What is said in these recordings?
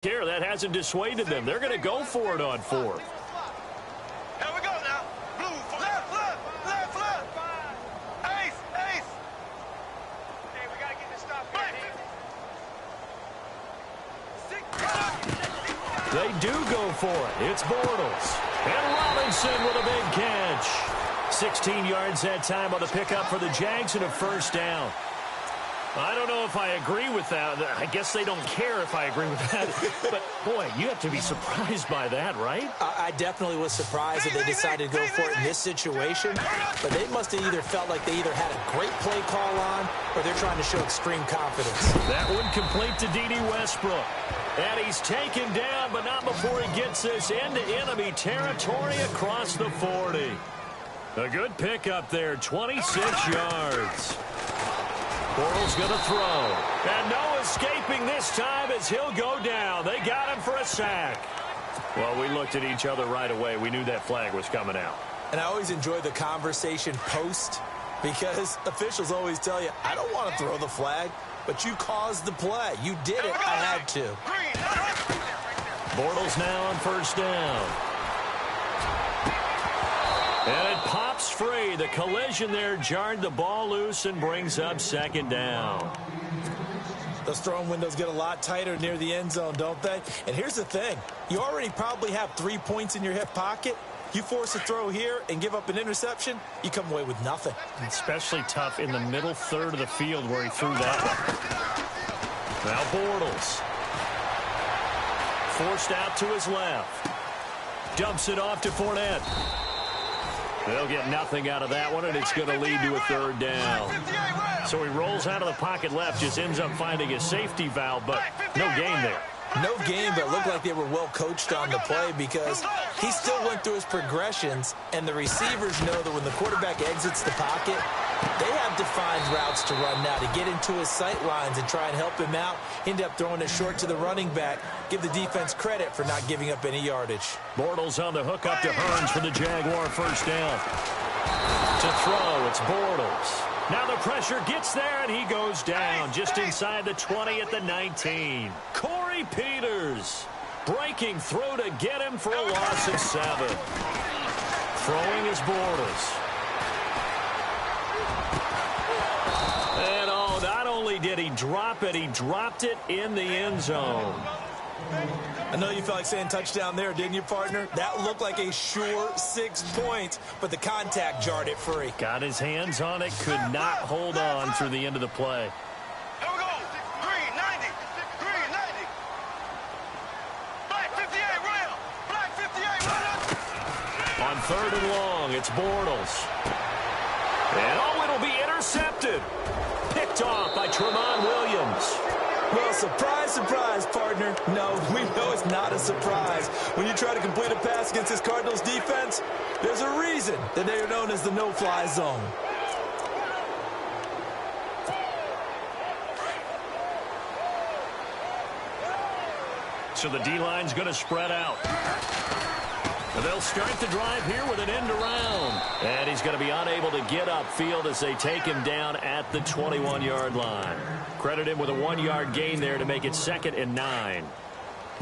Here, that hasn't dissuaded them. They're going to go for it on fourth. Here we go now. Blue, left. Ace. Hey, we got to get this stop here. They do go for it. It's Bortles. And Robinson with a big catch. 16 yards that time on the pickup for the Jags and a first down. I don't know if I agree with that. I guess they don't care if I agree with that. But, boy, you have to be surprised by that, right? I definitely was surprised that they decided to go for it in this situation. But they must have either felt like they either had a great play call on or they're trying to show extreme confidence. That one complete to D.D. Westbrook. And he's taken down, but not before he gets this into enemy territory across the 40. A good pickup there, 26 yards. Bortles going to throw. And no escaping this time as he'll go down. They got him for a sack. Well, we looked at each other right away. We knew that flag was coming out. And I always enjoy the conversation post because officials always tell you, I don't want to throw the flag, but you caused the play. You did it. I had to. Bortles now on first down. And it pops free. The collision there jarred the ball loose and brings up second down. Those throwing windows get a lot tighter near the end zone, don't they? And here's the thing. You already probably have 3 points in your hip pocket. You force a throw here and give up an interception, you come away with nothing. Especially tough in the middle third of the field where he threw that one. Now Bortles. Forced out to his left. Dumps it off to Fournette. They'll get nothing out of that one, and it's going to lead to a third down. So he rolls out of the pocket left, just ends up finding a safety valve, but no gain there. No game, but it looked like they were well coached on the play because he still went through his progressions, and the receivers know that when the quarterback exits the pocket, they have defined routes to run now to get into his sight lines and try and help him out. End up throwing it short to the running back. Give the defense credit for not giving up any yardage. Bortles on the hook up to Hearns for the Jaguar first down. To throw, it's Bortles. Now the pressure gets there, and he goes down just inside the 20 at the 19. Corey Peters breaking through to get him for a loss of 7. Throwing is Bortles. And not only did he drop it, he dropped it in the end zone. I know you felt like saying touchdown there, didn't you, partner? That looked like a sure 6 points, but the contact jarred it free. Got his hands on it, could not hold on through the end of the play. Here we go. Green 90. Black 58, run. Black 58, run. On third and long, it's Bortles. And it'll be intercepted. Picked off by Tramon Williams. Well, surprise, surprise, partner. No, we know it's not a surprise. When you try to complete a pass against this Cardinals defense, there's a reason that they are known as the no-fly zone. So the D-line's going to spread out. They'll start the drive here with an end around. And he's going to be unable to get upfield as they take him down at the 21-yard line. Credit him with a 1-yard gain there to make it 2nd and 9.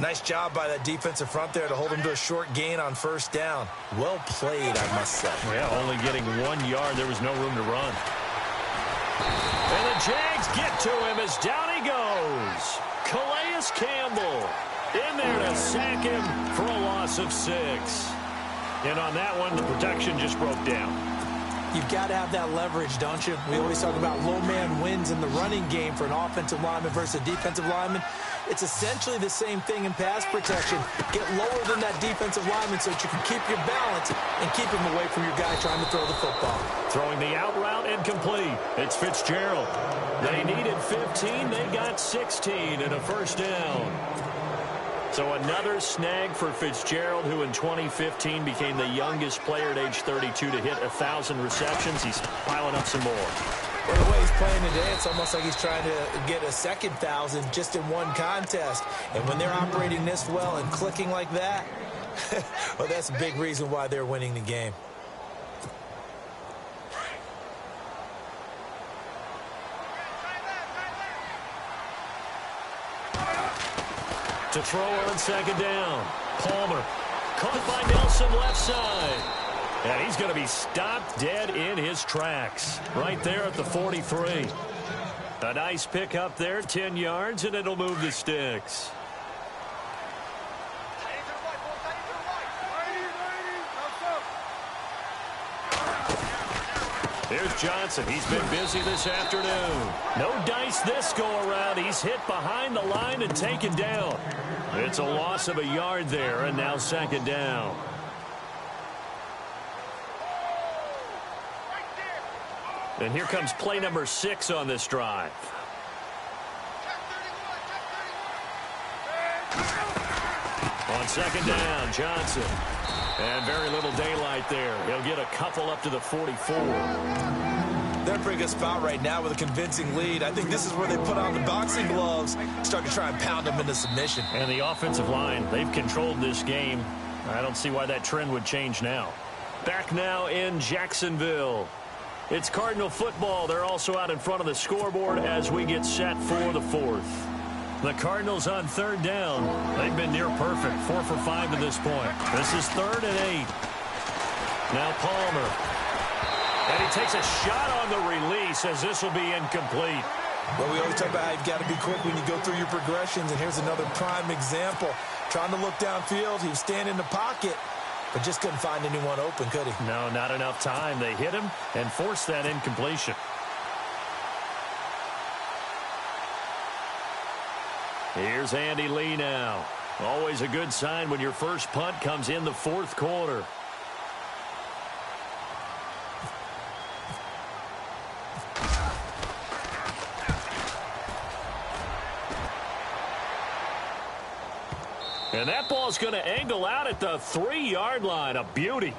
Nice job by that defensive front there to hold him to a short gain on first down. Well played, I must say. Yeah, only getting 1 yard. There was no room to run. And the Jags get to him as down he goes. Calais Campbell in there to sack him for a loss of 6. And on that one, the protection just broke down. You've got to have that leverage, don't you? We always talk about low man wins in the running game for an offensive lineman versus a defensive lineman. It's essentially the same thing in pass protection. Get lower than that defensive lineman so that you can keep your balance and keep him away from your guy trying to throw the football. Throwing the out route incomplete. It's Fitzgerald. They needed 15. They got 16 and a first down. So another snag for Fitzgerald, who in 2015 became the youngest player at age 32 to hit 1,000 receptions. He's piling up some more. Well, the way he's playing today, it's almost like he's trying to get a second 1,000 just in one contest. And when they're operating this well and clicking like that, well, that's a big reason why they're winning the game. To to throw on second down. Palmer caught by Nelson left side. And he's going to be stopped dead in his tracks right there at the 43. A nice pick up there, 10 yards, and it'll move the sticks. Here's Johnson. He's been busy this afternoon. No dice this go-around. He's hit behind the line and taken down. It's a loss of a yard there, and now second down. And here comes play number 6 on this drive. On second down, Johnson. And very little daylight there. He'll get a couple up to the 44. They're in a pretty good spot right now with a convincing lead. I think this is where they put on the boxing gloves, start to try and pound them into submission. And the offensive line, they've controlled this game. I don't see why that trend would change now. Back now in Jacksonville. It's Cardinal football. They're also out in front of the scoreboard as we get set for the 4th. The Cardinals on third down. They've been near perfect, 4 for 5 to this point. This is 3rd and 8. Now Palmer. And he takes a shot on the release as this will be incomplete. Well, we always talk about how you've got to be quick when you go through your progressions, and here's another prime example. Trying to look downfield, he was standing in the pocket, but just couldn't find anyone open, could he? No, not enough time. They hit him and forced that incompletion. Here's Andy Lee now. Always a good sign when your first punt comes in the 4th quarter. And that ball's going to angle out at the 3-yard line. A beauty.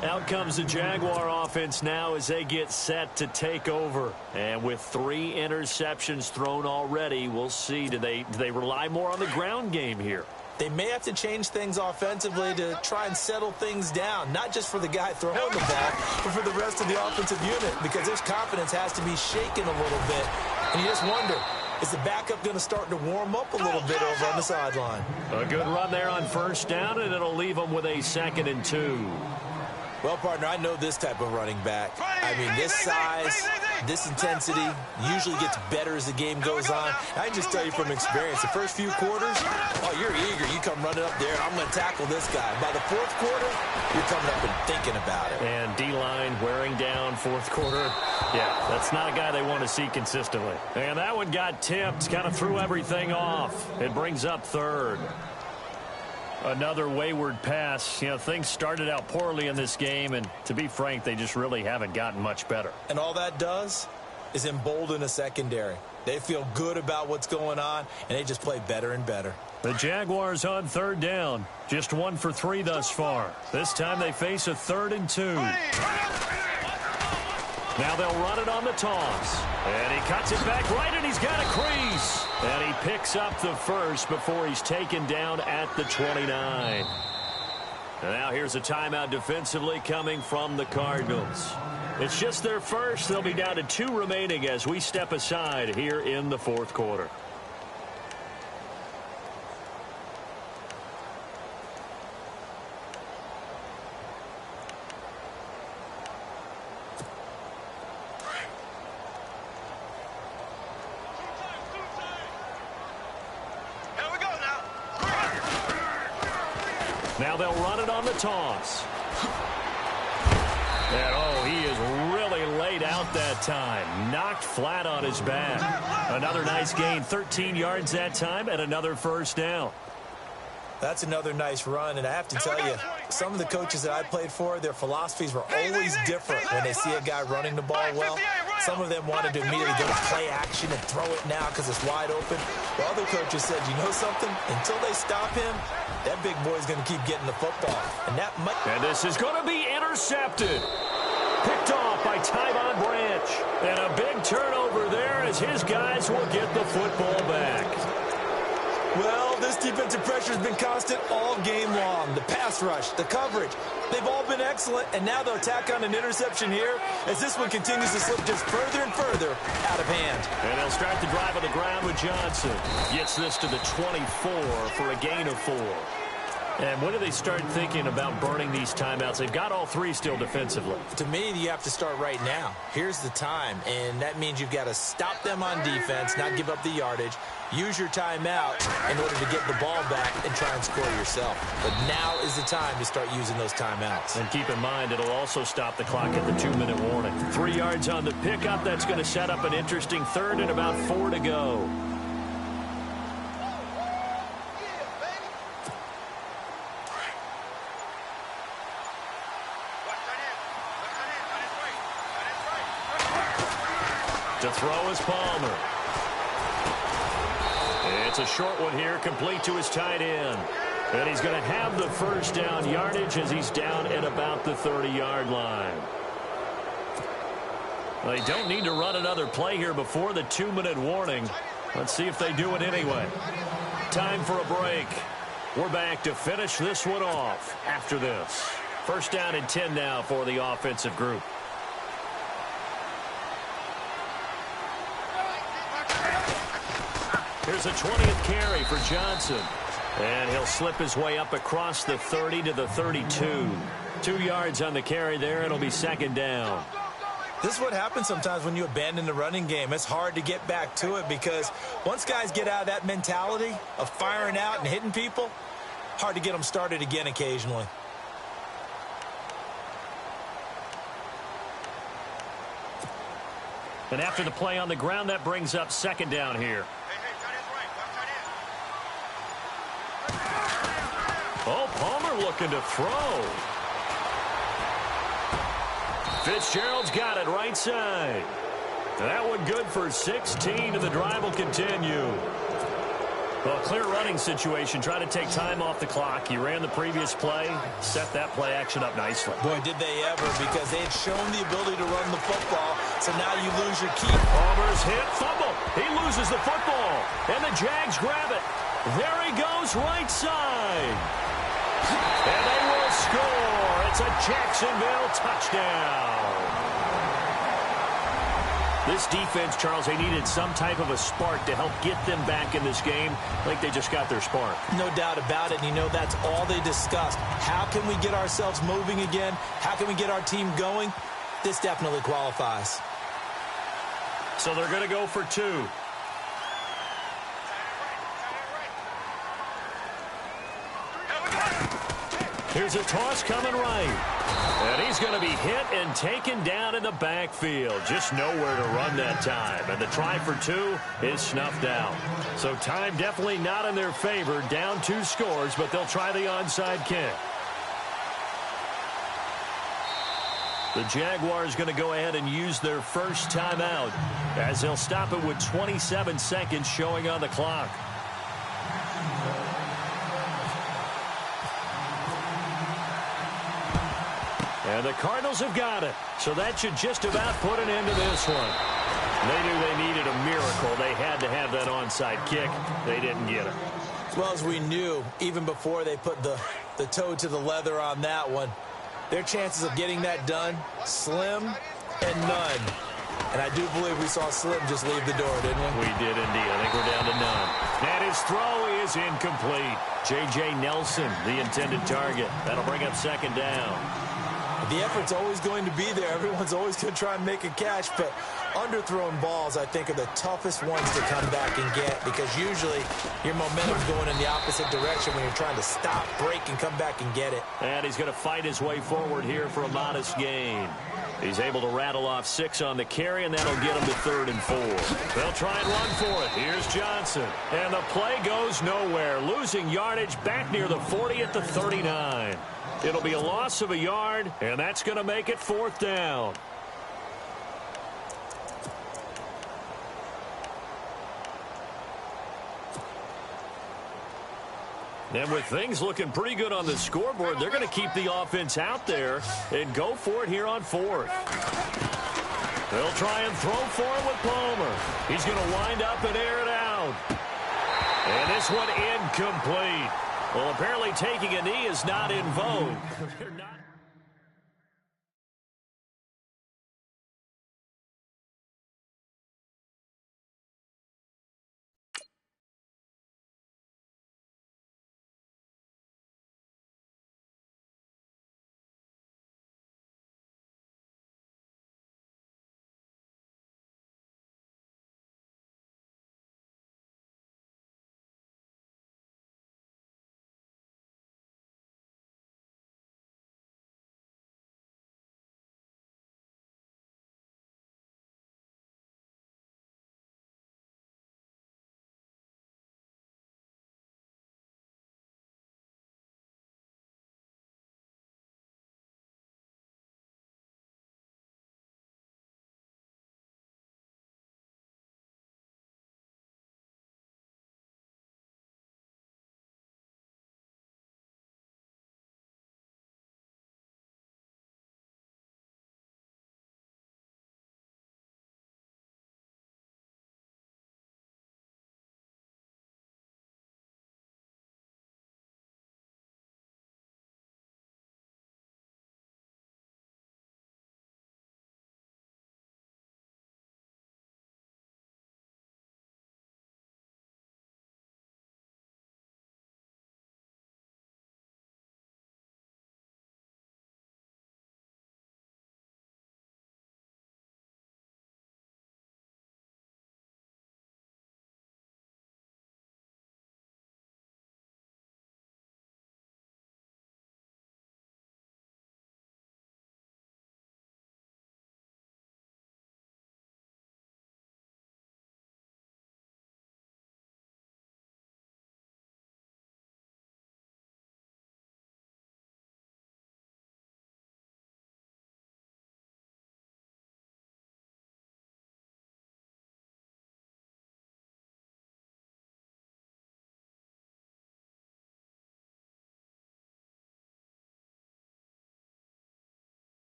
Out comes the Jaguar offense now as they get set to take over. And with 3 interceptions thrown already, we'll see. Do they rely more on the ground game here? They may have to change things offensively to try and settle things down, not just for the guy throwing the ball, but for the rest of the offensive unit, because his confidence has to be shaken a little bit. And you just wonder, is the backup going to start to warm up a little bit over on the sideline? A good run there on first down, and it'll leave them with a 2nd and 2. Well, partner, I know this type of running back. I mean, this size, this intensity usually gets better as the game goes on. I can just tell you from experience, the first few quarters, oh, you're eager. You come running up there, I'm going to tackle this guy. By the 4th quarter, you're coming up and thinking about it. And D-line wearing down 4th quarter. Yeah, that's not a guy they want to see consistently. And that one got tipped, kind of threw everything off. It brings up 3rd. Another wayward pass. You know, things started out poorly in this game, and to be frank, they just really haven't gotten much better. And all that does is embolden a secondary. They feel good about what's going on, and they just play better and better. The Jaguars on 3rd down. Just 1 for 3 thus far. This time they face a 3rd and 2. Now they'll run it on the toss. And he cuts it back right, and he's got a crease. And he picks up the first before he's taken down at the 29. And now here's a timeout defensively coming from the Cardinals. It's just their first. They'll be down to 2 remaining as we step aside here in the 4th quarter. Now they'll run it on the toss. And, oh, he is really laid out that time. Knocked flat on his back. Another nice gain, 13 yards that time, and another first down. That's another nice run, and I have to tell you, some of the coaches that I played for, their philosophies were always different when they see a guy running the ball well. Some of them wanted to immediately go to play action and throw it now because it's wide open. While other coaches said, you know something? Until they stop him, that big boy's going to keep getting the football. And this is going to be intercepted. Picked off by Tyvon Branch. And a big turnover there as his guys will get the football back. Well, this defensive pressure has been constant all game long. The pass rush, the coverage, they've all been excellent, and now they'll tack on an interception here as this one continues to slip just further and further out of hand. And they'll start the drive on the ground with Johnson. Gets this to the 24 for a gain of 4. And when do they start thinking about burning these timeouts? They've got all 3 still defensively. To me, you have to start right now. Here's the time, and that means you've got to stop them on defense, not give up the yardage, use your timeout in order to get the ball back and try and score yourself. But now is the time to start using those timeouts. And keep in mind, it'll also stop the clock at the 2-minute warning. 3 yards on the pickup. That's going to set up an interesting third and about 4 to go. To throw is Palmer. It's a short one here, complete to his tight end. And he's going to have the first down yardage as he's down at about the 30-yard line. They don't need to run another play here before the 2-minute warning. Let's see if they do it anyway. Time for a break. We're back to finish this one off after this. First down and 10 now for the offensive group. Here's a 20th carry for Johnson. And he'll slip his way up across the 30 to the 32. 2 yards on the carry there. It'll be second down. This is what happens sometimes when you abandon the running game. It's hard to get back to it because once guys get out of that mentality of firing out and hitting people, hard to get them started again occasionally. And after the play on the ground, that brings up second down here. Oh, Palmer looking to throw. Fitzgerald's got it right side. That one good for 16, and the drive will continue. Well, clear running situation. Try to take time off the clock. He ran the previous play, set that play action up nicely. Boy, did they ever, because they had shown the ability to run the football, so now you lose your key. Palmer's hit, fumble. He loses the football, and the Jags grab it. There he goes, right side. And they will score. It's a Jacksonville touchdown. This defense, Charles, they needed some type of a spark to help get them back in this game. I think they just got their spark. No doubt about it. And you know, that's all they discussed. How can we get ourselves moving again? How can we get our team going? This definitely qualifies. So they're going to go for 2. Here's a toss coming right. And he's going to be hit and taken down in the backfield. Just nowhere to run that time. And the try for 2 is snuffed out. So time definitely not in their favor. Down 2 scores, but they'll try the onside kick. The Jaguars going to go ahead and use their first timeout as they'll stop it with 27 seconds showing on the clock. And the Cardinals have got it. So that should just about put an end to this one. They knew they needed a miracle. They had to have that onside kick. They didn't get it. Well, as we knew, even before they put the toe to the leather on that one, their chances of getting that done, slim and none. And I do believe we saw Slim just leave the door, didn't we? We did indeed. I think we're down to none. And his throw is incomplete. J.J. Nelson, the intended target. That'll bring up second down. The effort's always going to be there. Everyone's always going to try and make a catch, but underthrown balls, I think, are the toughest ones to come back and get because usually your momentum's going in the opposite direction when you're trying to stop, break, and come back and get it. And he's going to fight his way forward here for a modest gain. He's able to rattle off 6 on the carry, and that'll get him to 3rd and 4. They'll try and run for it. Here's Johnson. And the play goes nowhere. Losing yardage back near the 40 at the 39. It'll be a loss of a yard, and that's going to make it 4th down. And with things looking pretty good on the scoreboard, they're going to keep the offense out there and go for it here on 4th. They'll try and throw for it with Palmer. He's going to wind up and air it out. And this one incomplete. Well, apparently taking a knee is not in vogue. They're not.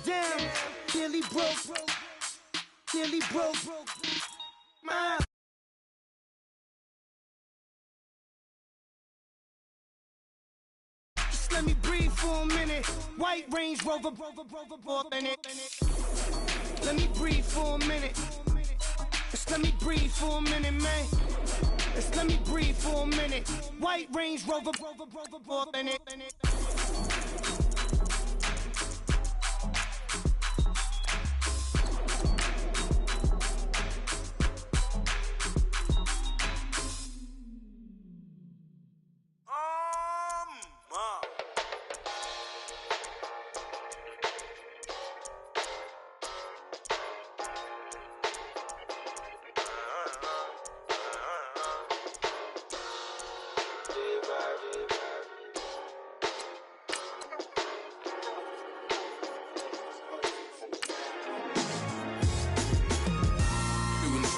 Damn, nearly broke, nearly broke. Just let me breathe for a minute. White Range Rover, in it. Let me breathe for a minute. Just let me breathe for a minute, man. Just let me breathe for a minute. White Range Rover, in it.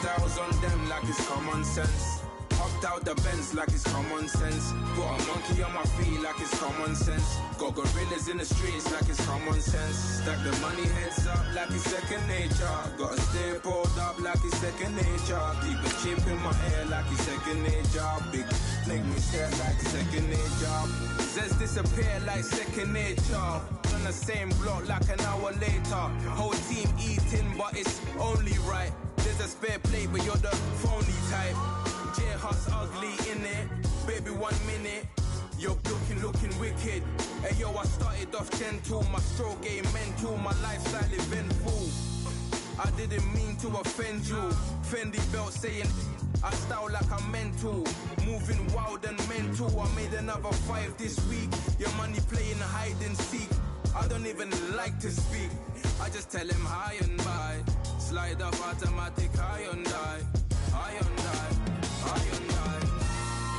Styles on them like it's common sense. Hopped out the Benz like it's common sense. Put a monkey on my feet like it's common sense. Got gorillas in the streets like it's common sense. Stack the money heads up like it's second nature. Gotta stay pulled up like it's second nature. Keep a chip in my hair like it's second nature. Big make me stare like second nature. Says disappear like second nature. On the same block like an hour later. Whole team eating but it's only right. There's a spare plate, but you're the phony type. J-Hut's ugly in it. Baby, 1 minute. You're looking wicked. Hey, yo, I started off gentle. My stroke game mental. My lifestyle eventful. I didn't mean to offend you. Fendi belt saying I style like I'm mental. Moving wild and mental. I made another 5 this week. Your money playing hide and seek. I don't even like to speak. I just tell him hi and bye. Slide off automatic, high on die. High on die, high on die.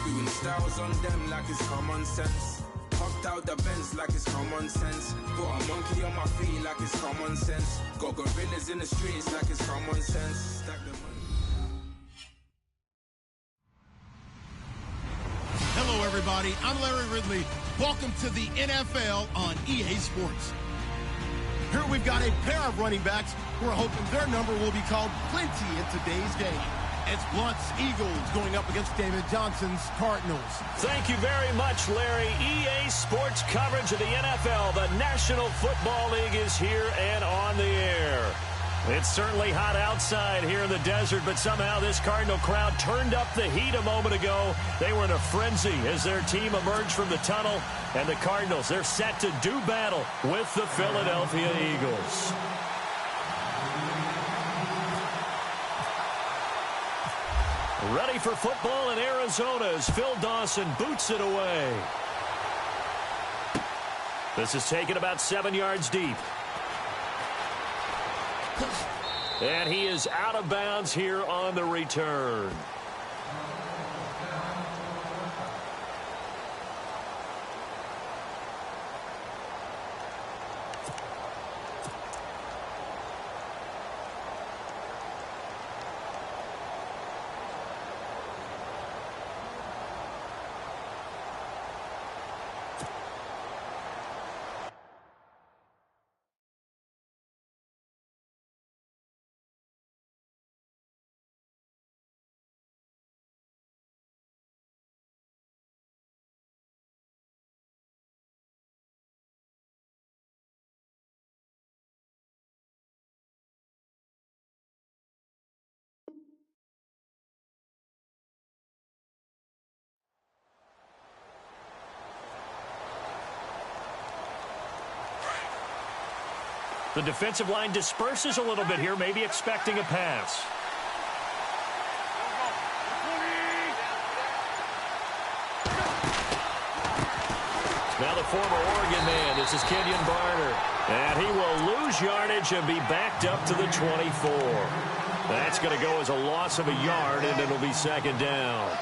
Doing styles on them like it's common sense. Hopped out the Benz like it's common sense. Put a monkey on my feet like it's common sense. Got gorillas in the streets like it's common sense. Stack the money. Hello, everybody. everybody. I'm Larry Ridley. Welcome to the NFL on EA Sports. Here we've got a pair of running backs who are hoping their number will be called plenty in today's game. It's Blunt's Eagles going up against David Johnson's Cardinals. Thank you very much, Larry. EA Sports coverage of the NFL. The National Football League is here and on the air. It's certainly hot outside here in the desert, but somehow this Cardinal crowd turned up the heat a moment ago. They were in a frenzy as their team emerged from the tunnel, and the Cardinals, they're set to do battle with the Philadelphia Eagles. Ready for football in Arizona as Phil Dawson boots it away. This is taken about 7 yards deep. And he is out of bounds here on the return. The defensive line disperses a little bit here, maybe expecting a pass. Now the former Oregon man, this is Kenyon Barner. And he will lose yardage and be backed up to the 24. That's going to go as a loss of a yard, and it'll be second down.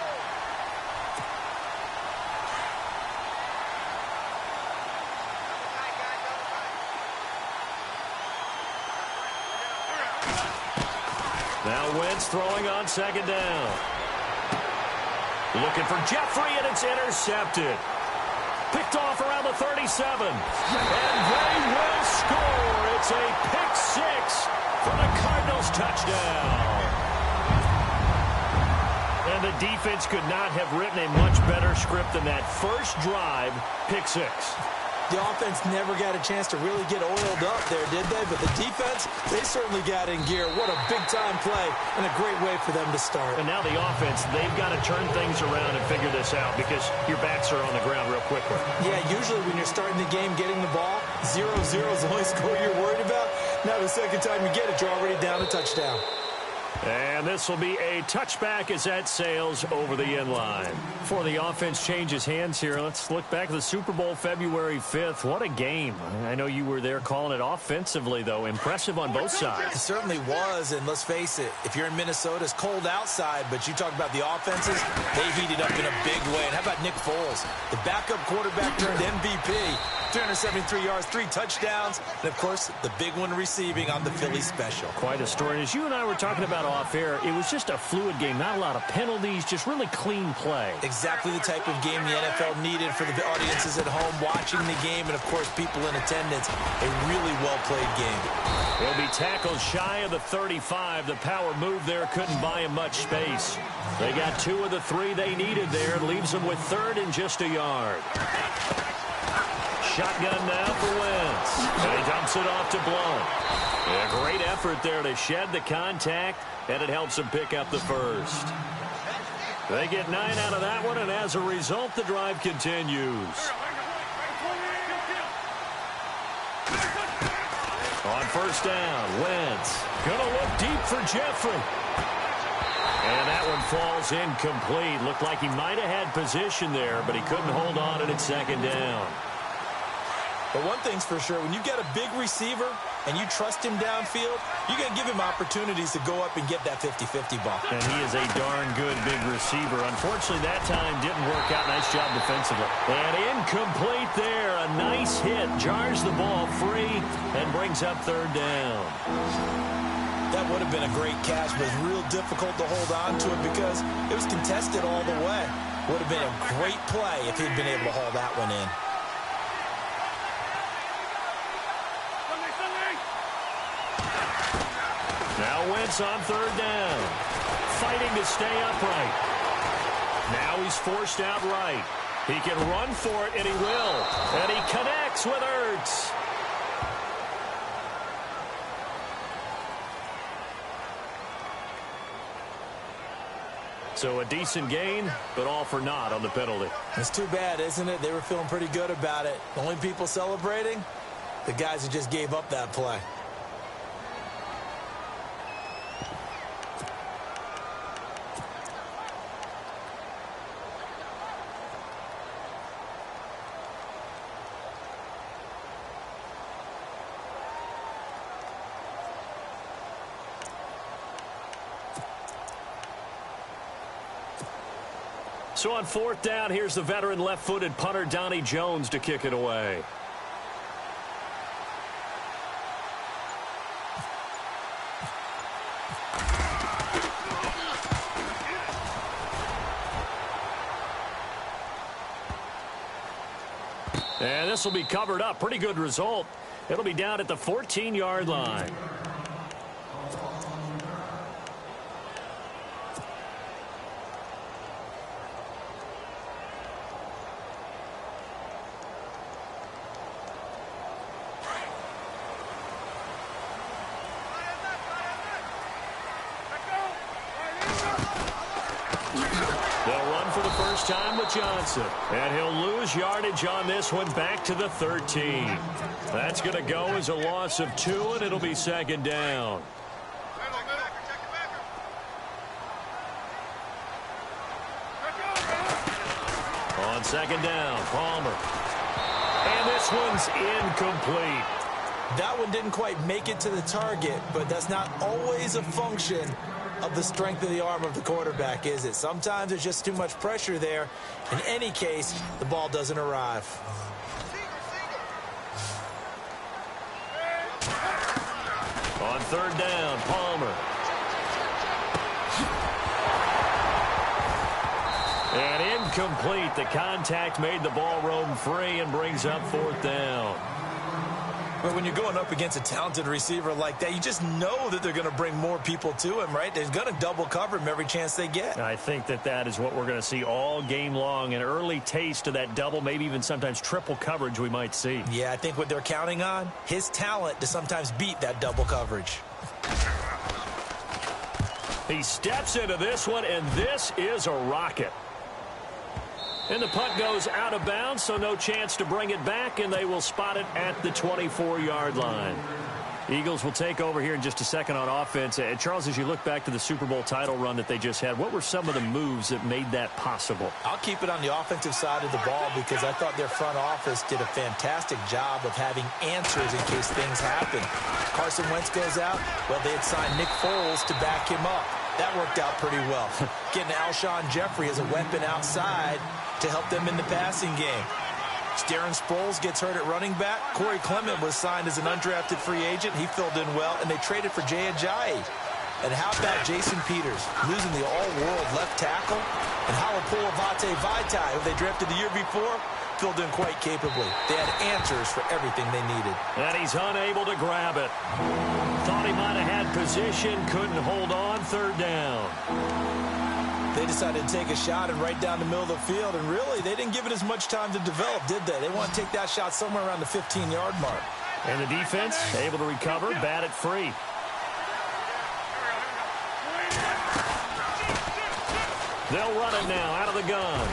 Now Wentz throwing on second down. Looking for Jeffrey, and it's intercepted. Picked off around the 37. And they will score. It's a pick six for the Cardinals touchdown. And the defense could not have written a much better script than that first drive, pick six. The offense never got a chance to really get oiled up there, did they? But the defense, they certainly got in gear. What a big-time play and a great way for them to start. And now the offense, they've got to turn things around and figure this out because your backs are on the ground real quickly. Yeah, usually when you're starting the game, getting the ball, 0-0 is the only score you're worried about. Now the second time you get it, you're already down a touchdown. And this will be a touchback as that sails over the end line. Before the offense changes hands here, let's look back at the Super Bowl February 5th. What a game. I know you were there calling it offensively, though. Impressive on both sides. It certainly was, and let's face it, if you're in Minnesota, it's cold outside, but you talk about the offenses, they heated up in a big way. And how about Nick Foles? The backup quarterback turned MVP. 373 yards, 3 touchdowns, and, of course, the big one receiving on the Philly special. Quite a story. And as you and I were talking about off-air, it was just a fluid game, not a lot of penalties, just really clean play. Exactly the type of game the NFL needed for the audiences at home watching the game and, of course, people in attendance. A really well-played game. He'll be tackled shy of the 35. The power move there couldn't buy him much space. They got 2 of the 3 they needed there. Leaves them with 3rd and just a yard. Shotgun now for Wentz. And he dumps it off to Blount. A great effort there to shed the contact, and it helps him pick up the first. They get 9 out of that one, and as a result, the drive continues. On first down, Wentz gonna look deep for Jeffrey. And that one falls incomplete. Looked like he might have had position there, but he couldn't hold on, and it's second down. But one thing's for sure, when you get a big receiver and you trust him downfield, you're going to give him opportunities to go up and get that 50-50 ball. And he is a darn good big receiver. Unfortunately, that time didn't work out. Nice job defensively. And incomplete there. A nice hit. Jars the ball free and brings up 3rd down. That would have been a great catch, but it's real difficult to hold on to it because it was contested all the way. Would have been a great play if he'd been able to haul that one in. Now Wentz on third down. Fighting to stay upright. Now he's forced out right. He can run for it, and he will. And he connects with Ertz. So a decent gain, but all for naught on the penalty. It's too bad, isn't it? They were feeling pretty good about it. The only people celebrating, the guys who just gave up that play. So on fourth down, here's the veteran left-footed punter Donnie Jones to kick it away. And this will be covered up. Pretty good result. It'll be down at the 14-yard line. Time with Johnson, and he'll lose yardage on this one back to the 13. That's going to go as a loss of 2, and it'll be second down. On second down, Palmer. And this one's incomplete. That one didn't quite make it to the target, but that's not always a function of the strength of the arm of the quarterback, is it? Sometimes there's just too much pressure there. In any case, the ball doesn't arrive. On third down, Palmer. And incomplete. The contact made the ball roam free and brings up fourth down. But when you're going up against a talented receiver like that, you just know that they're going to bring more people to him, right? They're going to double cover him every chance they get. I think that is what we're going to see all game long. An early taste of that double, maybe even sometimes triple coverage we might see. Yeah, I think what they're counting on, his talent to sometimes beat that double coverage. He steps into this one, and this is a rocket. And the punt goes out of bounds, so no chance to bring it back, and they will spot it at the 24-yard line. Eagles will take over here in just a second on offense. Charles, as you look back to the Super Bowl title run that they just had, what were some of the moves that made that possible? I'll keep it on the offensive side of the ball because I thought their front office did a fantastic job of having answers in case things happen. Carson Wentz goes out. Well, they had signed Nick Foles to back him up. That worked out pretty well. Getting Alshon Jeffrey as a weapon outside to help them in the passing game. Darren Sproles gets hurt at running back. Corey Clement was signed as an undrafted free agent. He filled in well, and they traded for Jay Ajayi. And how about Jason Peters losing the all-world left tackle? And Halapoulivaati Vaitai, who they drafted the year before, filled in quite capably. They had answers for everything they needed. And he's unable to grab it. Thought he might have had position, couldn't hold on, third down. They decided to take a shot and right down the middle of the field, and really, they didn't give it as much time to develop, did they? They want to take that shot somewhere around the 15-yard mark. And the defense able to recover, bat it free. They'll run it now out of the gun.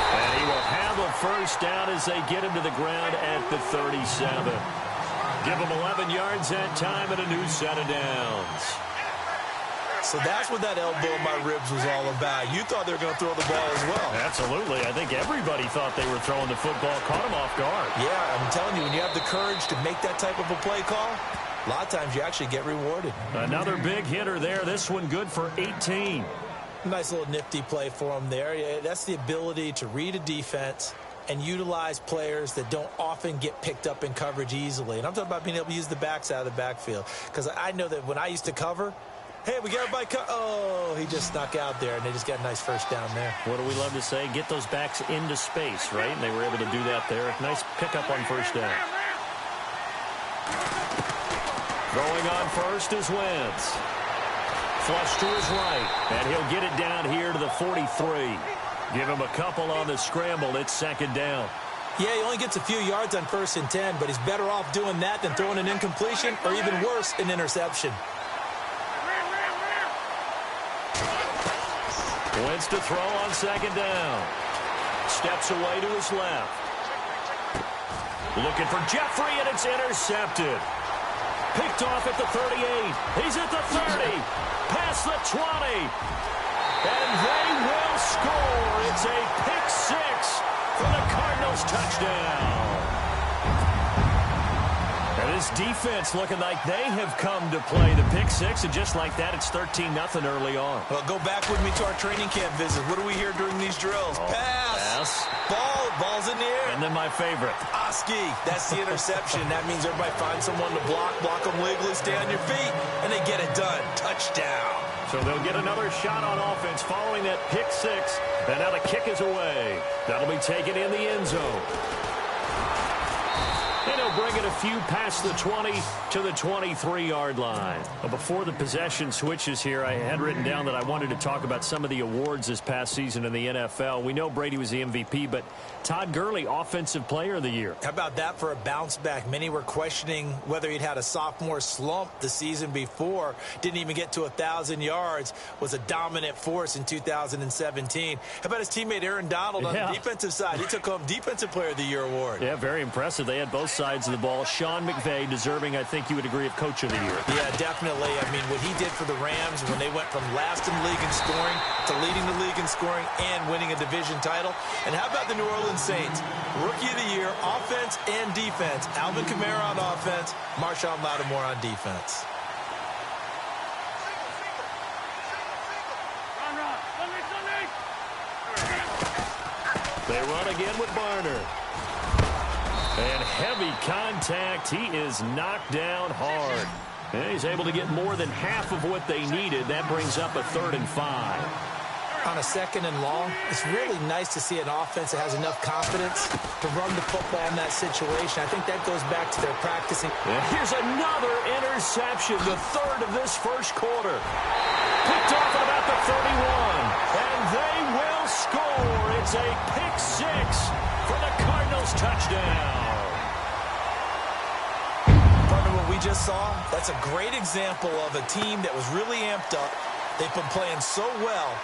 And he will have a first down as they get him to the ground at the 37. Give him 11 yards that time and a new set of downs. So that's what that elbow in my ribs was all about. You thought they were going to throw the ball as well. Absolutely. I think everybody thought they were throwing the football, caught him off guard. Yeah, I'm telling you, when you have the courage to make that type of a play call, a lot of times you actually get rewarded. Another big hitter there. This one good for 18. Nice little nifty play for him there. Yeah, that's the ability to read a defense and utilize players that don't often get picked up in coverage easily. And I'm talking about being able to use the backs out of the backfield. Because I know that when I used to cover, Hey, we got everybody oh, he just snuck out there, and they just got a nice first down there. What do we love to say? Get those backs into space, right? And they were able to do that there. Nice pickup on first down. Going on first is Wentz. Flush to his right, and he'll get it down here to the 43. Give him a couple on the scramble. It's second down. Yeah, he only gets a few yards on 1st and 10, but he's better off doing that than throwing an incompletion or even worse, an interception. Wentz to throw on second down. Steps away to his left. Looking for Jeffrey, and it's intercepted. Picked off at the 38. He's at the 30. Past the 20. And they will score. It's a pick six for the Cardinals touchdown. And this defense looking like they have come to play the pick six, and just like that, it's 13-0 early on. Well, go back with me to our training camp visit. What do we hear during these drills? Pass. Ball's in the air. And then my favorite. Oski. That's the interception. That means everybody finds someone to block them legally, stay on your feet, and they get it done. Touchdown. So they'll get another shot on offense following that pick six. And now the kick is away. That'll be taken in the end zone. And he'll bring it a few past the 20 to the 23-yard line. Well, before the possession switches here, I had written down that I wanted to talk about some of the awards this past season in the NFL. We know Brady was the MVP, but Todd Gurley, Offensive Player of the Year. How about that for a bounce back? Many were questioning whether he'd had a sophomore slump the season before. Didn't even get to 1,000 yards. Was a dominant force in 2017. How about his teammate Aaron Donald on the defensive side? He took home Defensive Player of the Year award. Yeah, very impressive. They had both sides of the ball. Sean McVay deserving, I think you would agree, of Coach of the Year. Yeah, definitely. I mean, what he did for the Rams when they went from last in the league in scoring to leading the league in scoring and winning a division title. And how about the New Orleans Saints? Rookie of the Year, offense and defense. Alvin Kamara on offense, Marshawn Lattimore on defense. They run again with Barner. And heavy contact. He is knocked down hard. And he's able to get more than half of what they needed. That brings up a 3rd and 5. On a 2nd and long, it's really nice to see an offense that has enough confidence to run the football in that situation. I think that goes back to their practicing. And here's another interception, the 3rd of this first quarter. Picked off at about the 31. And they will score. It's a pick six for the Cardinals touchdown. We just saw, that's a great example of a team that was really amped up. They've been playing so well.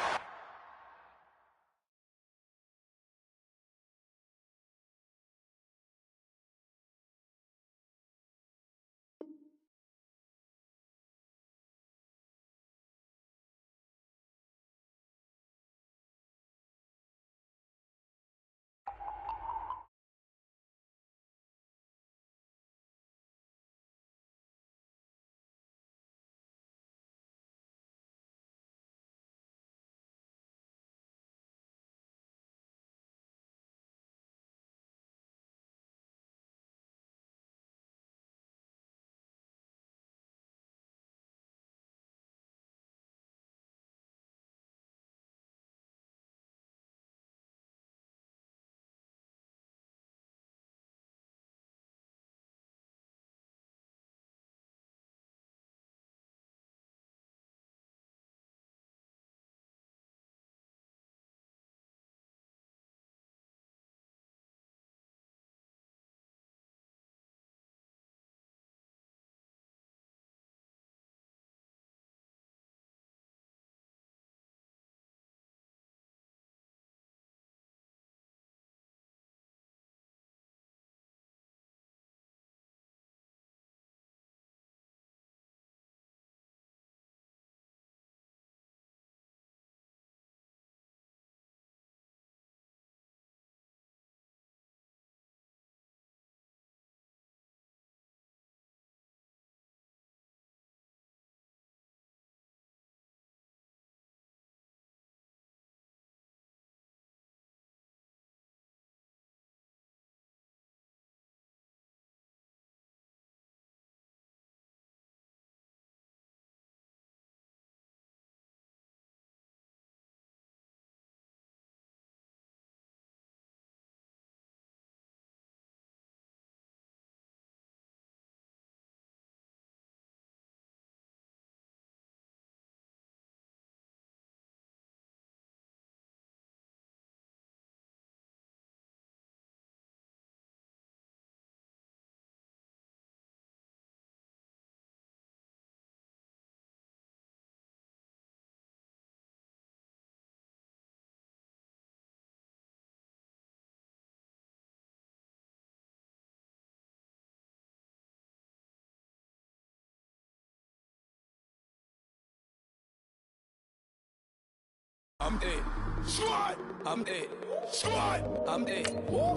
I'm it. Squat. I'm it. Squat. I'm it.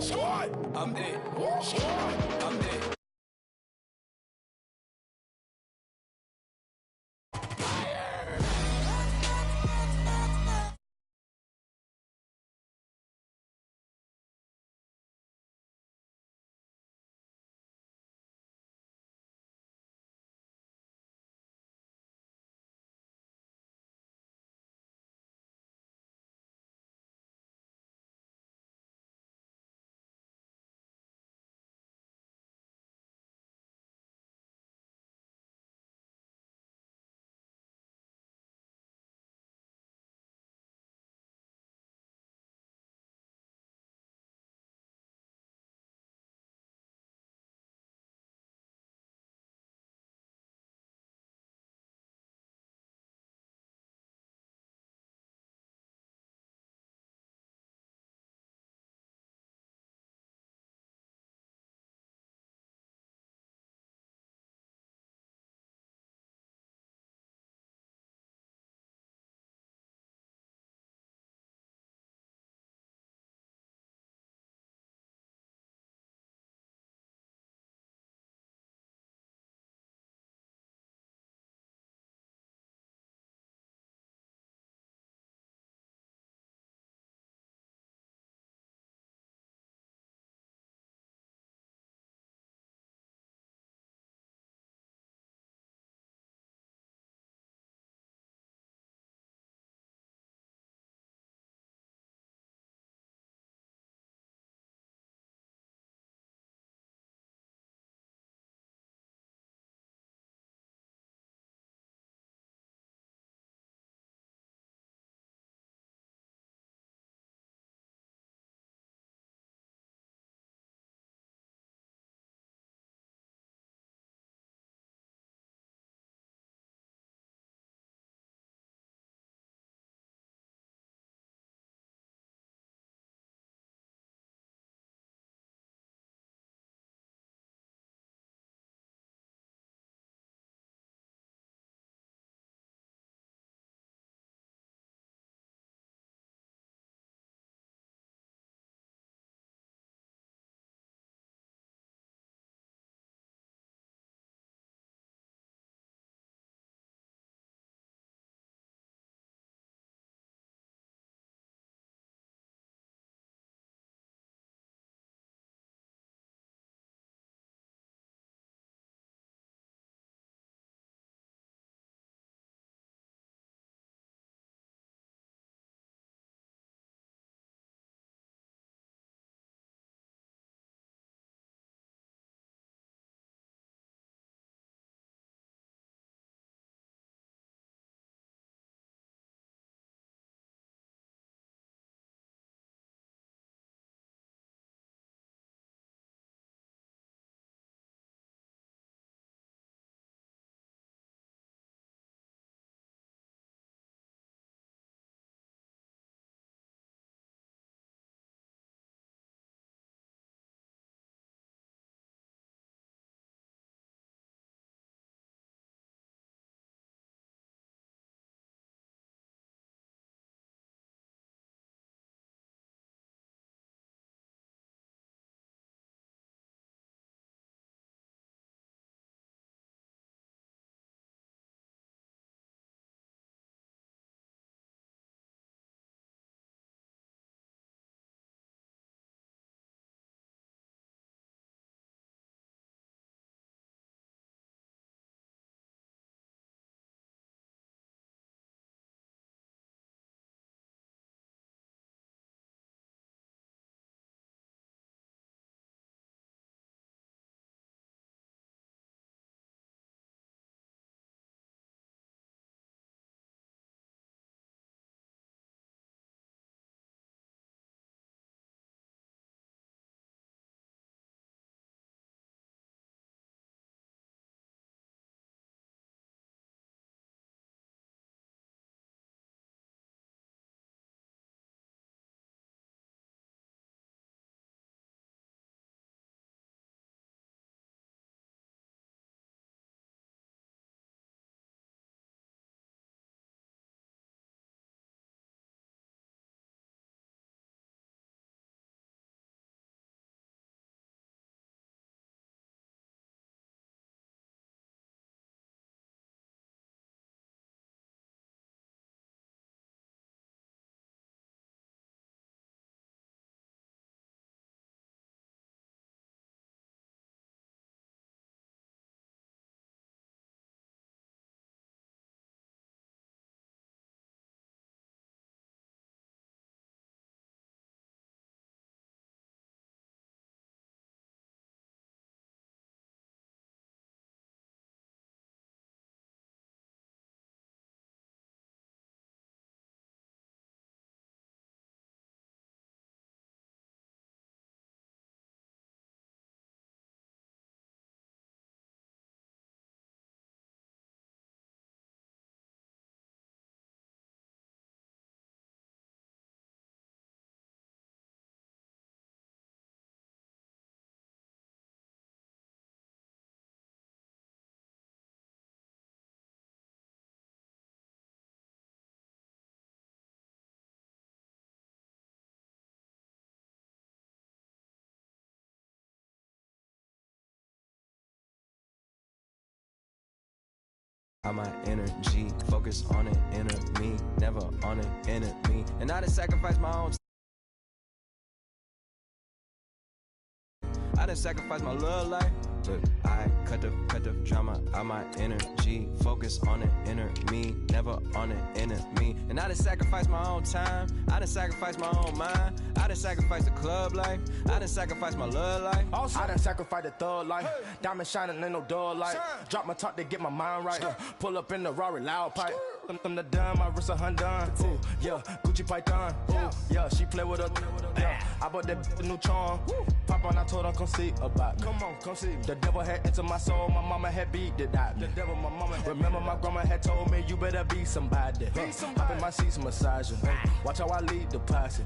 Squat. I'm it. Squat. I'm it. My energy, focus on an enemy, never on an enemy. And I done sacrificed my own. I done sacrificed my love life, but I cut the drama out my energy. Focus on an enemy, never on an enemy. And I done sacrificed my own time. I done sacrificed my own mind. I done sacrificed the club life. I done sacrificed my love life. Also, I done sacrificed the thug life. Hey. Diamond shining, ain't no dull light. Drop my top to get my mind right. Pull up in the Rari loud pipe. From the dime, my wrist a Hyundai. Ooh, yeah, Gucci Python. Ooh, yeah, she play with her. Yeah, I bought that new charm. Pop on, I told her come see about me. Come on, come see. The devil had entered my soul. My mama had beat it out. The devil, my mama had. Remember, my grandma had told me you better be somebody. Hop in my seats, massaging. Watch how I lead the posse.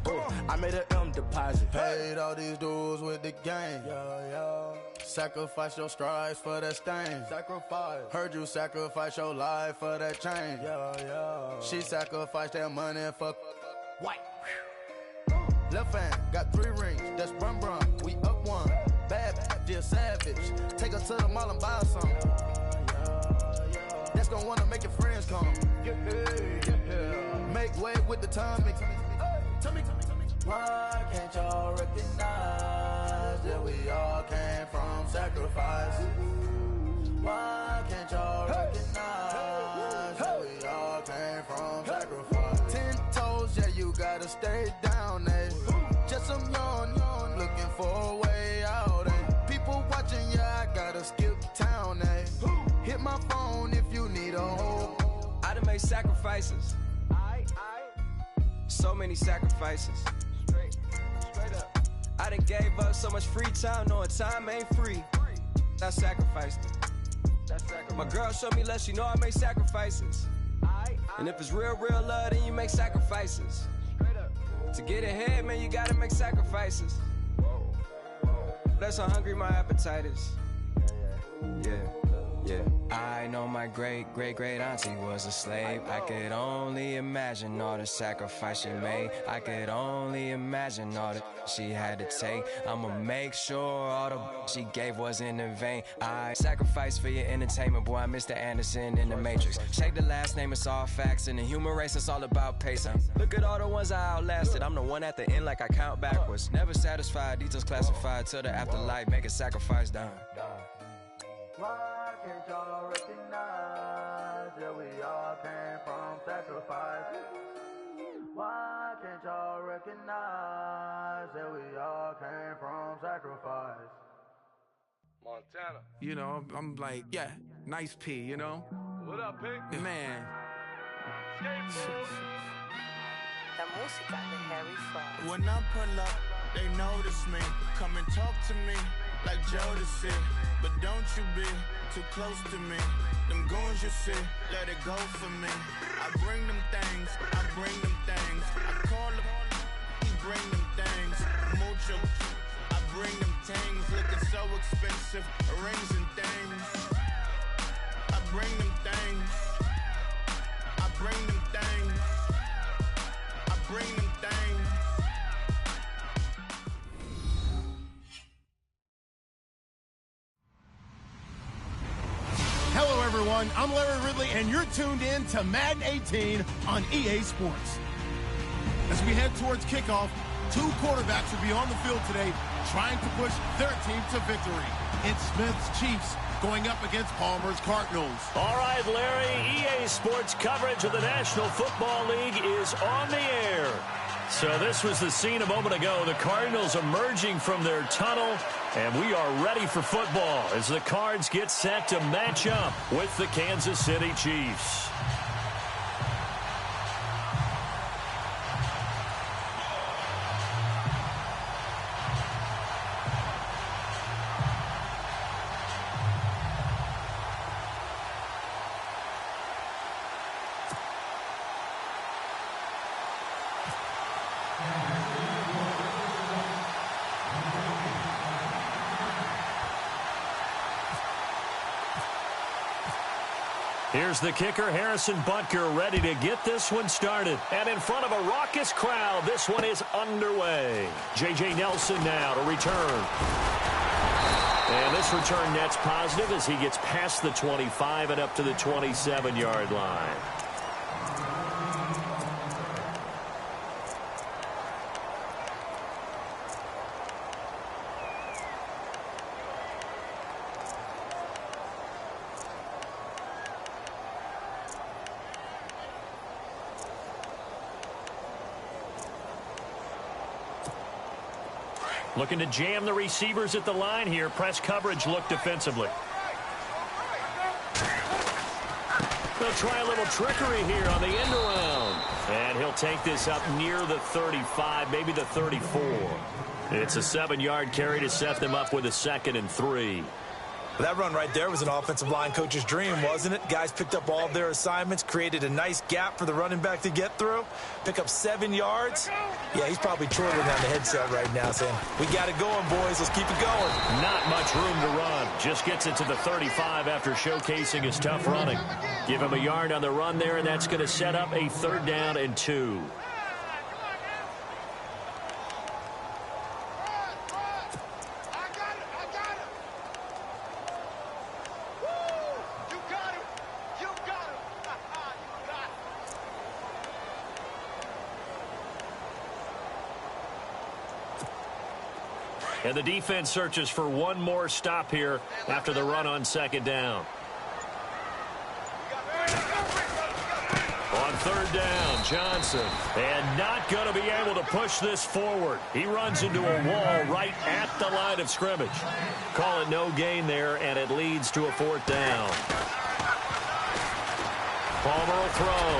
I made an M deposit. Paid all these dudes with the game. Sacrifice your strides for that stain. Sacrifice. Heard you sacrifice your life for that chain. She sacrificed that money for white. Left hand got 3 rings. That's brum brum. We up one. Bad, dear savage. Take her to the mall and buy her some. That's gonna wanna make your friends come. Make way with the timing. Tell me. Why can't y'all recognize that we all came from sacrifice? Why can't y'all recognize that we all came from sacrifice? 10 toes, yeah, you gotta stay down, eh? Just some yawn, looking for a way out, eh? People watching, yeah, I gotta skip town, eh? Hit my phone if you need a hold. I done made sacrifices. So many sacrifices. Straight up. I done gave up so much free time, knowing time ain't free. I sacrificed it. My girl showed me love, she know I make sacrifices. And if it's real love, then you make sacrifices. To get ahead, man, you gotta make sacrifices. That's how hungry my appetite is. Yeah. I know my great auntie was a slave. I could only imagine all the sacrifice she made. I could only imagine all that she had to take. I'ma make sure all the she gave wasn't in vain. I sacrificed for your entertainment, boy. I'm Mr. Anderson in the Matrix. Shake the last name, it's all facts. In the human race, it's all about pacing. Look at all the ones I outlasted. I'm the one at the end like I count backwards. Never satisfied, details classified till the afterlife. Make a sacrifice done. Why can't y'all recognize that we all came from sacrifice? Why can't y'all recognize that we all came from sacrifice? Montana. You know, I'm like, yeah, nice P, you know? What up, Pig? Man. La música de Harry Fraud. When I pull up, they notice me. Come and talk to me like Jodeci. But don't you be too close to me. Them goons you see, let it go for me. I bring them things, I bring them things. I call them, he bring them things. Mucho, I bring them things. Looking so expensive, rings and things. I bring them things. I bring them things. I bring them things. Hello, everyone. I'm Larry Ridley, and you're tuned in to Madden 18 on EA Sports. As we head towards kickoff, 2 quarterbacks will be on the field today trying to push their team to victory. It's Smith's Chiefs going up against Palmer's Cardinals. All right, Larry, EA Sports coverage of the National Football League is on the air. So this was the scene a moment ago. The Cardinals emerging from their tunnel, and we are ready for football as the Cards get set to match up with the Kansas City Chiefs. Here's the kicker, Harrison Butker, ready to get this one started. And in front of a raucous crowd, this one is underway. J.J. Nelson now to return. And this return net's positive as he gets past the 25 and up to the 27-yard line. Looking to jam the receivers at the line here. Press coverage look defensively. They'll try a little trickery here on the end around. And he'll take this up near the 35, maybe the 34. It's a 7-yard carry to set them up with a 2nd and 3. That run right there was an offensive line coach's dream, wasn't it? Guys picked up all of their assignments, created a nice gap for the running back to get through, pick up 7 yards. Yeah, he's probably chortling on the headset right now saying, we got it going, boys. Let's keep it going. Not much room to run. Just gets it to the 35 after showcasing his tough running. Give him a yard on the run there, and that's going to set up a 3rd down and 2. And the defense searches for one more stop here after the run on 2nd down. On 3rd down, Johnson. And not going to be able to push this forward. He runs into a wall right at the line of scrimmage. Call it no gain there, and it leads to a 4th down. Palmer will throw,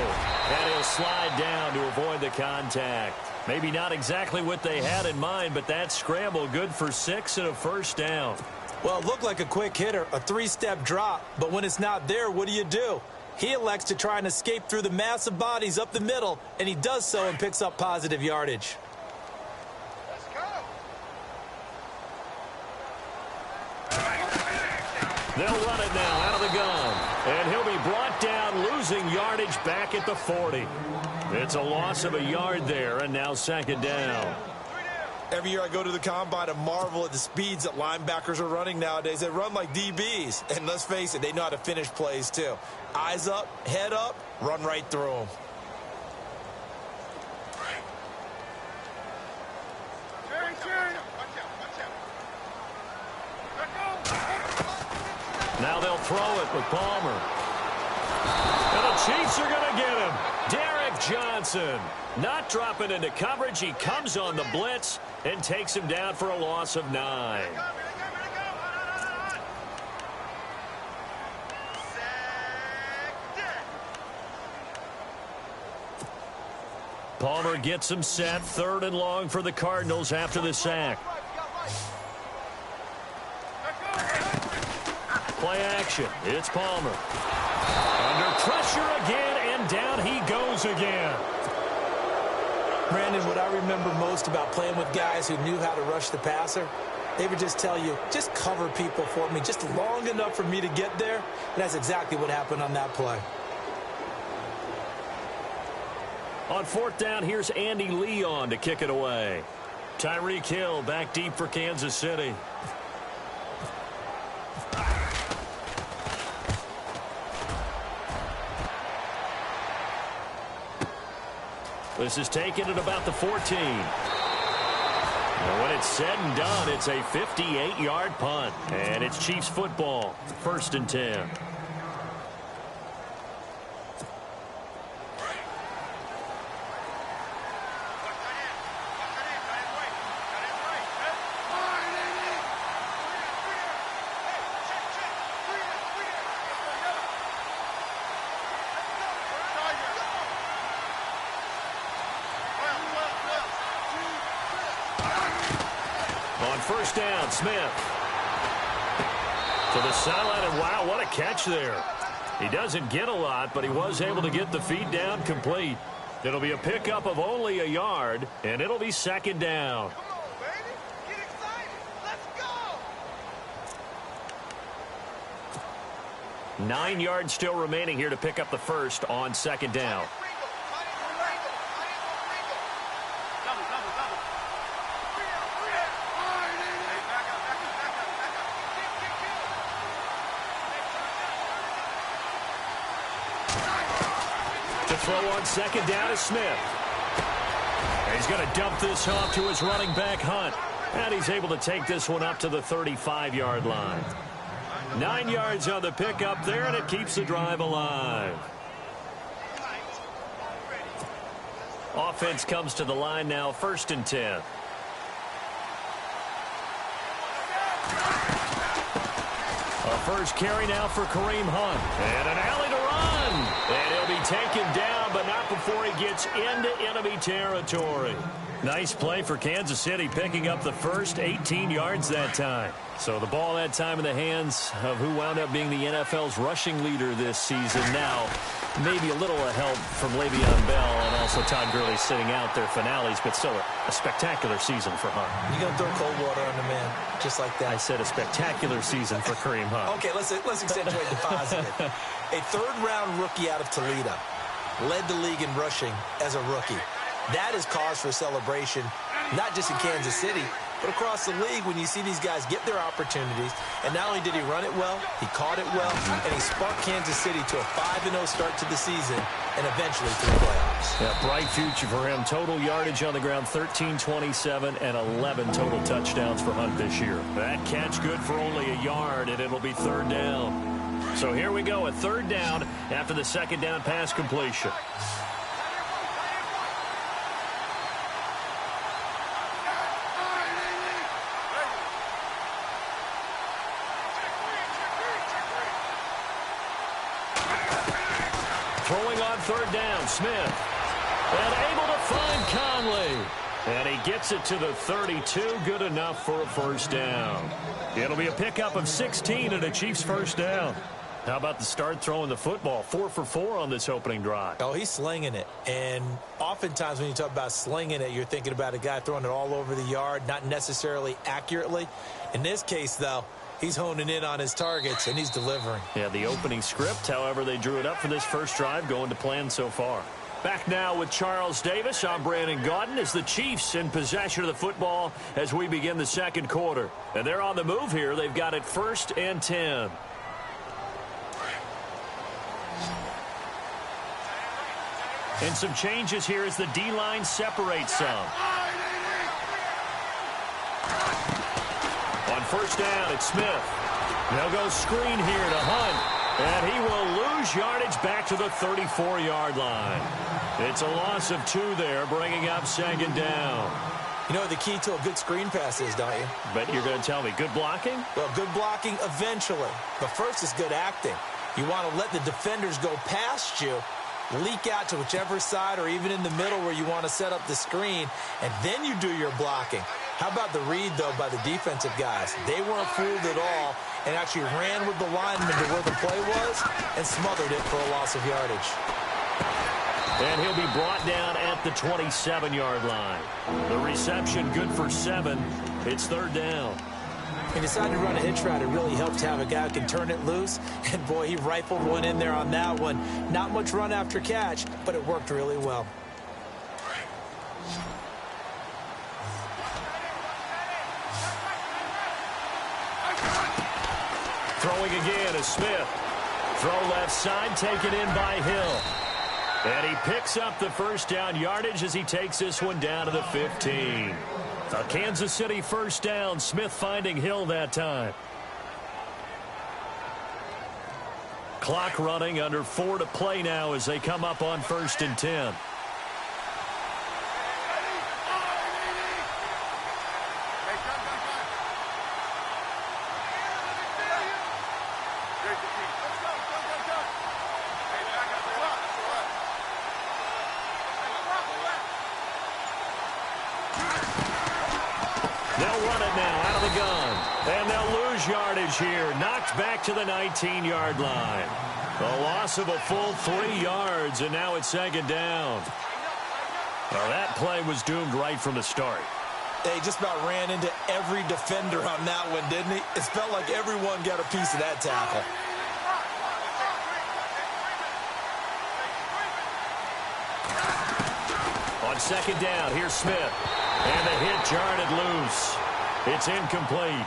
and he'll slide down to avoid the contact. Maybe not exactly what they had in mind, but that scramble good for 6 and a 1st down. Well, it looked like a quick hitter, a 3-step drop, but when it's not there, what do? He elects to try and escape through the massive bodies up the middle, and he does so and picks up positive yardage. Let's go. They'll run it now out of the gun, and he'll be brought down, losing yardage back at the 40. It's a loss of a yard there, and now 2nd down. Every year I go to the combine and marvel at the speeds that linebackers are running nowadays. They run like DBs, and let's face it, they know how to finish plays too. Eyes up, head up, run right through them. Now they'll throw it with Palmer. And the Chiefs are going to get him. Derek Johnson not dropping into coverage. He comes on the blitz and takes him down for a loss of 9. Palmer gets him set. 3rd and long for the Cardinals after the sack. Play action. It's Palmer. Under pressure again, and down he goes again. Brandon, what I remember most about playing with guys who knew how to rush the passer, they would just tell you, just cover people for me, just long enough for me to get there. And that's exactly what happened on that play. On 4th down, here's Andy Leon to kick it away. Tyreek Hill back deep for Kansas City. This is taken at about the 14. And when it's said and done, it's a 58-yard punt. And it's Chiefs football, 1st and 10. On 1st down, Smith. To the sideline, and wow, what a catch there. He doesn't get a lot, but he was able to get the feed down complete. It'll be a pickup of only a yard, and it'll be 2nd down. Come on, baby. Get excited. Let's go. 9 yards still remaining here to pick up the 1st on 2nd down. throw on second down to Smith. And he's going to dump this off to his running back, Hunt. And he's able to take this one up to the 35-yard line. 9 yards on the pickup there, and it keeps the drive alive. Offense comes to the line now, 1st and 10. A first carry now for Kareem Hunt. And an alley to run. And he'll be taken down, but not before he gets into enemy territory. Nice play for Kansas City, picking up the first 18 yards that time. So the ball that time in the hands of who wound up being the NFL's rushing leader this season. Now, maybe a little help from Le'Veon Bell and also Todd Gurley sitting out their finales, but still a spectacular season for Hunt. You're going to throw cold water on the man, just like that. I said a spectacular season for Kareem Hunt. Okay, let's accentuate the positive. A third-round rookie out of Toledo led the league in rushing as a rookie. That is cause for celebration, not just in Kansas City, but across the league when you see these guys get their opportunities. And not only did he run it well, he caught it well, and he sparked Kansas City to a 5-0 start to the season and eventually to the playoffs. Yeah, bright future for him. Total yardage on the ground, 1327, and 11 total touchdowns for Hunt this year. That catch good for only a yard, and it'll be 3rd down. So here we go, a 3rd down after the 2nd down pass completion. Throwing on 3rd down, Smith. And able to find Conley. And he gets it to the 32. Good enough for a 1st down. It'll be a pickup of 16 and a Chiefs 1st down. How about the start throwing the football? 4 for 4 on this opening drive. Oh, he's slinging it. And oftentimes when you talk about slinging it, you're thinking about a guy throwing it all over the yard, not necessarily accurately. In this case, though, he's honing in on his targets, and he's delivering. Yeah, the opening script, however, they drew it up for this first drive, going to plan so far. Back now with Charles Davis. I'm Brandon Gaudin as the Chiefs in possession of the football as we begin the 2nd quarter. And they're on the move here. They've got it 1st and 10. And some changes here as the D-line separates some. On 1st down, it's Smith. They'll go screen here to Hunt. And he will lose yardage back to the 34-yard line. It's a loss of 2 there, bringing up 2nd down. You know what the key to a good screen pass is, don't you? But you're going to tell me, good blocking? Well, good blocking eventually. But first is good acting. You want to let the defenders go past you, leak out to whichever side or even in the middle where you want to set up the screen, and then you do your blocking. How about the read, though, by the defensive guys? They weren't fooled at all and actually ran with the lineman to where the play was and smothered it for a loss of yardage. And he'll be brought down at the 27-yard line. The reception good for 7. It's 3rd down. He decided to run a hitch route. It really helped to have a guy who can turn it loose. And, boy, he rifled one in there on that one. Not much run after catch, but it worked really well. Throwing again is Smith. Throw left side, taken in by Hill. And he picks up the 1st down yardage as he takes this one down to the 15. A Kansas City 1st down. Smith finding Hill that time. Clock running, under 4 to play now as they come up on 1st and 10. They'll run it now out of the gun. And they'll lose yardage here. Knocked back to the 19-yard line. A loss of a full 3 yards, and now it's 2nd down. Well, that play was doomed right from the start. They just about ran into every defender on that one, didn't he? It felt like everyone got a piece of that tackle. On 2nd down, here's Smith. And the hit jarred it loose. It's incomplete.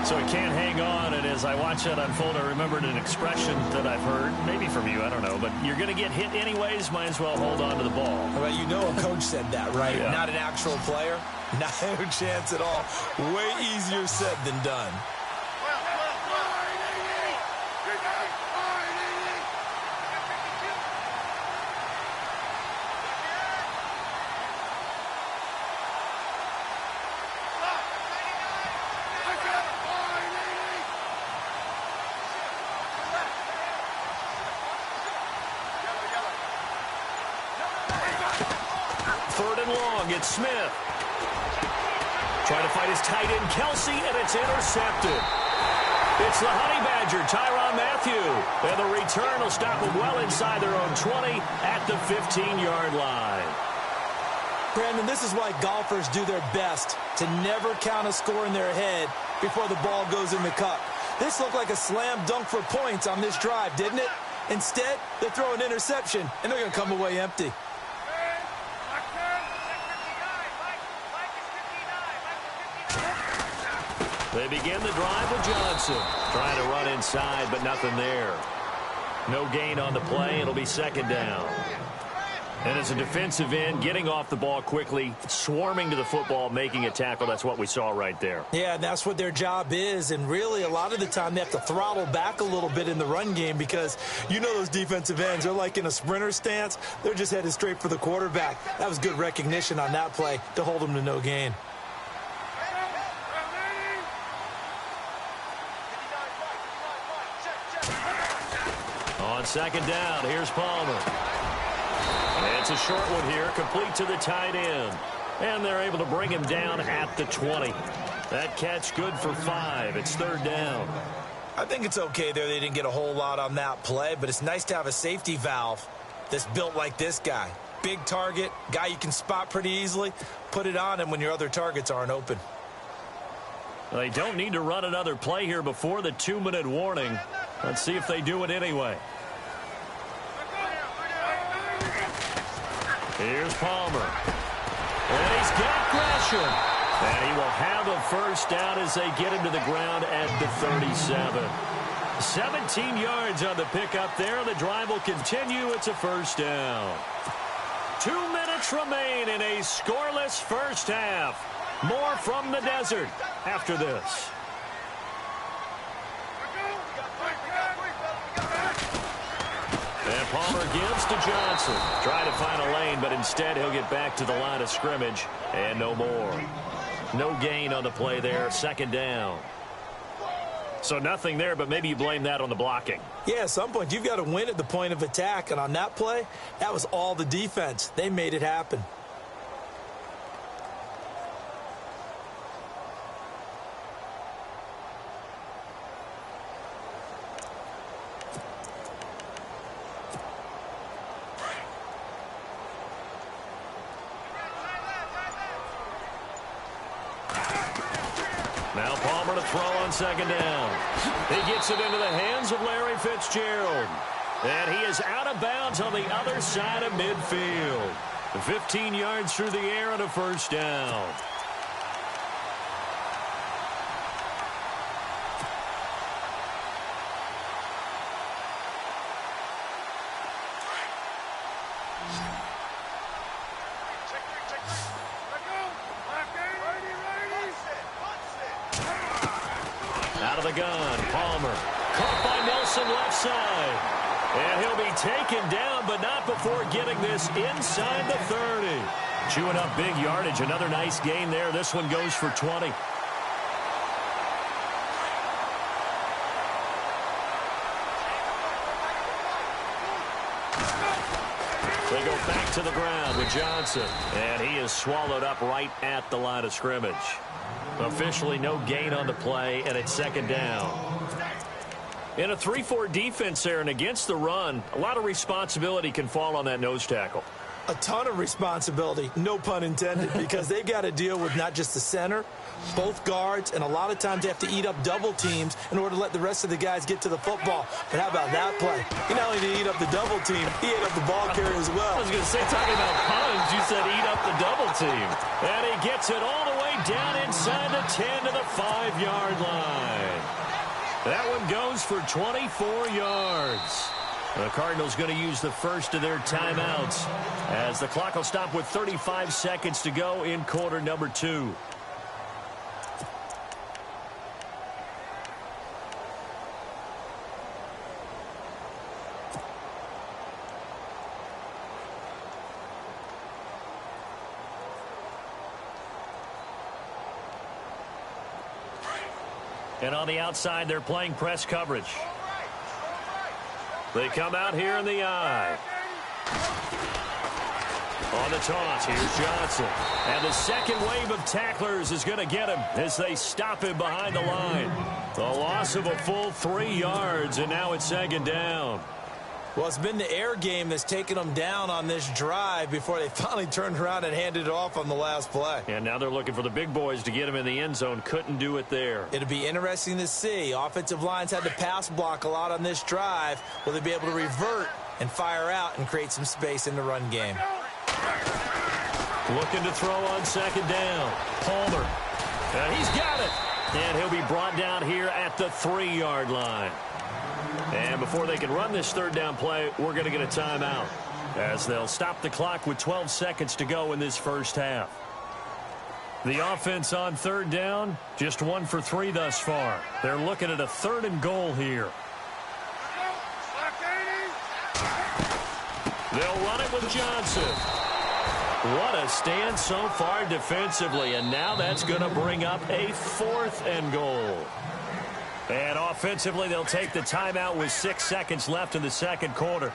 So he can't hang on, and as I watch that unfold, I remembered an expression that I've heard, maybe from you, I don't know, but you're going to get hit anyways, might as well hold on to the ball. Well, you know a coach said that, right? Yeah. Not an actual player. Not a chance at all. Way easier said than done. Third and long, it's Smith. Trying to fight his tight end, Kelsey, and it's intercepted. It's the Honey Badger, Tyrann Mathieu. And the return will stop them well inside their own 20 at the 15-yard line. Brandon, this is why golfers do their best to never count a score in their head before the ball goes in the cup. This looked like a slam dunk for points on this drive, didn't it? Instead, they throw an interception, and they're going to come away empty. They begin the drive with Johnson. Trying to run inside, but nothing there. No gain on the play. It'll be second down. And as a defensive end, getting off the ball quickly, swarming to the football, making a tackle, that's what we saw right there. Yeah, and that's what their job is. And really, a lot of the time, they have to throttle back a little bit in the run game because you know those defensive ends, they're like in a sprinter stance. They're just headed straight for the quarterback. That was good recognition on that play to hold them to no gain. On second down, here's Palmer. And it's a short one here, complete to the tight end. And they're able to bring him down at the 20. That catch good for 5. It's third down. I think it's okay there. They didn't get a whole lot on that play, but it's nice to have a safety valve that's built like this guy. Big target, guy you can spot pretty easily. Put it on him when your other targets aren't open. They don't need to run another play here before the 2-minute warning. Let's see if they do it anyway. Here's Palmer. And he's got Gresham. And he will have a first down as they get him to the ground at the 37. 17 yards on the pickup there. The drive will continue. It's a first down. 2 minutes remain in a scoreless first half. More from the desert after this. And Palmer gives to Johnson. Trying to find a lane, but instead he'll get back to the line of scrimmage. And no more. No gain on the play there. Second down. So nothing there, but maybe you blame that on the blocking. Yeah, at some point you've got to win at the point of attack. And on that play, that was all the defense. They made it happen. Now Palmer to throw on second down. He gets it into the hands of Larry Fitzgerald. And he is out of bounds on the other side of midfield. 15 yards through the air and a first down. Out of the gun, Palmer. Caught by Nelson left side. And he'll be taken down, but not before getting this inside the 30. Chewing up big yardage. Another nice gain there. This one goes for 20. They go back to the ground with Johnson. And he is swallowed up right at the line of scrimmage. Officially no gain on the play, and it's second down. In a 3-4 defense there and against the run, a lot of responsibility can fall on that nose tackle. A ton of responsibility, no pun intended, because they've got to deal with not just the center, both guards, and a lot of times they have to eat up double teams in order to let the rest of the guys get to the football. But how about that play? He not only did he eat up the double team, he ate up the ball carrier as well. I was going to say, talking about puns, you said eat up the double team. And he gets it all the way down inside the 10 to the 5-yard line. That one goes for 24 yards. The Cardinals going to use the first of their timeouts as the clock will stop with 35 seconds to go in quarter number 2. And on the outside, they're playing press coverage. They come out here in the eye. On the toss, here's Johnson. And the second wave of tacklers is going to get him as they stop him behind the line. The loss of a full 3 yards, and now it's second down. Well, it's been the air game that's taken them down on this drive before they finally turned around and handed it off on the last play. And now they're looking for the big boys to get him in the end zone. Couldn't do it there. It'll be interesting to see. Offensive lines had to pass block a lot on this drive. Will they be able to revert and fire out and create some space in the run game? Looking to throw on second down. Palmer. And he's got it. And he'll be brought down here at the 3-yard line. And before they can run this third down play, we're going to get a timeout as they'll stop the clock with 12 seconds to go in this first half. The offense on third down, just 1 for 3 thus far. They're looking at a 3rd and goal here. They'll run it with Johnson. What a stand so far defensively, and now that's going to bring up a 4th and goal. And offensively, they'll take the timeout with 6 seconds left in the second quarter.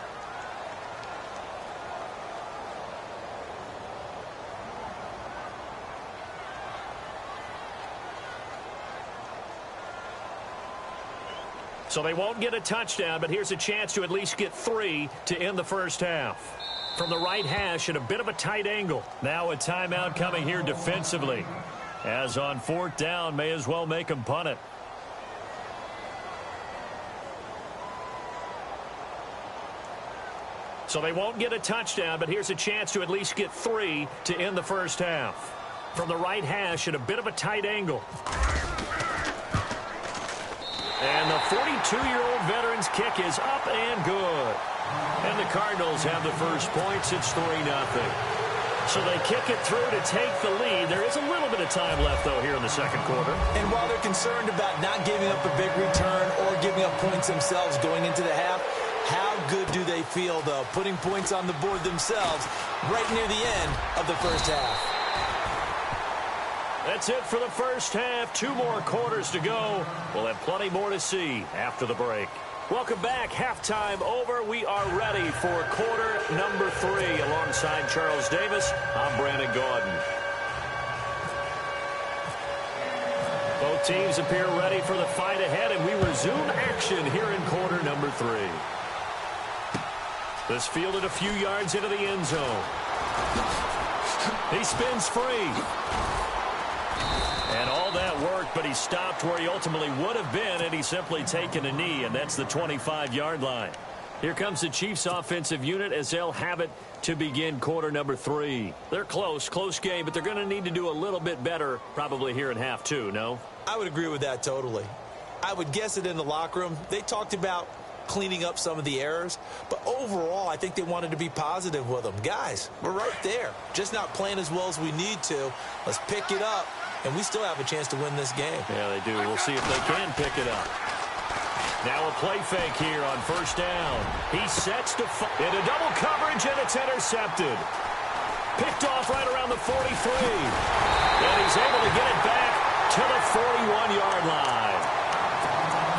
So they won't get a touchdown, but here's a chance to at least get 3 to end the first half. From the right hash at a bit of a tight angle. Now a timeout coming here defensively. As on 4th down, may as well make them punt it. So they won't get a touchdown, but here's a chance to at least get 3 to end the first half. From the right hash at a bit of a tight angle. And the 42-year-old veteran's kick is up and good. And the Cardinals have the first points. It's 3-0. So they kick it through to take the lead. There is a little bit of time left, though, here in the second quarter. And while they're concerned about not giving up a big return or giving up points themselves going into the half, how good do they feel, though, putting points on the board themselves right near the end of the first half? That's it for the first half. 2 more quarters to go. We'll have plenty more to see after the break. Welcome back. Halftime over. We are ready for quarter number 3. Alongside Charles Davis, I'm Brandon Gaudin. Both teams appear ready for the fight ahead, and we resume action here in quarter number 3. This fielded a few yards into the end zone. He spins free. And all that worked, but he stopped where he ultimately would have been, and he's simply taken a knee, and that's the 25-yard line. Here comes the Chiefs' offensive unit as they'll have it to begin quarter number 3. They're close game, but they're going to need to do a little bit better probably here in half 2, no? I would agree with that totally. I would guess it in the locker room. They talked about cleaning up some of the errors, but overall I think they wanted to be positive with them. Guys, we're right there, just not playing as well as we need to. Let's pick it up, and we still have a chance to win this game. Yeah, they do. We'll see if they can pick it up. Now a play fake here on first down. He sets to into double coverage, and it's intercepted. Picked off right around the 43. And he's able to get it back to the 41-yard line.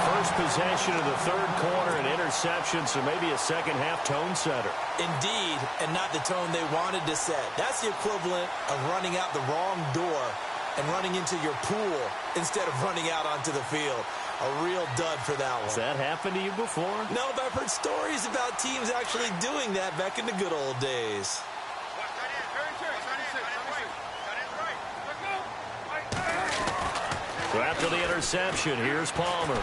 First possession of the third quarter, an interception, so maybe a second-half tone setter. Indeed, and not the tone they wanted to set. That's the equivalent of running out the wrong door and running into your pool instead of running out onto the field. A real dud for that one. Has that happened to you before? No, but I've heard stories about teams actually doing that back in the good old days. So after the interception, here's Palmer.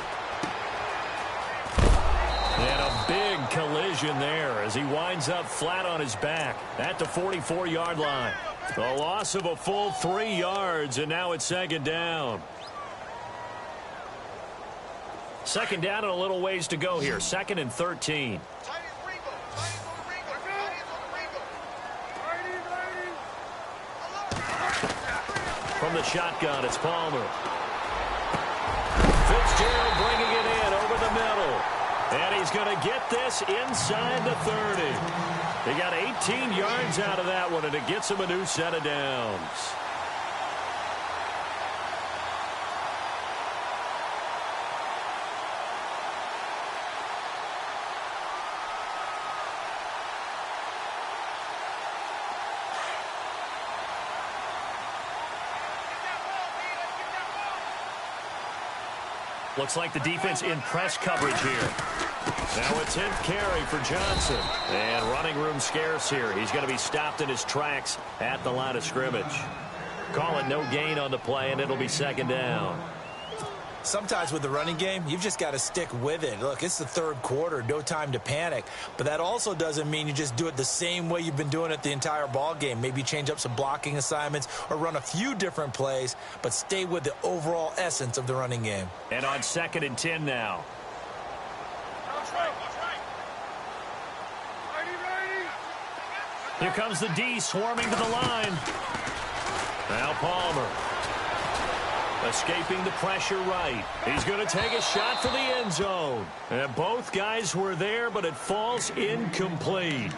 And a big collision there as he winds up flat on his back at the 44-yard line. A loss of a full 3 yards, and now it's second down. Second down and a little ways to go here. 2nd and 13. From the shotgun, it's Palmer. Fitzgerald bringing it in over the middle. And he's going to get this inside the 30. He got 18 yards out of that one, and it gets him a new set of downs. Looks like the defense in press coverage here. Now a 10th carry for Johnson. And running room scarce here. He's going to be stopped in his tracks at the line of scrimmage. Call it no gain on the play, and it'll be second down. Sometimes with the running game, you've just got to stick with it. Look, it's the third quarter, no time to panic. But that also doesn't mean you just do it the same way you've been doing it the entire ball game. Maybe change up some blocking assignments or run a few different plays, but stay with the overall essence of the running game. And on 2nd and 10 now. Here comes the D swarming to the line. Now Palmer. Escaping the pressure right. He's going to take a shot for the end zone. And both guys were there, but it falls incomplete.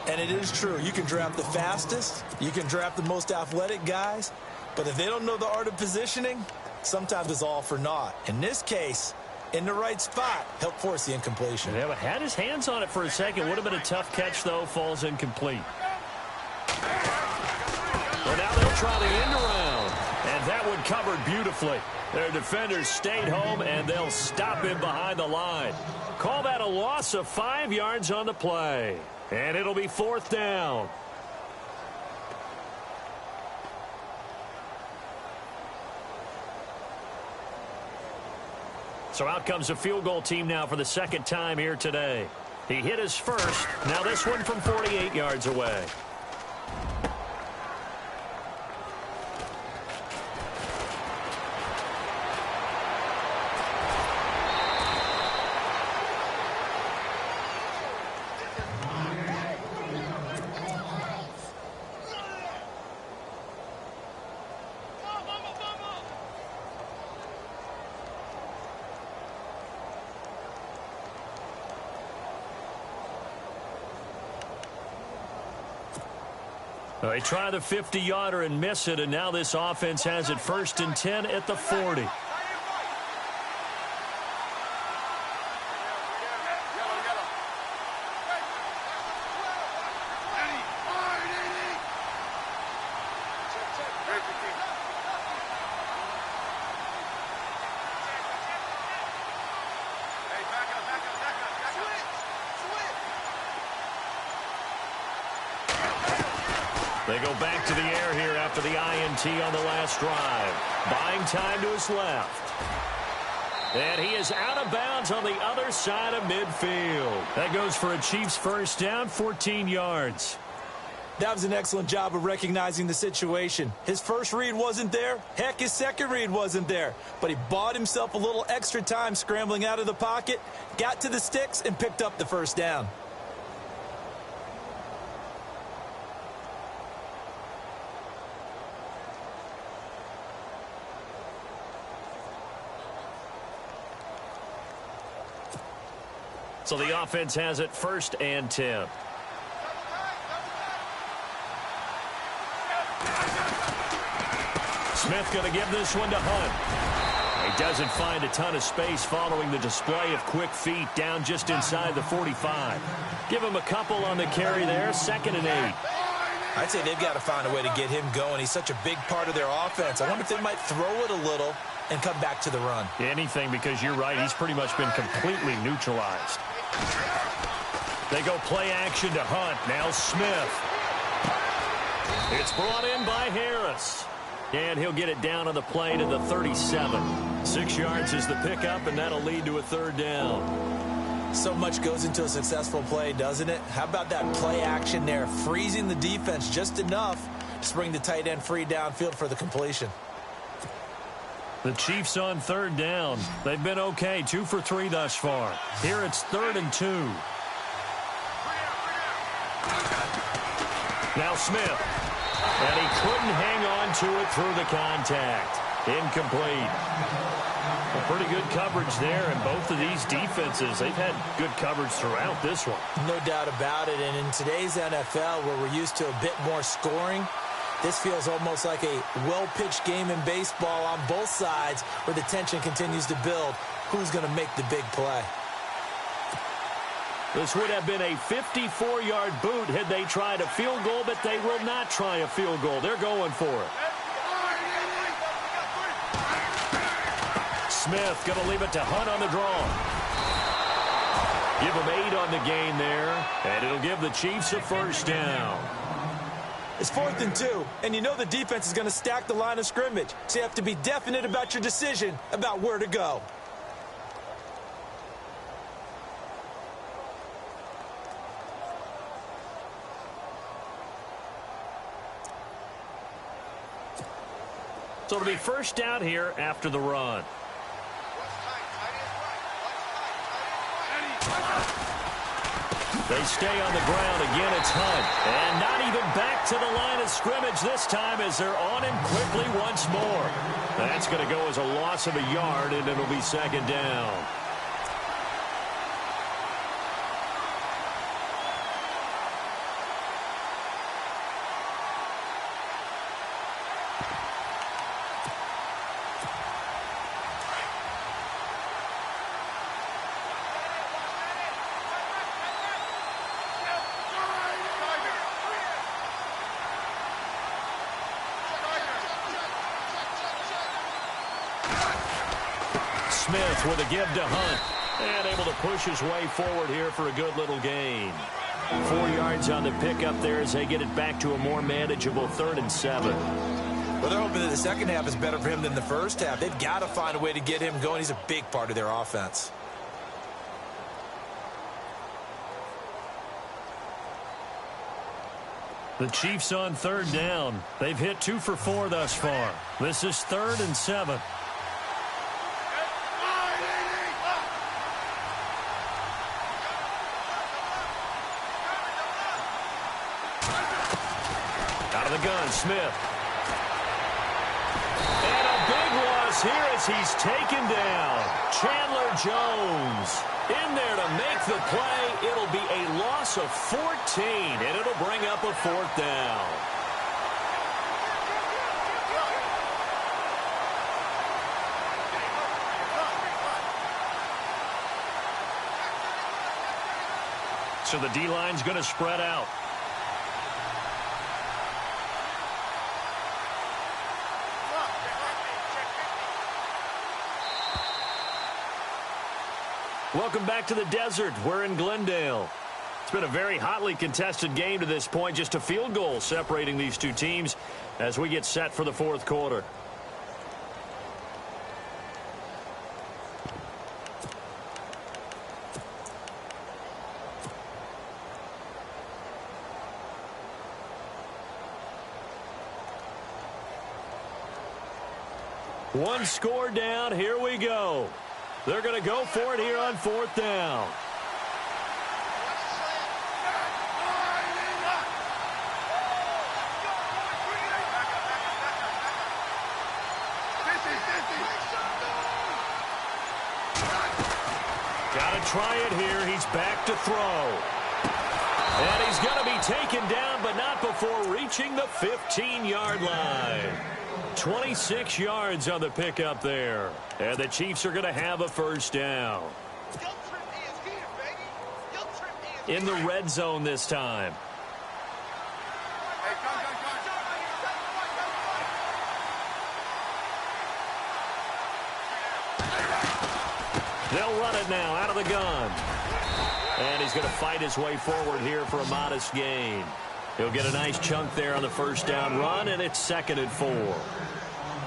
And it is true. You can draft the fastest. You can draft the most athletic guys. But if they don't know the art of positioning, sometimes it's all for naught. In this case, in the right spot, helped force the incompletion. Yeah, but had his hands on it for a second. Would have been a tough catch, though. Falls incomplete. Well, now they'll try the end around. And that one covered beautifully. Their defenders stayed home, and they'll stop him behind the line. Call that a loss of 5 yards on the play. And it'll be 4th down. So out comes a field goal team now for the second time here today. He hit his first. Now this one from 48 yards away. They try the 50-yarder and miss it, and now this offense has it 1st and 10 at the 40. They go back to the air here after the INT on the last drive. Buying time to his left. And he is out of bounds on the other side of midfield. That goes for a Chiefs first down, 14 yards. That was an excellent job of recognizing the situation. His first read wasn't there. Heck, his second read wasn't there. But he bought himself a little extra time scrambling out of the pocket, got to the sticks, and picked up the first down. So the offense has it 1st and 10. Smith going to give this one to Hunt. He doesn't find a ton of space following the display of quick feet down just inside the 45. Give him a couple on the carry there, 2nd and 8. I'd say they've got to find a way to get him going. He's such a big part of their offense. I wonder if they might throw it a little and come back to the run. Anything, because you're right. He's pretty much been completely neutralized. They go play action to Hunt. Now Smith. It's brought in by Harris. And he'll get it down on the play to the 37. 6 yards is the pickup, and that'll lead to a third down. So much goes into a successful play, doesn't it? How about that play action there, freezing the defense just enough to bring the tight end free downfield for the completion. The Chiefs on third down. They've been okay, 2 for 3 thus far. Here it's 3rd and 2. Now Smith. And he couldn't hang on to it through the contact. Incomplete. Well, pretty good coverage there, and both of these defenses, they've had good coverage throughout this one. No doubt about it, and in today's NFL, where we're used to a bit more scoring, this feels almost like a well-pitched game in baseball on both sides, where the tension continues to build. Who's going to make the big play? This would have been a 54-yard boot had they tried a field goal, but they will not try a field goal. They're going for it. Smith going to leave it to Hunt on the draw. Give him 8 on the gain there, and it'll give the Chiefs a first down. It's 4th and 2, and you know the defense is going to stack the line of scrimmage, so you have to be definite about your decision about where to go. So it'll be first down here after the run. They stay on the ground. Again, it's Hunt. And not even back to the line of scrimmage this time as they're on him quickly once more. That's going to go as a loss of a yard, and it'll be 2nd down. Smith with a give to Hunt. And able to push his way forward here for a good little gain. 4 yards on the pickup there as they get it back to a more manageable 3rd and 7. Well, they're hoping that the second half is better for him than the first half. They've got to find a way to get him going. He's a big part of their offense. The Chiefs on 3rd down. They've hit 2 for 4 thus far. This is 3rd and 7. Out of the gun, Smith. And a big loss here as he's taken down. Chandler Jones in there to make the play. It'll be a loss of 14, and it'll bring up a 4th down. So the D-line's going to spread out. Welcome back to the desert. We're in Glendale. It's been a very hotly contested game to this point. Just a field goal separating these two teams as we get set for the 4th quarter. One score down. Here we go. They're going to go for it here on 4th down. Got to try it here. He's back to throw. And he's going to be taken down, but not before reaching the 15-yard line. 26 yards on the pickup there. And the Chiefs are going to have a first down. In the red zone this time. They'll run it now out of the gun. And he's going to fight his way forward here for a modest gain. He'll get a nice chunk there on the first down run, and it's 2nd and 4.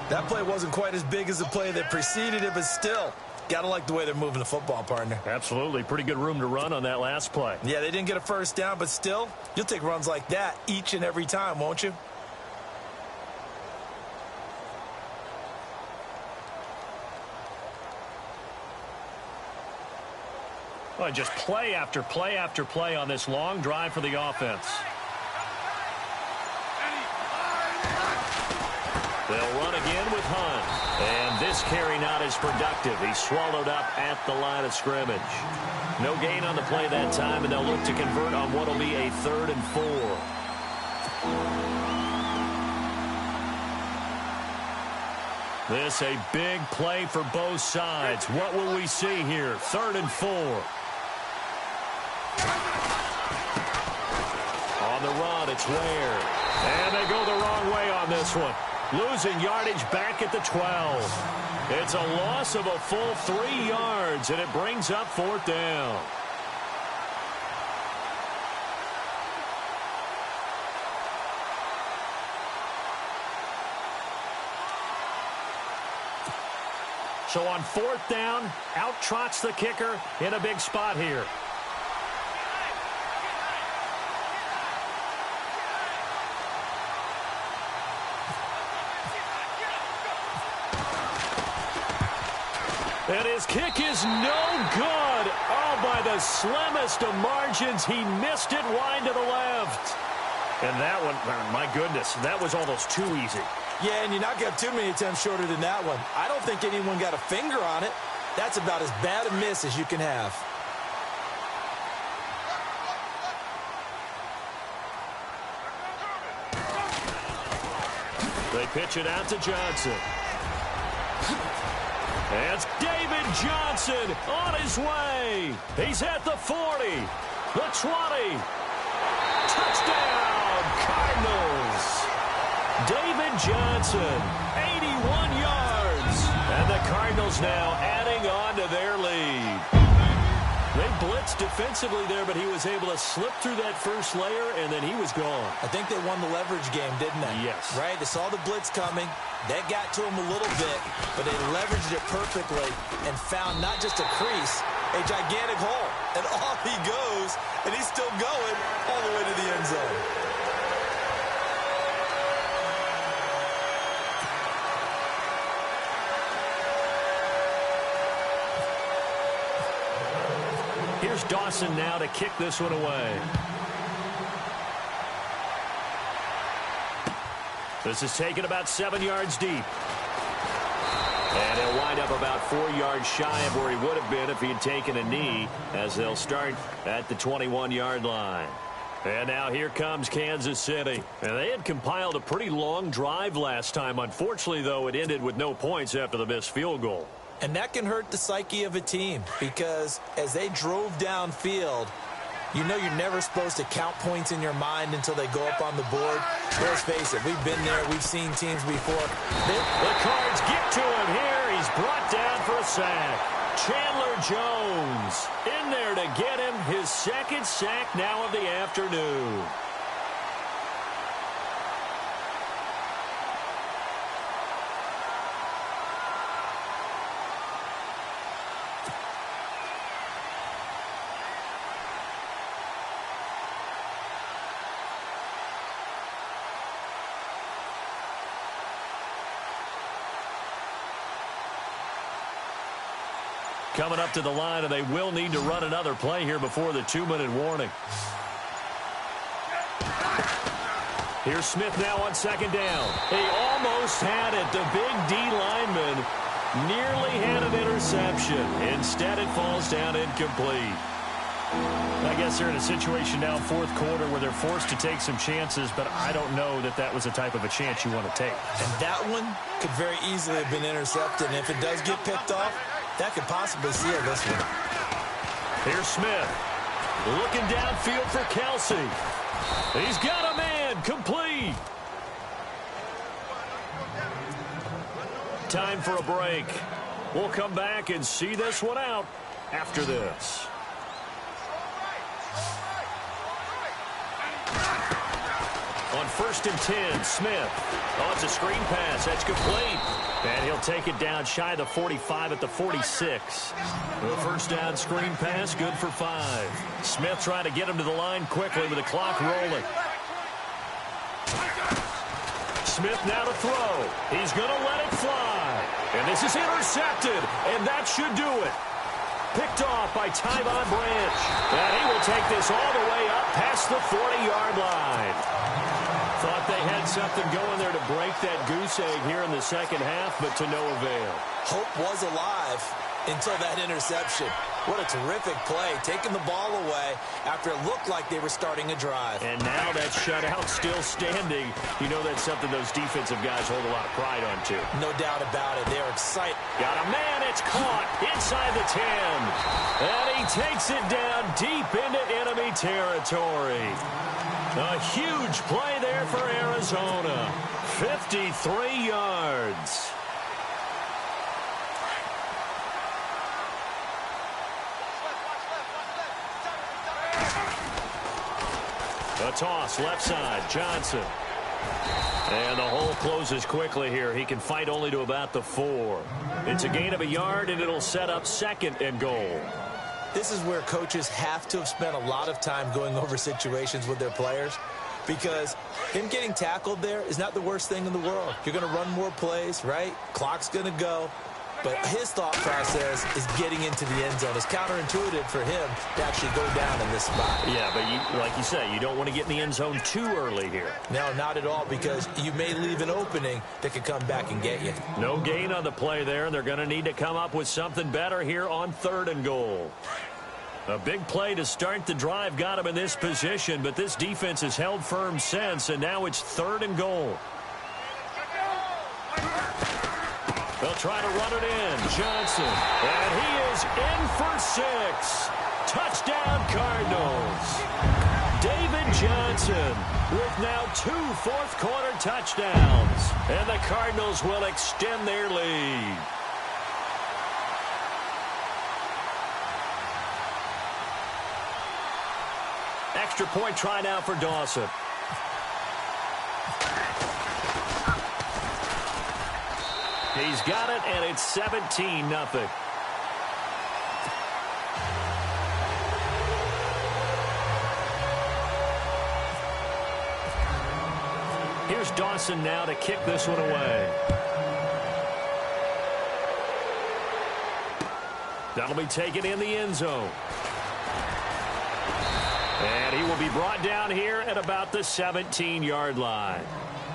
That play wasn't quite as big as the play that preceded it, but still, got to like the way they're moving the football, partner. Absolutely. Pretty good room to run on that last play. Yeah, they didn't get a first down, but still, you'll take runs like that each and every time, won't you? Well, just play after play after play on this long drive for the offense. They'll run again with Hunt. And this carry not as productive. He's swallowed up at the line of scrimmage. No gain on the play that time, and they'll look to convert on what will be a 3rd and 4. This a big play for both sides. What will we see here? 3rd and 4. On the run, it's Ware. And they go the wrong way on this one. Losing yardage back at the 12. It's a loss of a full 3 yards, and it brings up 4th down. So on 4th down, out trots the kicker in a big spot here. And his kick is no good. Oh, by the slimmest of margins, he missed it wide to the left. And that one, my goodness, that was almost too easy. Yeah, and you're not going to have too many attempts shorter than that one. I don't think anyone got a finger on it. That's about as bad a miss as you can have. They pitch it out to Johnson. It's David Johnson on his way. He's at the 40, the 20. Touchdown, Cardinals. David Johnson, 81 yards. And the Cardinals now adding on to their lead. They blitzed defensively there, but he was able to slip through that first layer, and then he was gone. I think they won the leverage game, didn't they? Yes. Right? They saw the blitz coming. That got to him a little bit, but they leveraged it perfectly and found not just a crease, a gigantic hole. And off he goes, and he's still going all the way to the end zone. Here's Dawson now to kick this one away. This is taken about 7 yards deep. And he'll wind up about 4 yards shy of where he would have been if he had taken a knee, as they'll start at the 21-yard line. And now here comes Kansas City. And they had compiled a pretty long drive last time. Unfortunately, though, it ended with no points after the missed field goal. And that can hurt the psyche of a team, because as they drove downfield, you know you're never supposed to count points in your mind until they go up on the board. Let's face it, we've been there. We've seen teams before. The Cards get to him here. He's brought down for a sack. Chandler Jones in there to get him his 2nd sack now of the afternoon. Coming up to the line, and they will need to run another play here before the 2-minute warning. Here's Smith now on 2nd down. He almost had it. The big D lineman nearly had an interception. Instead, it falls down incomplete. I guess they're in a situation now, 4th quarter, where they're forced to take some chances, but I don't know that that was the type of a chance you want to take. And that one could very easily have been intercepted, and if it does get picked off, that could possibly seal this one. Here's Smith. Looking downfield for Kelsey. He's got a man. Complete. Time for a break. We'll come back and see this one out after this. On on 1st and 10. Smith. Oh, it's a screen pass. That's complete. And he'll take it down shy of the 45 at the 46. The first down screen pass, good for 5. Smith trying to get him to the line quickly with the clock rolling. Smith now to throw. He's going to let it fly. And this is intercepted, and that should do it. Picked off by Tyvon Branch. And he will take this all the way up past the 40-yard line. Thought they had something going there to break that goose egg here in the second half, but to no avail. Hope was alive until that interception. What a terrific play, taking the ball away after it looked like they were starting a drive. And now that shutout still standing. You know that's something those defensive guys hold a lot of pride on, too. No doubt about it. They're excited. Got a man. It's caught inside the 10. And he takes it down deep into enemy territory. A huge play there for Arizona. 53 yards. A toss, left side, Johnson. And the hole closes quickly here. He can fight only to about the 4. It's a gain of a yard, and it'll set up 2nd and goal. This is where coaches have to have spent a lot of time going over situations with their players, because him getting tackled there is not the worst thing in the world. You're going to run more plays, right? Clock's going to go. But his thought process is getting into the end zone. It's counterintuitive for him to actually go down in this spot. Yeah, but like you say, you don't want to get in the end zone too early here. No, not at all, because you may leave an opening that could come back and get you. No gain on the play there, and they're going to need to come up with something better here on 3rd and goal. A big play to start the drive got him in this position, but this defense has held firm since, and now it's 3rd and goal. They'll try to run it in. Johnson. And he is in for 6. Touchdown, Cardinals. David Johnson with now 2 fourth-quarter touchdowns. And the Cardinals will extend their lead. Extra point try now for Dawson. He's got it, and it's 17-0. Here's Dawson now to kick this one away. That'll be taken in the end zone. And he will be brought down here at about the 17-yard line.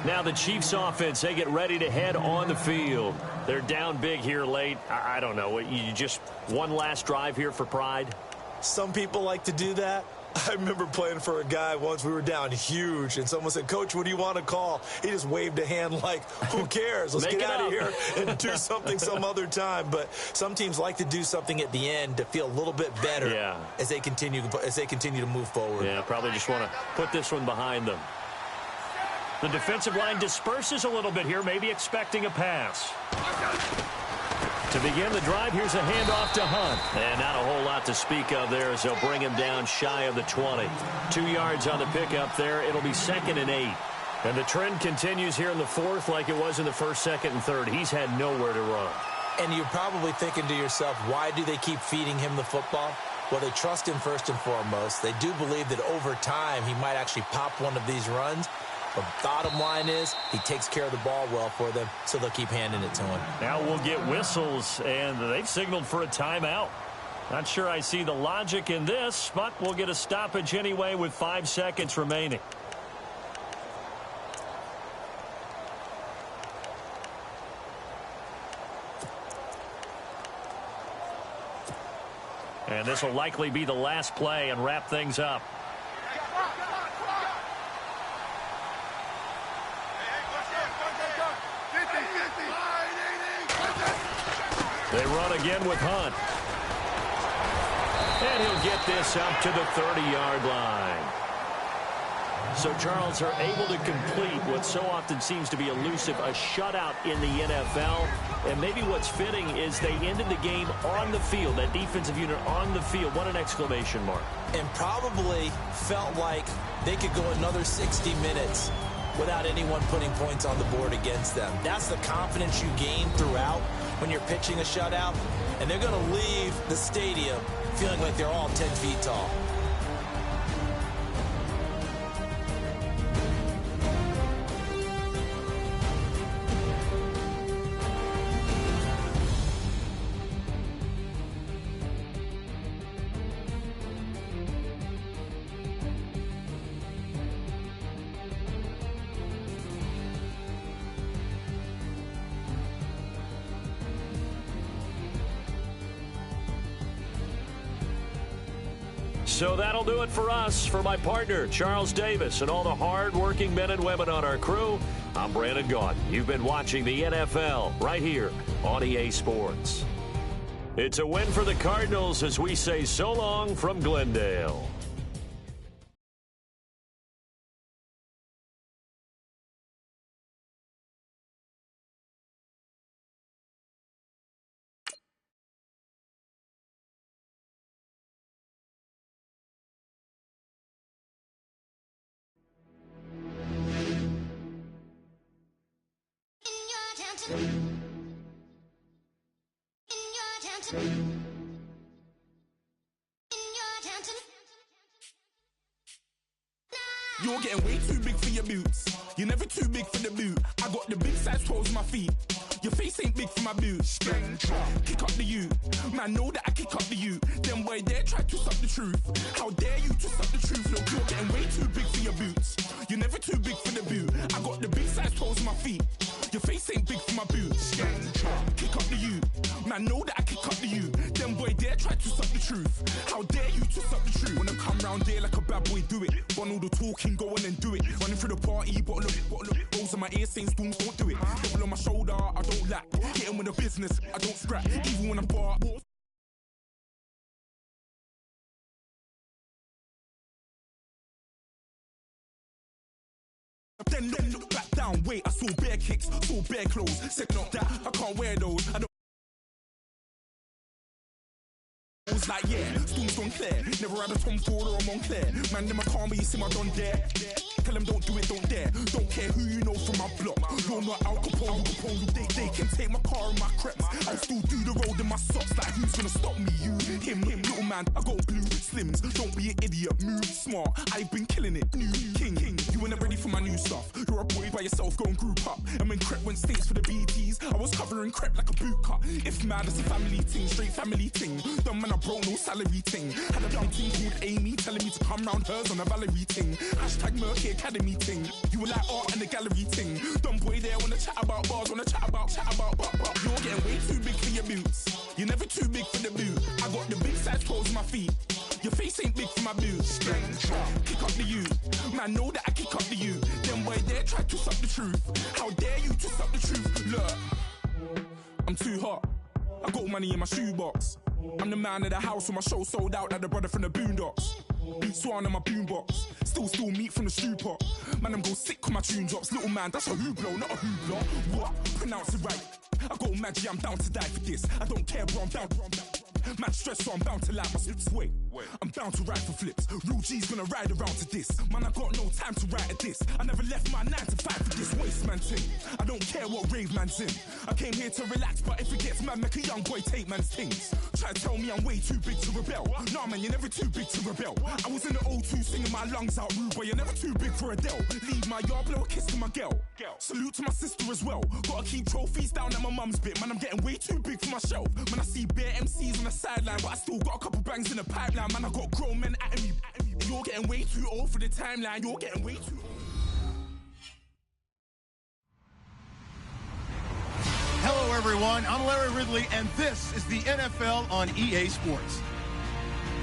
Now the Chiefs offense, they get ready to head on the field. They're down big here late. I don't know. You just one last drive here for pride? Some people like to do that. I remember playing for a guy once. We were down huge, and someone said, "Coach, what do you want to call?" He just waved a hand like, who cares? Let's get out of here and do something some other time. But some teams like to do something at the end to feel a little bit better as they continue to move forward. Yeah, probably just want to put this one behind them. The defensive line disperses a little bit here, maybe expecting a pass. To begin the drive, here's a handoff to Hunt. And not a whole lot to speak of there as they'll bring him down shy of the 20. 2 yards on the pickup there. It'll be 2nd and 8. And the trend continues here in the 4th like it was in the 1st, 2nd, and 3rd. He's had nowhere to run. And you're probably thinking to yourself, why do they keep feeding him the football? Well, they trust him first and foremost. They do believe that over time he might actually pop one of these runs. But bottom line is he takes care of the ball well for them, so they'll keep handing it to him. Now we'll get whistles, and they've signaled for a timeout. Not sure I see the logic in this, but we'll get a stoppage anyway with 5 seconds remaining. And this will likely be the last play and wrap things up. They run again with Hunt. And he'll get this up to the 30-yard line. So, Charles, are able to complete what so often seems to be elusive, a shutout in the NFL. And maybe what's fitting is they ended the game on the field, that defensive unit on the field. What an exclamation mark. And probably felt like they could go another 60 minutes without anyone putting points on the board against them. That's the confidence you gain throughout when you're pitching a shutout, and they're going to leave the stadium feeling like they're all 10 feet tall. So that'll do it for us. For my partner, Charles Davis, and all the hard-working men and women on our crew, I'm Brandon Gaudin. You've been watching the NFL right here on EA Sports. It's a win for the Cardinals as we say so long from Glendale. You're getting way too big for your boots. You're never too big for the boot. I got the big size toes on my feet. Your face ain't big for my boots. Kick up the you. Man, know that I kick up the you. Them boy dare try to suck the truth. How dare you to suck the truth? Look, you're getting way too big for your boots. You're never too big for the boot. I got the big size toes on my feet. Your face ain't big for my boots. Kick up the you. Man, know that I kick up the you. Them boy dare try to suck the truth. How dare you to suck the truth? When I come round there like a bad boy, do it. Want all the talking, go on and do it. Running through the party, bottle up. Rolls on my ear saying spoons, don't do it. Double on my shoulder, I don't lack. Hitting with the business, I don't scrap. Even when I'm bar. Then look back down, wait, I saw bare kicks, saw bare clothes. Said not that, I can't wear those. I don't. I was like, yeah, Storms don't clear. Never had a Tom Ford or a Montclair. Man, them a call me, you see my don't dare. Tell them don't do it, don't dare. Don't care who you know from my block. You're not Al Capone, they can take my car and my creps. I still do the road in my socks. Like, who's gonna stop me? You, him, little man. I got blue slims. Don't be an idiot, move smart. I've been killing it. New king. You ain't ready for my new stuff. You're a boy by yourself, go and group up. And when Crep went states for the BTs, I was covering Crep like a boot cut. If mad, it's a family thing, straight family thing. Dumb man, I broke no salary thing. Had a young thing called Amy telling me to come round hers on a Valerie thing. Hashtag Murky Academy thing. You were like art and the gallery thing. Dumb boy there wanna chat about bars, wanna chat about. You're getting way too big for your boots. You're never too big for the boot. I got the big size toes on my feet. Your face ain't big for my boots. Kick up the you. Man, know that I kick up the you. Them boy there try to suck the truth. How dare you to suck the truth? Look, I'm too hot. I got money in my shoebox. I'm the man of the house when my show sold out like the brother from the Boondocks. Beat Swan in my boombox. Still meat from the stew pot. Man, I'm go sick when my tune drops. Little man, that's a hooplo, not a hoopla. What? Pronounce it right. I got magic, I'm down to die for this. I don't care, bro, I'm down. Man stressed, so I'm bound to like my slips. Wait, I'm bound to ride for flips. Real G's gonna ride around to this. Man, I got no time to write at this. I never left my 9 to 5 for this waste man thing. I don't care what rave man's in. I came here to relax, but if it gets mad, make a young boy take man's things. Try to tell me I'm way too big to rebel. Nah, man, you're never too big to rebel. I was in the O2 singing my lungs out, rude boy, you're never too big for Adele. Leave my yard, blow a kiss to my girl. Salute to my sister as well. Gotta keep trophies down at my mum's bit. Man, I'm getting way too big for my shelf. Man, I see bare MCs on the sideline, but I still got a couple bangs in the pipeline. Man, I got grown men at me. You're getting way too old for the timeline. You're getting way too old. Hello, everyone. I'm Larry Ridley, and this is the NFL on EA Sports.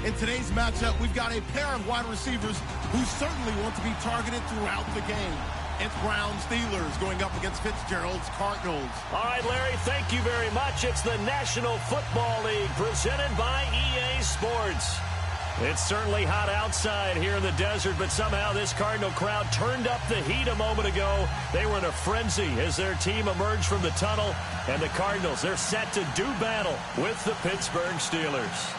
In today's matchup, we've got a pair of wide receivers who certainly want to be targeted throughout the game. It's Browns Steelers going up against Fitzgerald's Cardinals. All right, Larry, thank you very much. It's the National Football League presented by EA Sports. It's certainly hot outside here in the desert, but somehow this Cardinal crowd turned up the heat a moment ago. They were in a frenzy as their team emerged from the tunnel, and the Cardinals, they're set to do battle with the Pittsburgh Steelers.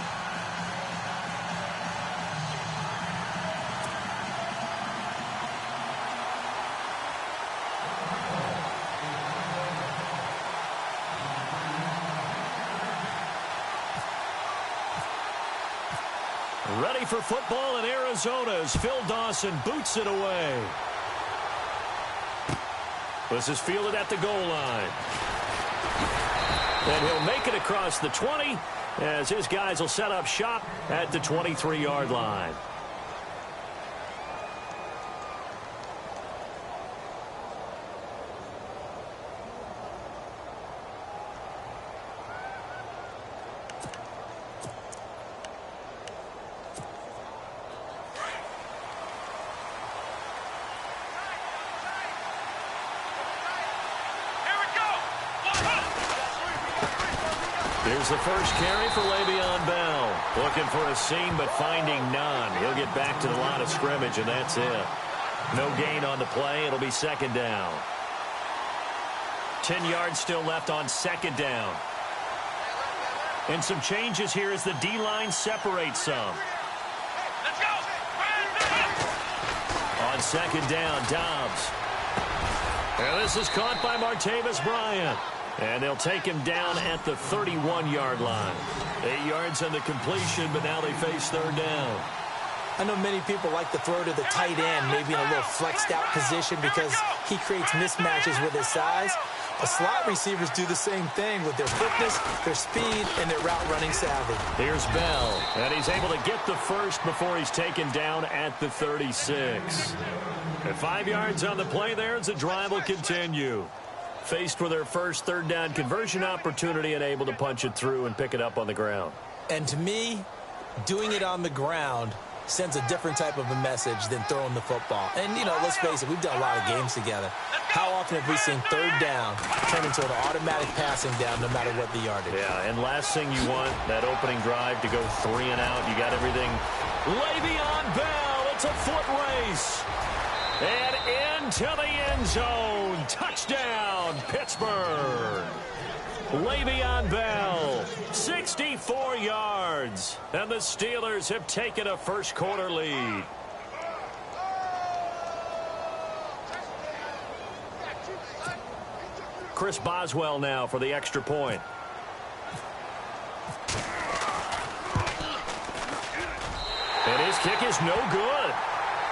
Ready for football in Arizona as Phil Dawson boots it away. This is fielded at the goal line. And he'll make it across the 20 as his guys will set up shop at the 23-yard line. Here's the first carry for Le'Veon Bell. Looking for a seam, but finding none. He'll get back to the line of scrimmage, and that's it. No gain on the play. It'll be second down. 10 yards still left on second down. And some changes here as the D-line separates some. Let's go! On second down, Dobbs. And this is caught by Martavis Bryant. And they'll take him down at the 31-yard line. 8 yards on the completion, but now they face third down. I know many people like to throw to the tight end, maybe in a little flexed out position because he creates mismatches with his size. The slot receivers do the same thing with their quickness, their speed, and their route running savvy. Here's Bell, and he's able to get the first before he's taken down at the 36. And 5 yards on the play there as the drive will continue. Faced with their first third down conversion opportunity and able to punch it through and pick it up on the ground. And to me, doing it on the ground sends a different type of a message than throwing the football. And, you know, let's face it, we've done a lot of games together. How often have we seen third down turn into an automatic passing down no matter what the yardage? Yeah, and last thing you want, that opening drive to go 3 and out. You got everything. Le'Veon Bell, it's a foot race. And into the end zone. Touchdown, Pittsburgh. Le'Veon Bell, 64 yards. And the Steelers have taken a first quarter lead. Chris Boswell now for the extra point. And his kick is no good.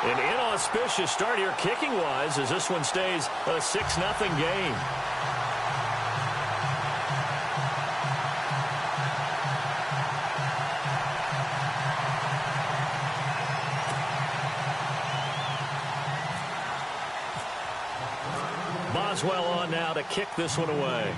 An inauspicious start here kicking-wise as this one stays a 6-0 game. Boswell on now to kick this one away.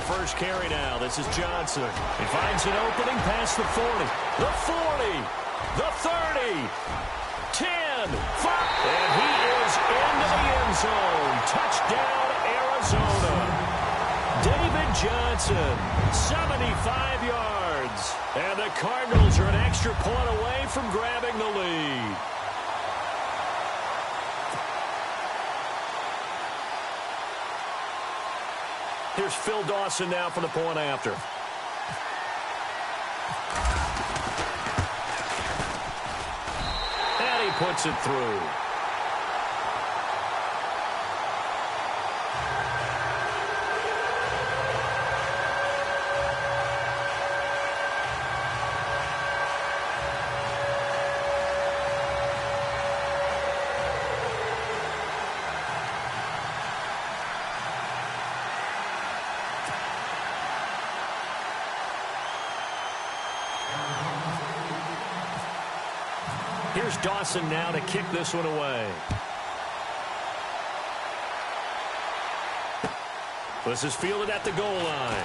First carry now. This is Johnson. He finds an opening past the 40. The 40. The 30. 10. 5. And he is into the end zone. Touchdown, Arizona. David Johnson, 75 yards. And the Cardinals are an extra point away from grabbing the lead. Here's Phil Dawson now for the point after. And he puts it through. Here's Dawson now to kick this one away. This is fielded at the goal line.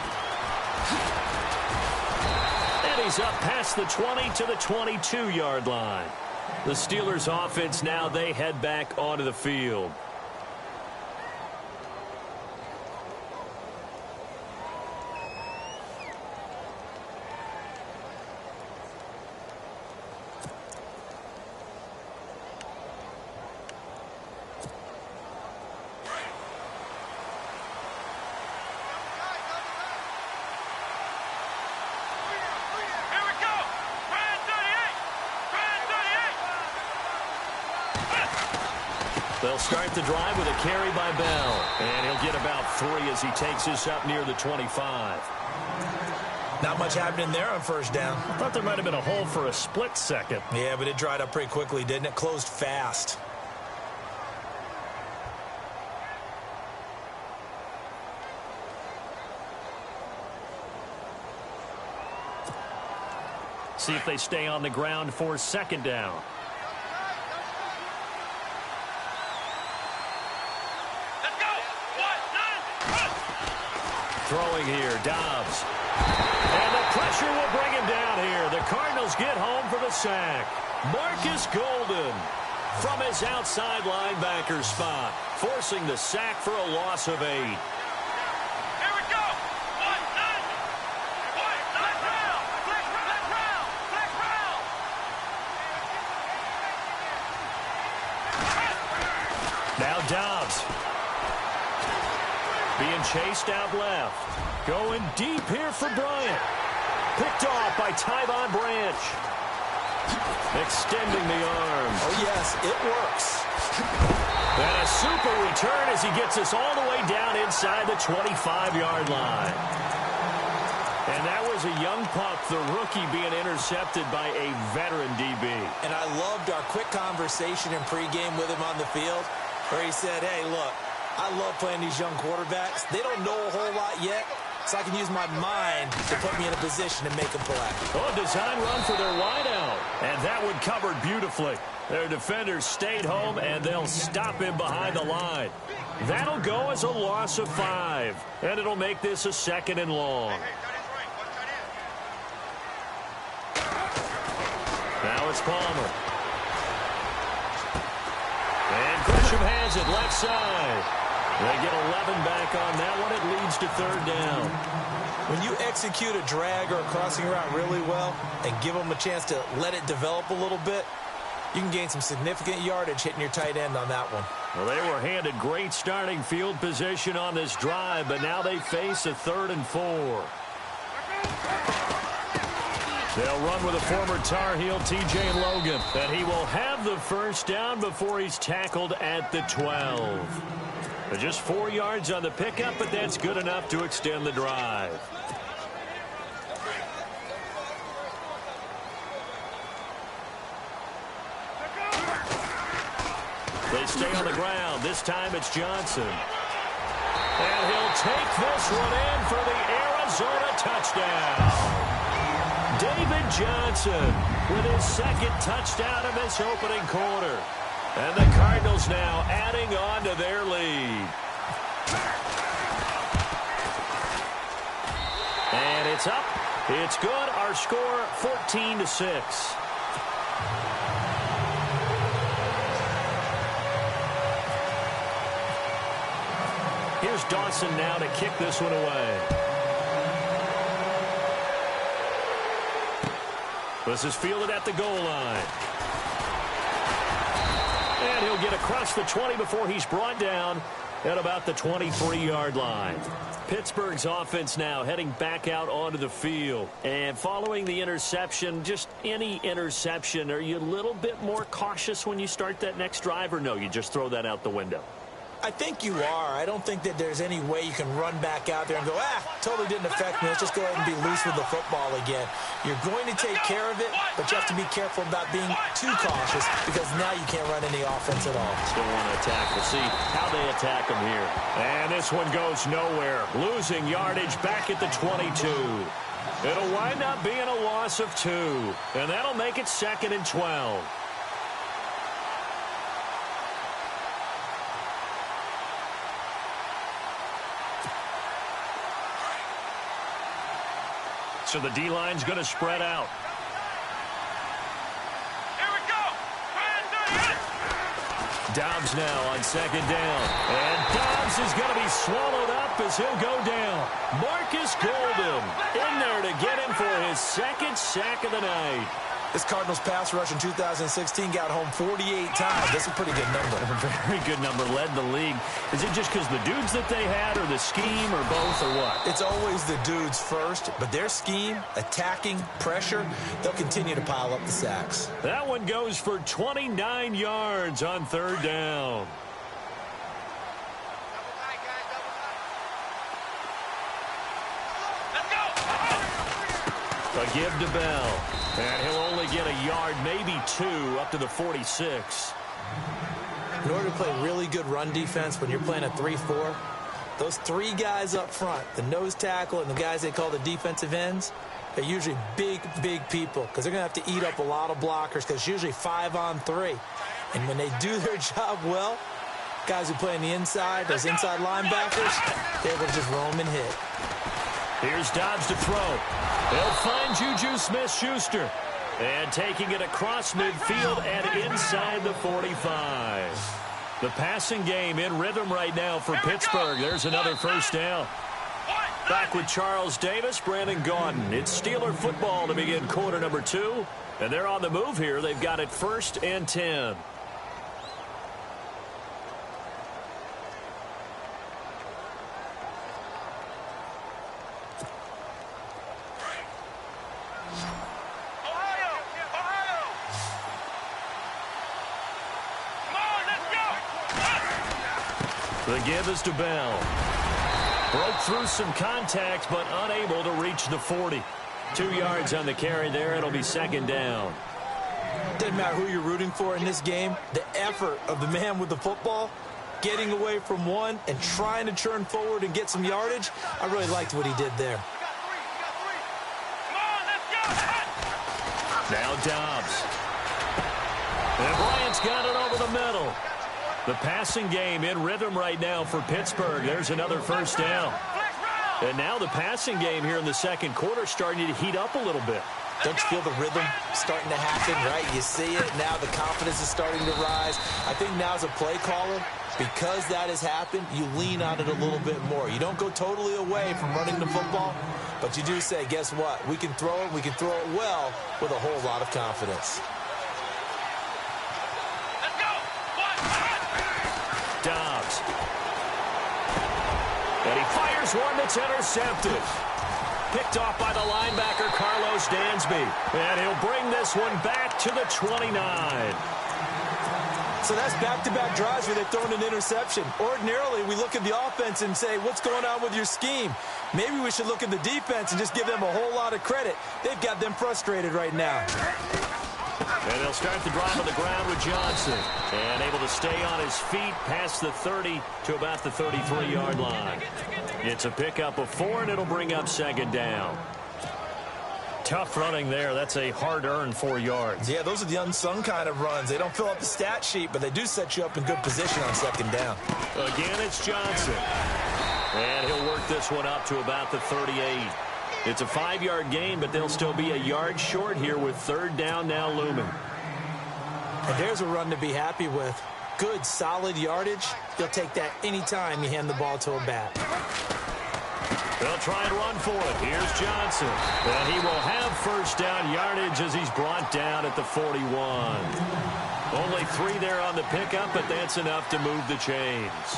And he's up past the 20 to the 22-yard line. The Steelers offense now, they head back onto the field. They'll start the drive with a carry by Bell. And he'll get about 3 as he takes this up near the 25. Not much happening there on first down. I thought there might have been a hole for a split second. Yeah, but it dried up pretty quickly, didn't it? Closed fast. See if they stay on the ground for second down. Throwing here, Dobbs. And the pressure will bring him down here. The Cardinals get home for the sack. Marcus Golden from his outside linebacker spot, forcing the sack for a loss of 8. Now Dobbs. Being chased out left. Going deep here for Bryant. Picked off by Tyvon Branch. Extending the arms. Oh, yes, it works. And a super return as he gets us all the way down inside the 25-yard line. And that was a young pup, the rookie, being intercepted by a veteran DB. And I loved our quick conversation in pregame with him on the field, where he said, hey, look, I love playing these young quarterbacks. They don't know a whole lot yet, so I can use my mind to put me in a position to make a play. Oh, design run for their wideout. And that one covered beautifully. Their defenders stayed home, and they'll stop him behind the line. That'll go as a loss of 5, and it'll make this a 2nd and long. Now it's Palmer. And Gresham has it left side. They get 11 back on that one. It leads to 3rd down. When you execute a drag or a crossing route really well and give them a chance to let it develop a little bit, you can gain some significant yardage hitting your tight end on that one. Well, they were handed great starting field position on this drive, but now they face a 3rd and 4. They'll run with a former Tar Heel, T.J. Logan, and he will have the first down before he's tackled at the 12. Just 4 yards on the pickup, but that's good enough to extend the drive. They stay on the ground. This time it's Johnson. And he'll take this one in for the Arizona touchdown. David Johnson with his 2nd touchdown of this opening quarter. And the Cardinals now adding on to their lead. And it's up. It's good. Our score 14-6. Here's Dawson now to kick this one away. This is fielded at the goal line. And he'll get across the 20 before he's brought down at about the 23-yard line. Pittsburgh's offense now heading back out onto the field. And following the interception, just any interception, are you a little bit more cautious when you start that next drive, or no, you just throw that out the window? I think you are. I don't think that there's any way you can run back out there and go, totally didn't affect me. Let's just go ahead and be loose with the football again. You're going to take care of it, but you have to be careful about being too cautious because now you can't run any offense at all. Still want to attack. We'll see how they attack them here. And this one goes nowhere. Losing yardage back at the 22. It'll wind up being a loss of 2. And that'll make it 2nd and 12. So the D-line's going to spread out. Here we go. Dobbs now on 2nd down. And Dobbs is going to be swallowed up as he'll go down. Marcus Golden in there to get him for his 2nd sack of the night. This Cardinals pass rush in 2016 got home 48 times. That's a pretty good number. A very good number. Led the league. Is it just because the dudes that they had, or the scheme, or both, or what? It's always the dudes first, but their scheme, attacking, pressure, they'll continue to pile up the sacks. That one goes for 29 yards on 3rd down. A give to Bell. And he'll only get a yard, maybe 2, up to the 46. In order to play really good run defense when you're playing a 3-4, those 3 guys up front, the nose tackle and the guys they call the defensive ends, they're usually big, big people because they're going to have to eat up a lot of blockers because it's usually 5-on-3. And when they do their job well, guys who play on the inside, those inside linebackers, they're able to just roam and hit. Here's Dobbs to throw. They'll find Juju Smith-Schuster. And taking it across midfield and inside the 45. The passing game in rhythm right now for Pittsburgh. There's another first down. Back with Charles Davis, Brandon Gaudin. It's Steeler football to begin quarter number 2. And they're on the move here. They've got it 1st and 10. The give is to Bell. Broke through some contact, but unable to reach the 40. 2 yards on the carry there. It'll be 2nd down. Doesn't matter who you're rooting for in this game. The effort of the man with the football, getting away from one and trying to churn forward and get some yardage, I really liked what he did there. Now Dobbs. And Bryant's got it over the middle. The passing game in rhythm right now for Pittsburgh. There's another first down. And now the passing game here in the second quarter starting to heat up a little bit. Don't you feel the rhythm starting to happen, right? You see it now. The confidence is starting to rise. I think now as a play caller, because that has happened, you lean on it a little bit more. You don't go totally away from running the football, but you do say, guess what? We can throw it. We can throw it well with a whole lot of confidence. Dobbs. And he fires one that's intercepted. Picked off by the linebacker, Carlos Dansby. And he'll bring this one back to the 29. So that's back-to-back drives where they've thrown an interception. Ordinarily, we look at the offense and say, what's going on with your scheme? Maybe we should look at the defense and just give them a whole lot of credit. They've got them frustrated right now. And they'll start the drive on the ground with Johnson. And able to stay on his feet past the 30 to about the 33-yard line. It's a pickup of 4, and it'll bring up 2nd down. Tough running there. That's a hard-earned 4 yards. Yeah, those are the unsung kind of runs. They don't fill up the stat sheet, but they do set you up in good position on 2nd down. Again, it's Johnson. And he'll work this one up to about the 38. It's a 5-yard gain, but they'll still be a yard short here with 3rd down now looming. And there's a run to be happy with. Good, solid yardage. He'll take that anytime you hand the ball to a back. They'll try and run for it. Here's Johnson. And he will have 1st down yardage as he's brought down at the 41. Only 3 there on the pickup, but that's enough to move the chains.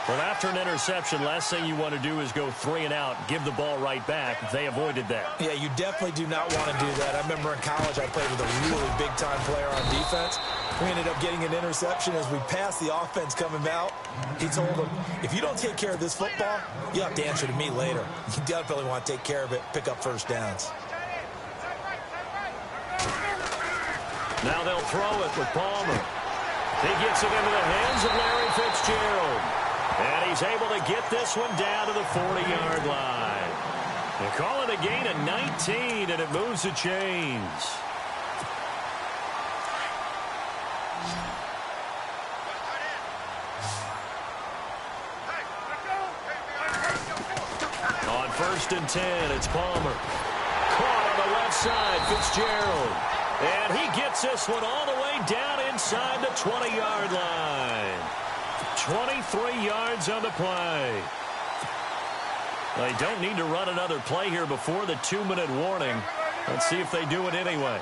Well, after an interception, last thing you want to do is go 3 and out, give the ball right back. They avoided that. Yeah, you definitely do not want to do that. I remember in college I played with a really big-time player on defense. We ended up getting an interception as we passed the offense coming out. He told him, if you don't take care of this football, you have to answer to me later. You definitely want to take care of it, pick up 1st downs. Now they'll throw it with Palmer. He gets it into the hands of Larry Fitzgerald. And he's able to get this one down to the 40-yard line. They call it a gain of 19, and it moves the chains. On 1st and 10, it's Palmer. Caught on the left side, Fitzgerald. And he gets this one all the way down inside the 20-yard line. 23 yards on the play. They don't need to run another play here before the 2-minute warning. Let's see if they do it anyway.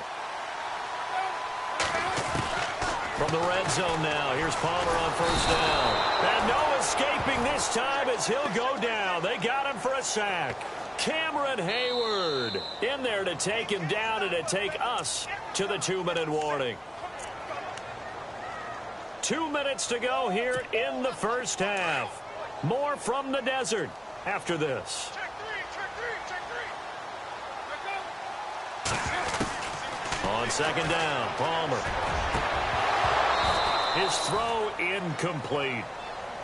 From the red zone now, here's Palmer on 1st down. And no escaping this time as he'll go down. They got him for a sack. Cameron Hayward in there to take him down and to take us to the 2-minute warning. 2 minutes to go here in the first half. More from the desert after this. On second down, Palmer. His throw incomplete.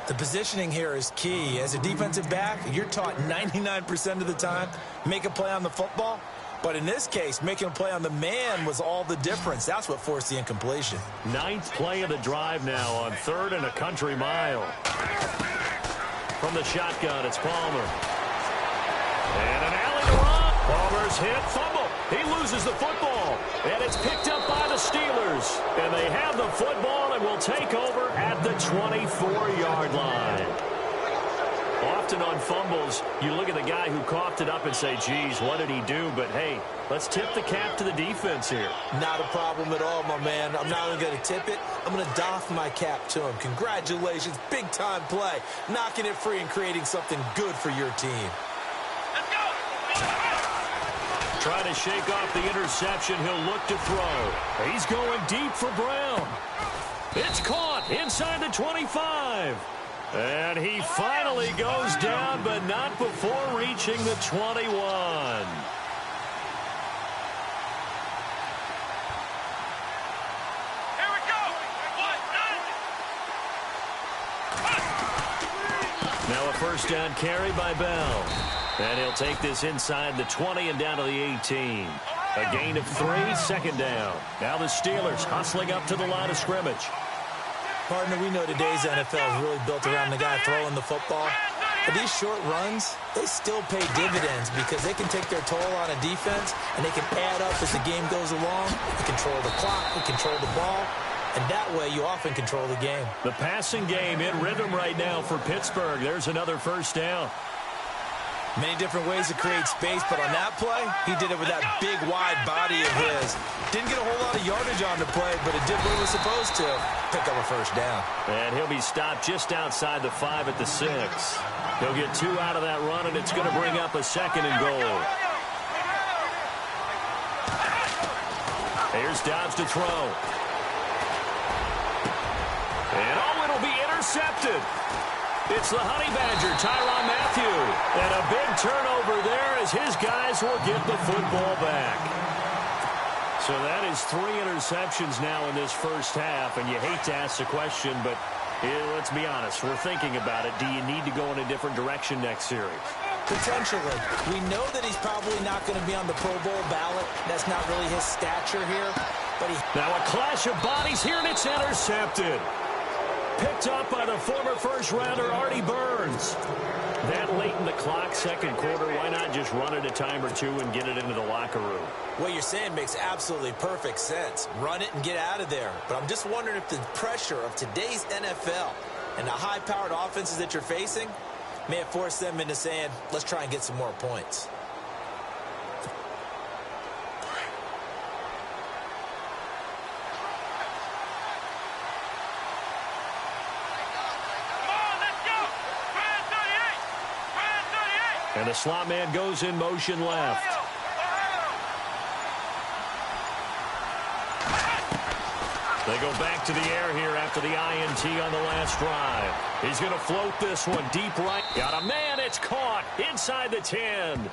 The positioning here is key. As a defensive back, you're taught 99% of the time, make a play on the football. But in this case, making a play on the man was all the difference. That's what forced the incompletion. 9th play of the drive now on 3rd and a country mile. From the shotgun, it's Palmer. And an alley to run. Palmer's hit, fumble. He loses the football. And it's picked up by the Steelers. And they have the football and will take over at the 24-yard line. Often on fumbles, you look at the guy who coughed it up and say, geez, what did he do? But, hey, let's tip the cap to the defense here. Not a problem at all, my man. I'm not only going to tip it, I'm going to doff my cap to him. Congratulations, big-time play. Knocking it free and creating something good for your team. Trying to shake off the interception. He'll look to throw. He's going deep for Brown. It's caught inside the 25. And he finally goes down, but not before reaching the 21. Here we go. Now a first down carry by Bell. And he'll take this inside the 20 and down to the 18. A gain of 3, second down. Now the Steelers hustling up to the line of scrimmage. Partner, we know today's NFL is really built around the guy throwing the football. But these short runs, they still pay dividends because they can take their toll on a defense and they can add up as the game goes along. They control the clock, they control the ball, and that way you often control the game. The passing game in rhythm right now for Pittsburgh. There's another first down. Many different ways to create space, but on that play, he did it with that big, wide body of his. Didn't get a whole lot of yardage on the play, but it did what it was supposed to. Pick up a first down. And he'll be stopped just outside the 5 at the 6. He'll get 2 out of that run, and it's going to bring up a second and goal. Here's Dobbs to throw. And it'll be intercepted. It's the Honey Badger, Tyrann Mathieu. And a big turnover there as his guys will get the football back. So that is 3 interceptions now in this first half. And you hate to ask the question, but let's be honest. We're thinking about it. Do you need to go in a different direction next series? Potentially. We know that he's probably not going to be on the Pro Bowl ballot. That's not really his stature here. But now a clash of bodies here, and it's intercepted. Picked up by the former first-rounder, Artie Burns. That late in the clock, second quarter, why not just run it a time or two and get it into the locker room? What you're saying makes absolutely perfect sense. Run it and get out of there. But I'm just wondering if the pressure of today's NFL and the high-powered offenses that you're facing may have forced them into saying, let's try and get some more points. And the slot man goes in motion left. They go back to the air here after the INT on the last drive. He's going to float this one deep right. Got a man. It's caught inside the 10.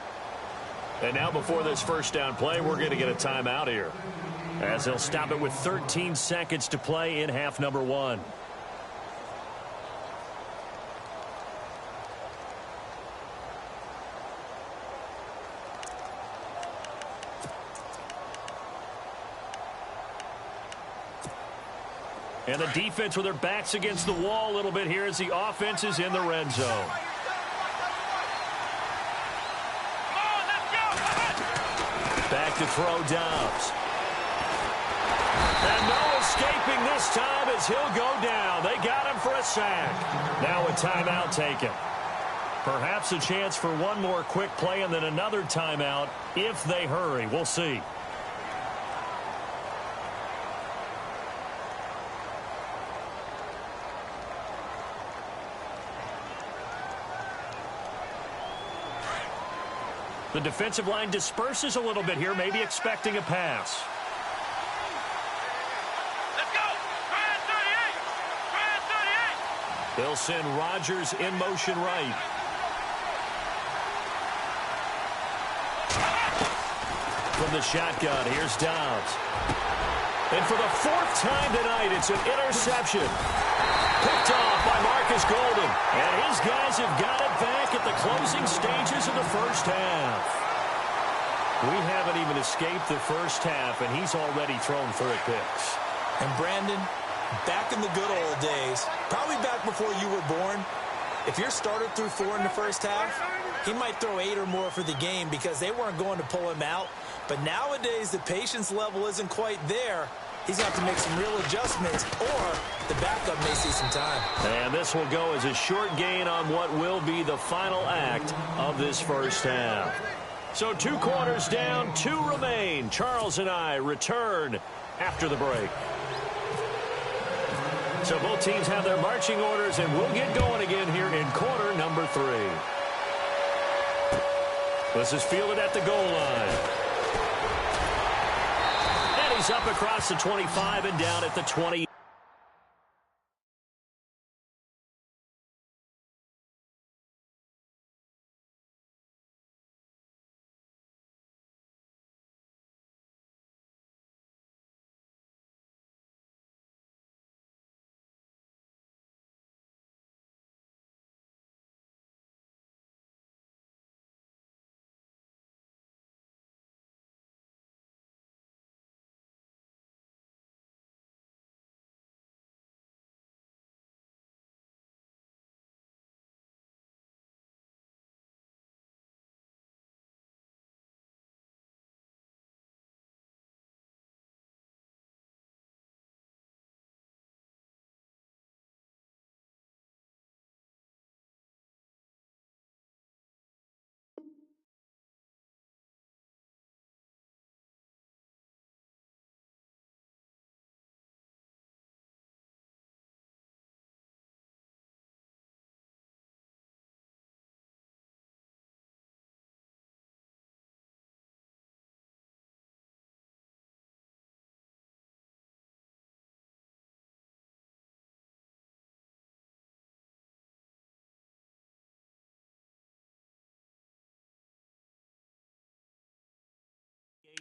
And now before this first down play, we're going to get a timeout here, as they'll stop it with 13 seconds to play in half number 1. And the defense with their backs against the wall a little bit here as the offense is in the red zone. Back to throw Dobbs. And no escaping this time as he'll go down. They got him for a sack. Now a timeout taken. Perhaps a chance for one more quick play and then another timeout if they hurry. We'll see. The defensive line disperses a little bit here, maybe expecting a pass. Let's go! Brand 38! Brand 38! They'll send Rodgers in motion right. from the shotgun. Here's Downs. And for the fourth time tonight, it's an interception. Picked off by Marcus Golden. And his guys have got it back at the closing stages of the first half. We haven't even escaped the first half, and he's already thrown 3 picks. And Brandon, back in the good old days, probably back before you were born, if your starter threw 4 in the first half, he might throw 8 or more for the game because they weren't going to pull him out. But nowadays, the patience level isn't quite there. He's going to have to make some real adjustments, or the backup may see some time. And this will go as a short gain on what will be the final act of this first half. So 2 quarters down, 2 remain. Charles and I return after the break. So both teams have their marching orders, and we'll get going again here in quarter number 3. This is fielded at the goal line. And he's up across the 25 and down at the 20.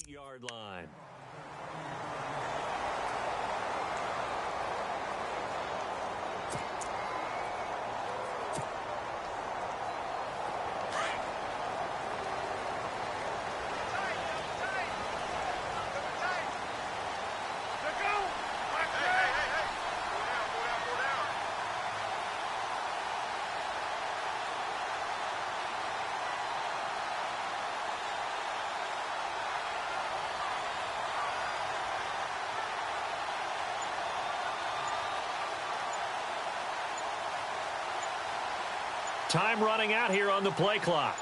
Yard line. Time running out here on the play clock.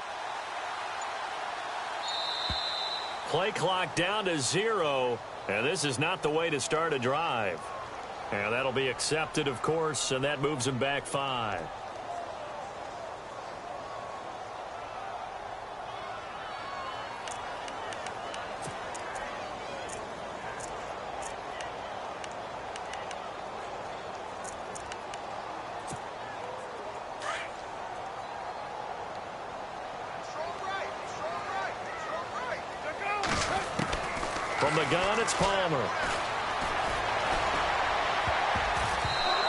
Play clock down to 0, and this is not the way to start a drive. And that'll be accepted, of course, and that moves him back 5. From the gun, it's Palmer.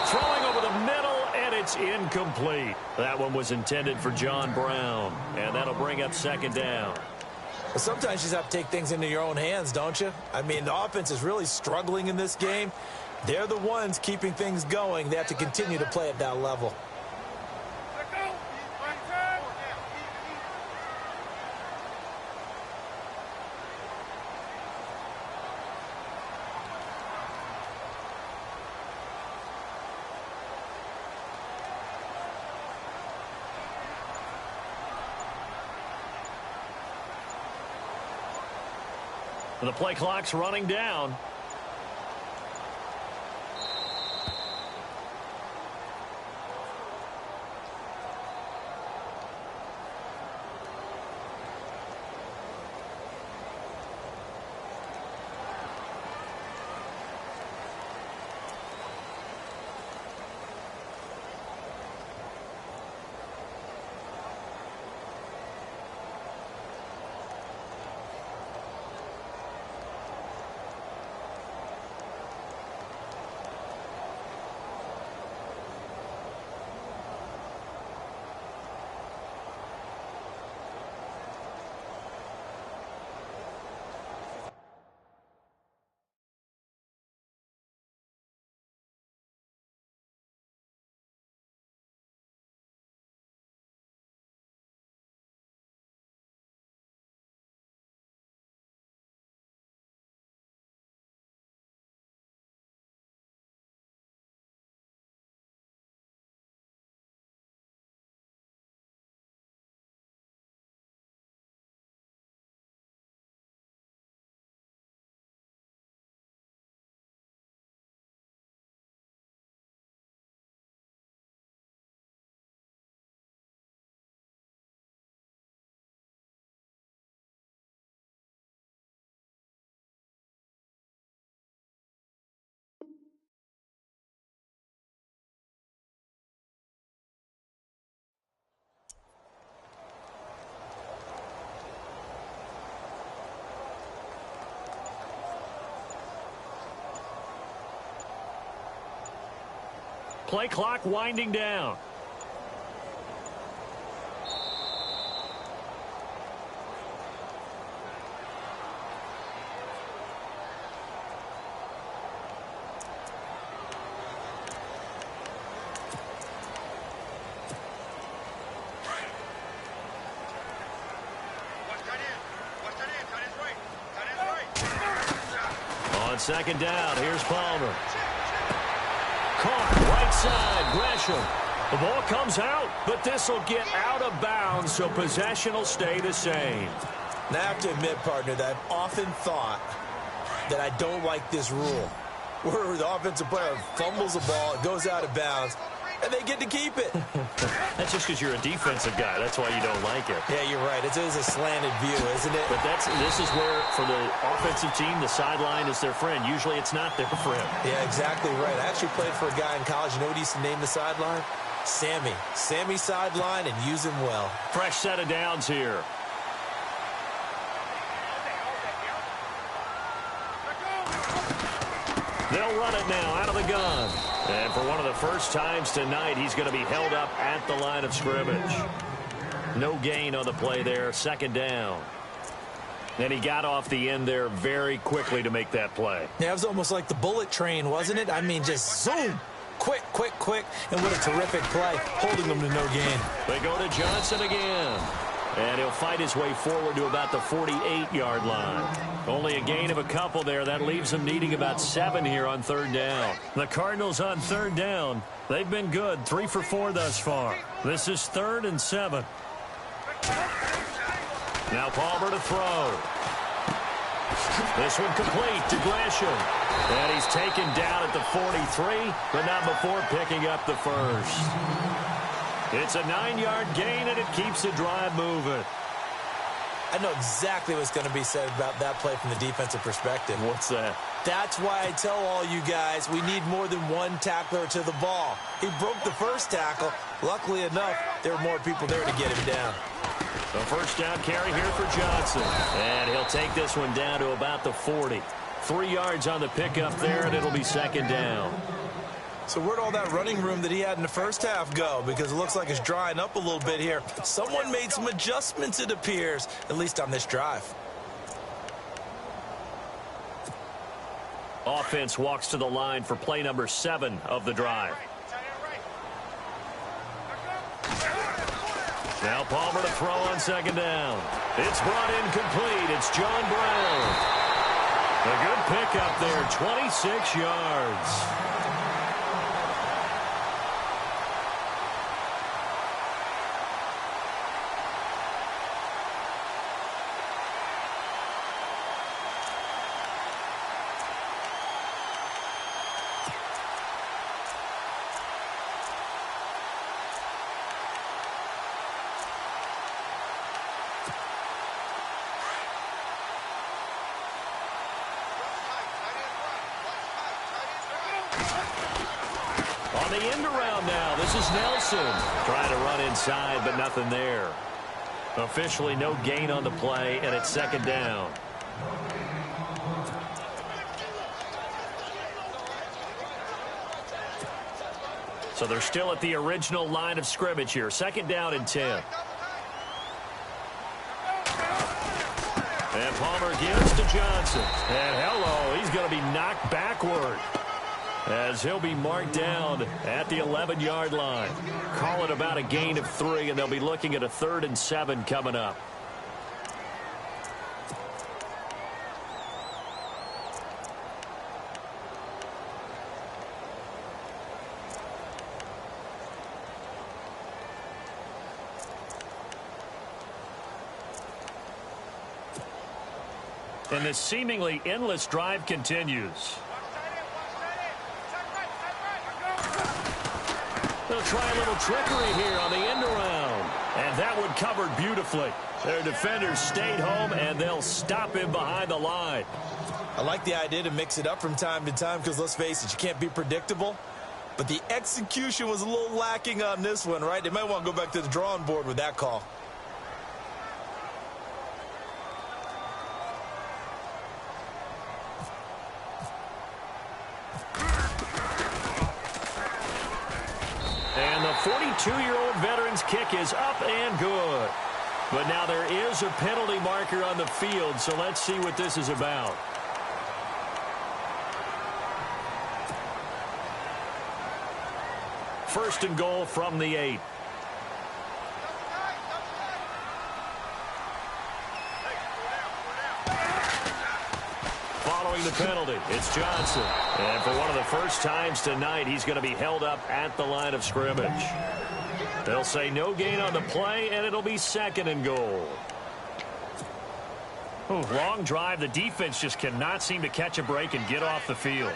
Throwing over the middle, and it's incomplete. That one was intended for John Brown, and that'll bring up 2nd down. Well, sometimes you just have to take things into your own hands, don't you? I mean, the offense is really struggling in this game. They're the ones keeping things going. They have to continue to play at that level. The play clock's running down. Play clock winding down. On second down, here's Palmer. Caught right side, Gresham. The ball comes out, but this will get out of bounds, so possession will stay the same. Now, I have to admit, partner, that I've often thought that I don't like this rule, where the offensive player fumbles the ball, it goes out of bounds, and they get to keep it. That's just because you're a defensive guy. That's why you don't like it. Yeah, you're right. It is a slanted view, isn't it? But this is where, for the offensive team, the sideline is their friend. Usually it's not their friend. Yeah, exactly right. I actually played for a guy in college. You know what he used to name the sideline? Sammy. Sammy sideline, and use him well. Fresh set of downs here. They'll run it now out of the gun. And for one of the first times tonight, he's going to be held up at the line of scrimmage. No gain on the play there, second down. And he got off the end there very quickly to make that play. Yeah, it was almost like the bullet train, wasn't it? I mean, just zoom. Quick, quick, quick. And what a terrific play, holding them to no gain. They go to Johnson again. And he'll fight his way forward to about the 48-yard line. Only a gain of a couple there. That leaves them needing about 7 here on third down. The Cardinals on third down. They've been good, 3 for 4 thus far. This is 3rd and 7. Now Palmer to throw. This one complete to Gresham. And he's taken down at the 43, but not before picking up the first. It's a 9-yard gain, and it keeps the drive moving. I know exactly what's going to be said about that play from the defensive perspective. What's that? That's why I tell all you guys we need more than one tackler to the ball. He broke the first tackle. Luckily enough, there were more people there to get him down. A first down carry here for Johnson. And he'll take this one down to about the 40. 3 yards on the pickup there, and it'll be second down. So where'd all that running room that he had in the first half go? Because it looks like it's drying up a little bit here. Someone made some adjustments, it appears, at least on this drive. Offense walks to the line for play number 7 of the drive. Now Palmer to throw on second down. It's brought in complete. It's John Brown. A good pickup there, 26 yards. On the end around now, this is Nelson. Trying to run inside, but nothing there. Officially no gain on the play, and it's second down. So they're still at the original line of scrimmage here. Second down and 10. And Palmer gives to Johnson. And hello, he's going to be knocked backward, as he'll be marked down at the 11-yard line. Call it about a gain of 3, and they'll be looking at a 3rd and 7 coming up. And this seemingly endless drive continues. They'll try a little trickery here on the end around. And that one covered beautifully. Their defenders stayed home, and they'll stop him behind the line. I like the idea to mix it up from time to time because, let's face it, you can't be predictable. But the execution was a little lacking on this one, right? They might want to go back to the drawing board with that call. 42-year-old veteran's kick is up and good. But now there is a penalty marker on the field, so let's see what this is about. First and goal from the 8. Following the penalty, it's Johnson. And for one of the first times tonight, he's going to be held up at the line of scrimmage. They'll say no gain on the play, and it'll be second and goal. Ooh, long drive. The defense just cannot seem to catch a break and get off the field.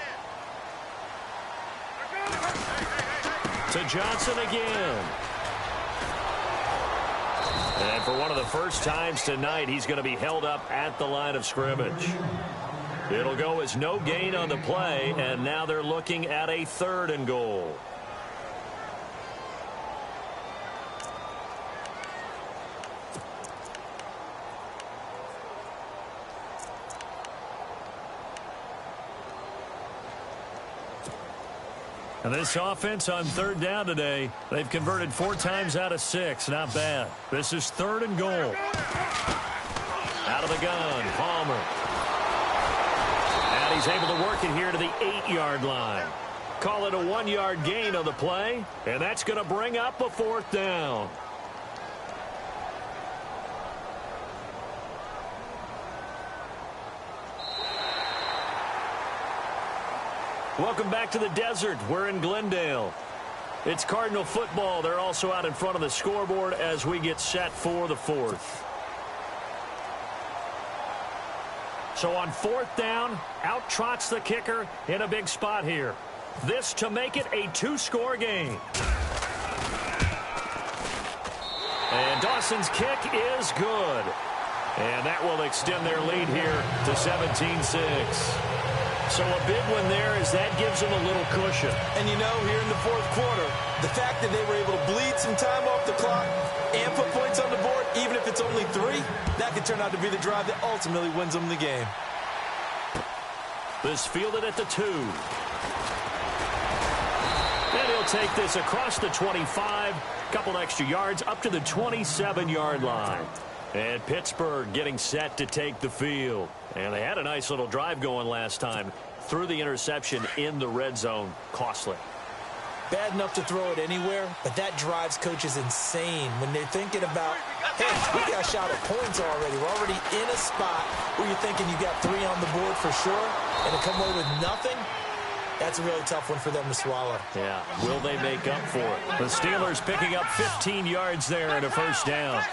To Johnson again. And for one of the first times tonight, he's going to be held up at the line of scrimmage. It'll go as no gain on the play, and now they're looking at a third and goal. And this offense on third down today, they've converted 4 times out of 6. Not bad. This is third and goal. Out of the gun, Palmer. And he's able to work it here to the 8-yard line. Call it a 1-yard gain on the play, and that's going to bring up a 4th down. Welcome back to the desert. We're in Glendale. It's Cardinal football. They're also out in front of the scoreboard as we get set for the 4th. So on 4th down, out trots the kicker in a big spot here. This to make it a 2-score game. And Dawson's kick is good. And that will extend their lead here to 17-6. So a big one there as that gives them a little cushion. And you know, here in the 4th quarter, the fact that they were able to bleed some time off the clock and put points on the board, even if it's only 3, that could turn out to be the drive that ultimately wins them the game. This fielded at the 2. And he'll take this across the 25, couple extra yards up to the 27-yard line. And Pittsburgh getting set to take the field. And they had a nice little drive going last time. Threw the interception in the red zone. Costly. Bad enough to throw it anywhere, but that drives coaches insane when they're thinking about, hey, we got a shot at points already. We're already in a spot where you're thinking you got 3 on the board for sure, and to come away with nothing, that's a really tough one for them to swallow. Yeah, will they make up for it? The Steelers picking up 15 yards there and a first down.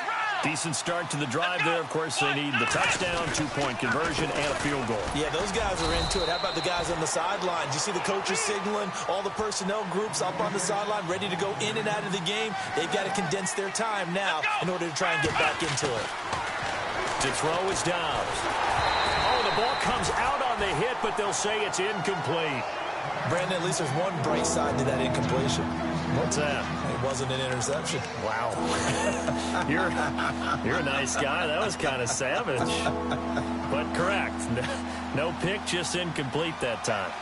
Decent start to the drive there. Of course, they need the touchdown, 2-point conversion, and a field goal. Yeah, those guys are into it. How about the guys on the sideline? You see the coaches signaling, all the personnel groups up on the sideline, ready to go in and out of the game. They've got to condense their time now in order to try and get back into it. To throw is Dobbs. Oh, the ball comes out on the hit, but they'll say it's incomplete. Brandon, at least there's one bright side to that incompletion. What's that? It wasn't an interception. Wow. You're a nice guy. That was kind of savage. But correct. No pick, just incomplete that time.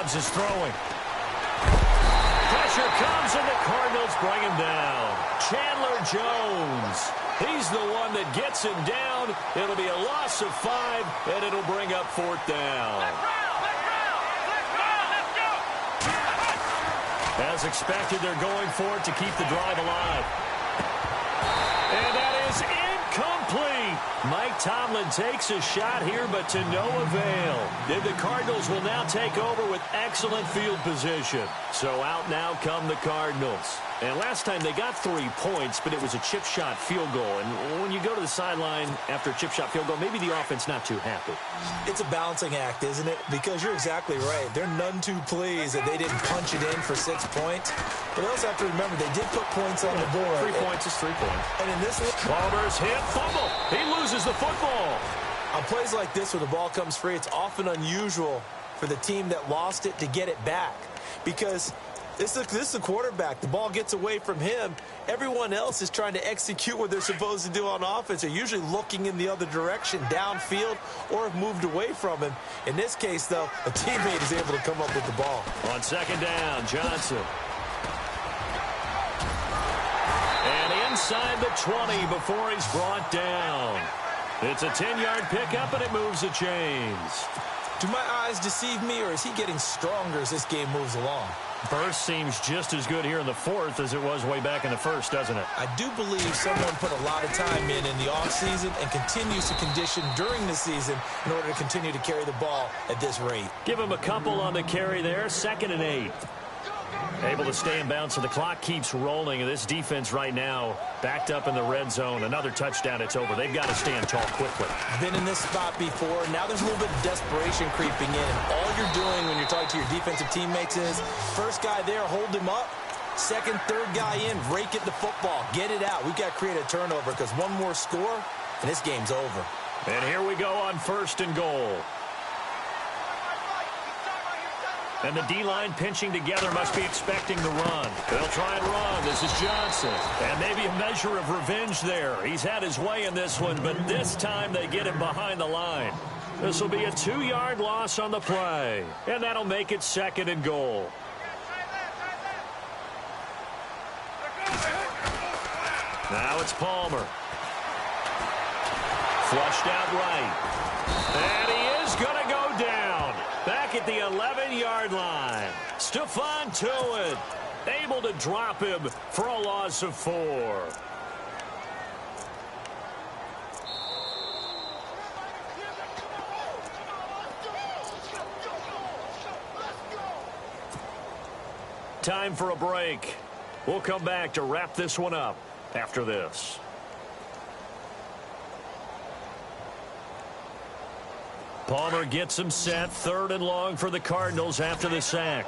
Is throwing. Pressure comes, and the Cardinals bring him down. Chandler Jones. He's the one that gets him down. It'll be a loss of 5, and it'll bring up 4th down. As expected, they're going for it to keep the drive alive. And that is incomplete. Mike Tomlin takes a shot here, but to no avail. And the Cardinals will now take over with excellent field position. So out now come the Cardinals. And last time they got 3 points, but it was a chip shot field goal. And when you go to the sideline after a chip shot field goal, maybe the offense not too happy. It's a balancing act, isn't it? Because you're exactly right. They're none too pleased that they didn't punch it in for 6 points. But they also have to remember they did put points on the board. 3 points is 3 points. And in this one, Palmer's hit, fumble. He loses the football. On plays like this where the ball comes free, it's often unusual for the team that lost it to get it back. Because this is the quarterback. The ball gets away from him. Everyone else is trying to execute what they're supposed to do on offense. They're usually looking in the other direction, downfield, or have moved away from him. In this case, though, a teammate is able to come up with the ball. On second down, Johnson. And inside the 20 before he's brought down. It's a 10-yard pickup, and it moves the chains. Do my eyes deceive me, or is he getting stronger as this game moves along? Burst seems just as good here in the fourth as it was way back in the first, doesn't it? I do believe someone put a lot of time in the offseason and continues to condition during the season in order to continue to carry the ball at this rate. Give him a couple on the carry there, 2nd and 8. Able to stay in bounds, so the clock keeps rolling, and this defense right now backed up in the red zone. Another touchdown, it's over. They've got to stand tall quickly. Been in this spot before. Now there's a little bit of desperation creeping in. All you're doing when you're talking to your defensive teammates is first guy there, hold him up. Second, third guy in, rake it the football. Get it out. We've got to create a turnover because one more score, and this game's over. And here we go on 1st and goal. And the D-line pinching together must be expecting the run. They'll try and run. This is Johnson. And maybe a measure of revenge there. He's had his way in this one, but this time they get him behind the line. This will be a 2-yard loss on the play. And that'll make it 2nd and goal. Now it's Palmer. Flushed out right. And he is going to go down. Back at the 11-yard line. Stephon Tuitt able to drop him for a loss of 4. Time for a break. We'll come back to wrap this one up after this. Palmer gets him set. 3rd and long for the Cardinals after the sack.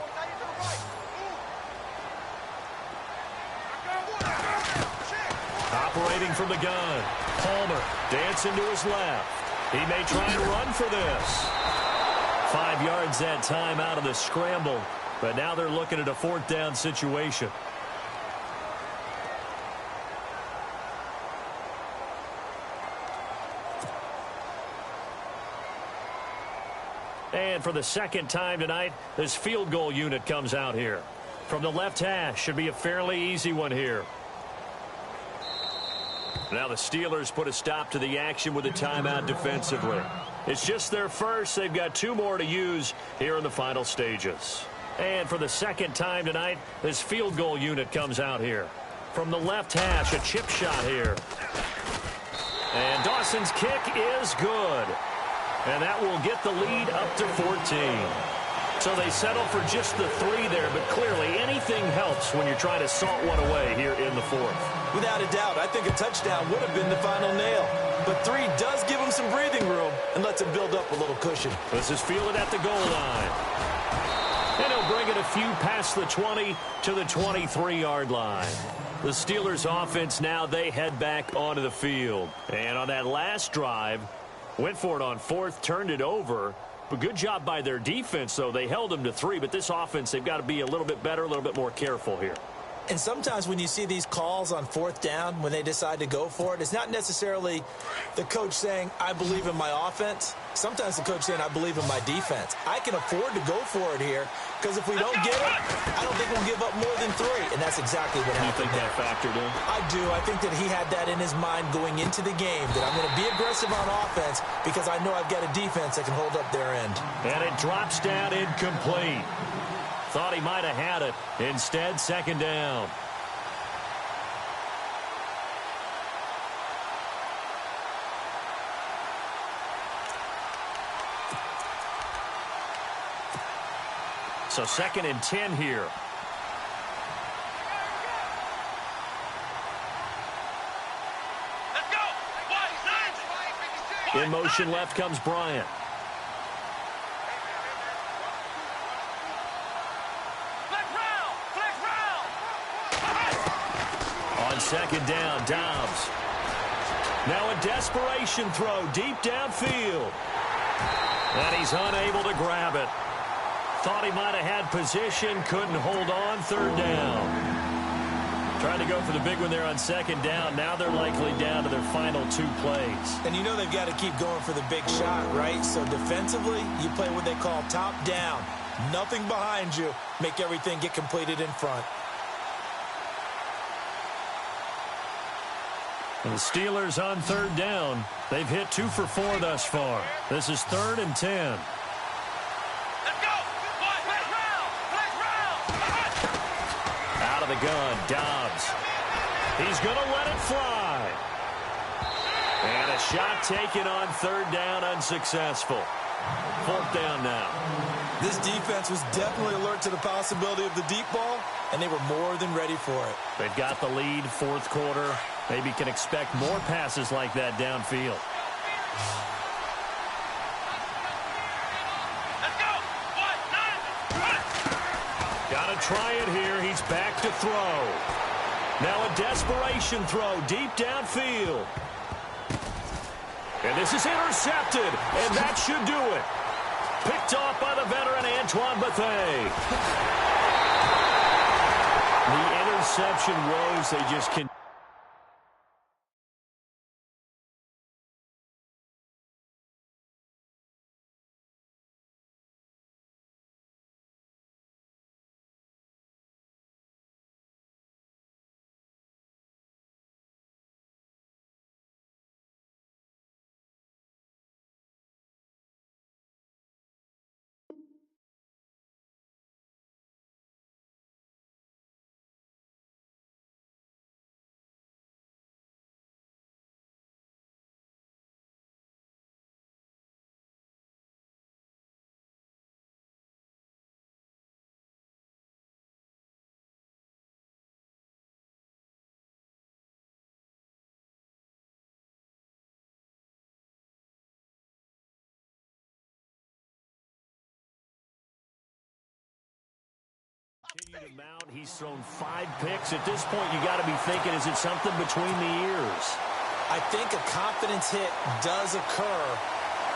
Operating from the gun. Palmer dancing to his left. He may try and run for this. 5 yards that time out of the scramble. But now they're looking at a 4th down situation. And for the 2nd time tonight, this field goal unit comes out here. From the left hash, should be a fairly easy one here. Now the Steelers put a stop to the action with a timeout defensively. It's just their first. They've got 2 more to use here in the final stages. And for the 2nd time tonight, this field goal unit comes out here. From the left hash, a chip shot here. And Dawson's kick is good. And that will get the lead up to 14. So they settle for just the 3 there, but clearly anything helps when you're trying to salt one away here in the 4th. Without a doubt, I think a touchdown would have been the final nail. But 3 does give him some breathing room and lets him build up a little cushion. This is fielded at the goal line. And he'll bring it a few past the 20 to the 23-yard line. The Steelers offense now, they head back onto the field. And on that last drive, went for it on 4th, turned it over. But good job by their defense, though. They held them to 3, but this offense, they've got to be a little bit better, a little bit more careful here. And sometimes when you see these calls on 4th down, when they decide to go for it, it's not necessarily the coach saying, I believe in my offense. Sometimes the coach saying, I believe in my defense. I can afford to go for it here because if we don't get it, I don't think we'll give up more than 3. And that's exactly what happened. You think that factored in? I do. I think that he had that in his mind going into the game, that I'm going to be aggressive on offense because I know I've got a defense that can hold up their end. And it drops down incomplete. Thought he might have had it. Instead, 2nd down. So 2nd and 10 here. In motion left comes Bryant. On 2nd down, Dobbs. Now a desperation throw deep downfield. And he's unable to grab it. Thought he might have had position, couldn't hold on. 3rd down. Trying to go for the big one there on 2nd down. Now they're likely down to their final 2 plays. And you know they've got to keep going for the big shot, right? So defensively, you play what they call top down. Nothing behind you. Make everything get completed in front. And the Steelers on 3rd down. They've hit 2 for 4 thus far. This is 3rd and 10. Out of the gun, Dobbs. He's going to let it fly. And a shot taken on 3rd down, unsuccessful. 4th down now. This defense was definitely alert to the possibility of the deep ball, and they were more than ready for it. They've got the lead, 4th quarter. Maybe can expect more passes like that downfield. Got to try it here. He's back to throw. Now a desperation throw deep downfield. And this is intercepted, and that should do it. Picked off by the veteran Antoine Bethea. The interception woes, they just can. Continue to mount. He's thrown 5 picks. At this point, you got to be thinking, is it something between the ears? I think a confidence hit does occur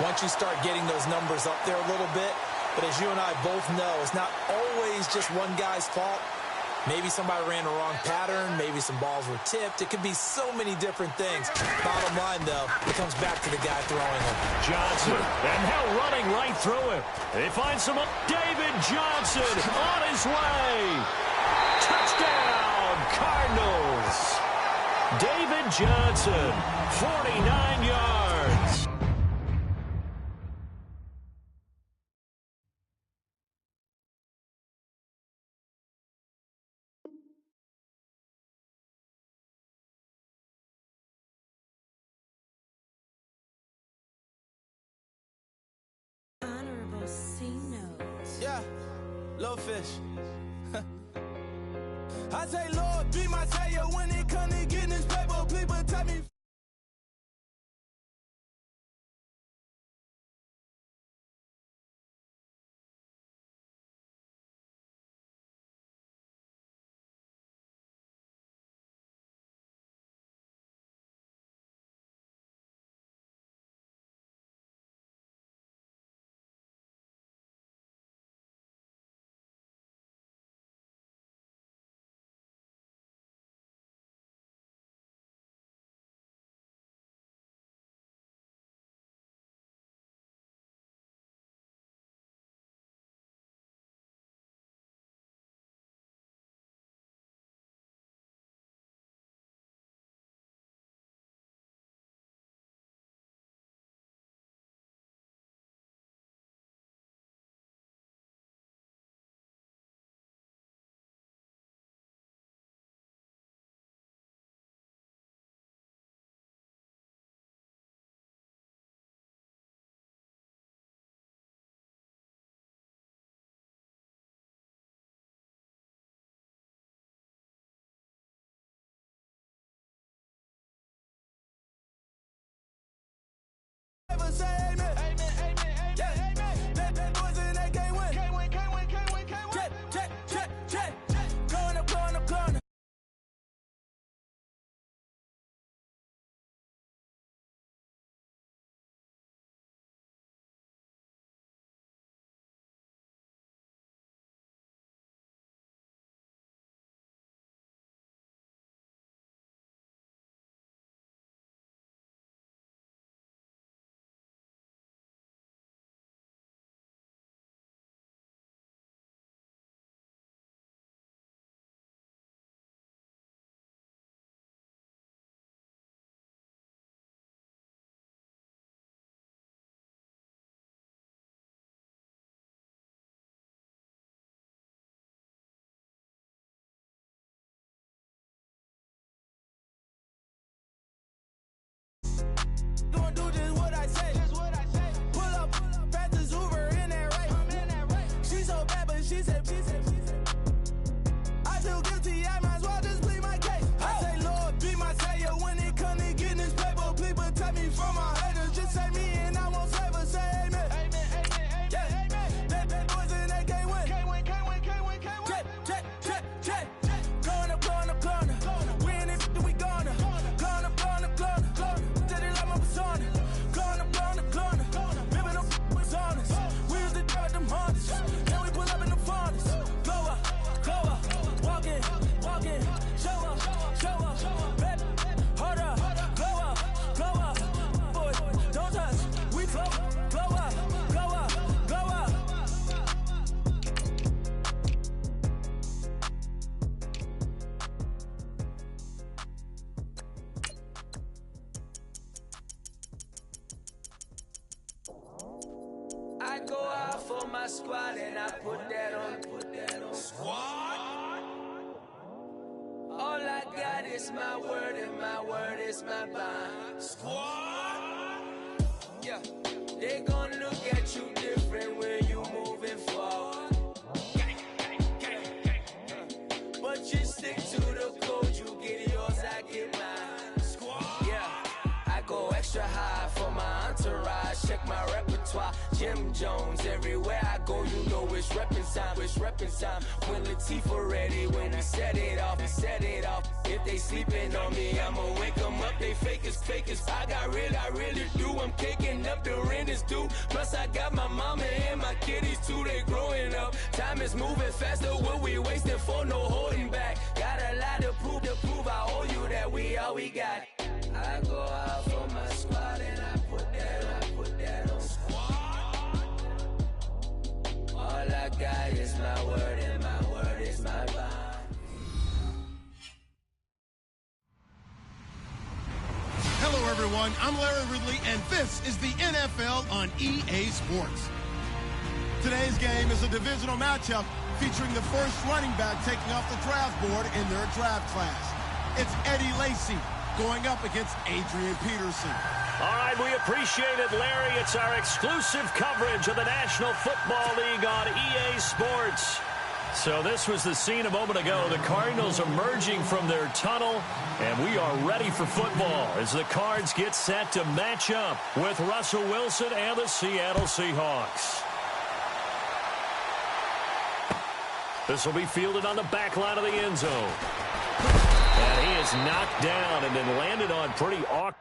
once you start getting those numbers up there a little bit. But as you and I both know, it's not always just one guy's fault. Maybe somebody ran the wrong pattern. Maybe some balls were tipped. It could be so many different things. Bottom line, though, it comes back to the guy throwing them. Johnson, and now running right through it. They find some. David Johnson on his way. Touchdown, Cardinals. David Johnson, 49 yards. Yeah, little fish. I say, Lord, be my savior when it comes to getting this paper. People tell me. go out for my squad and I put that on. Squad. All I got is my word and my word is my bond. Squad. Yeah, they gon' look at you different when you moving forward. But you stick to the code, you get yours, I get mine. Squad. Yeah, I go extra high for my entourage. Check my repertoire, Jim Jones. Everywhere I go, you know it's reppin' time. It's reppin' time. When Latifah ready, when we set it off, we set it off. If they sleeping on me, I'ma wake them up. They fakers. I really do. I'm caking up, the rent is due. Plus I got my mama and my kiddies too. They growing up. Time is moving faster. What we wasting for? No holding back. Got a lot to prove. I owe you that we all we got. I go out for my squad and I put that on. Squad. All I got is my word and my word is my bond. Hello, everyone. I'm Larry Ridley, and this is the NFL on EA Sports. Today's game is a divisional matchup featuring the first running back taking off the draft board in their draft class. It's Eddie Lacy going up against Adrian Peterson. All right, we appreciate it, Larry. It's our exclusive coverage of the National Football League on EA Sports. So this was the scene a moment ago. The Cardinals emerging from their tunnel, and we are ready for football as the Cards get set to match up with Russell Wilson and the Seattle Seahawks. This will be fielded on the back line of the end zone. And he is knocked down and then landed on pretty awkward.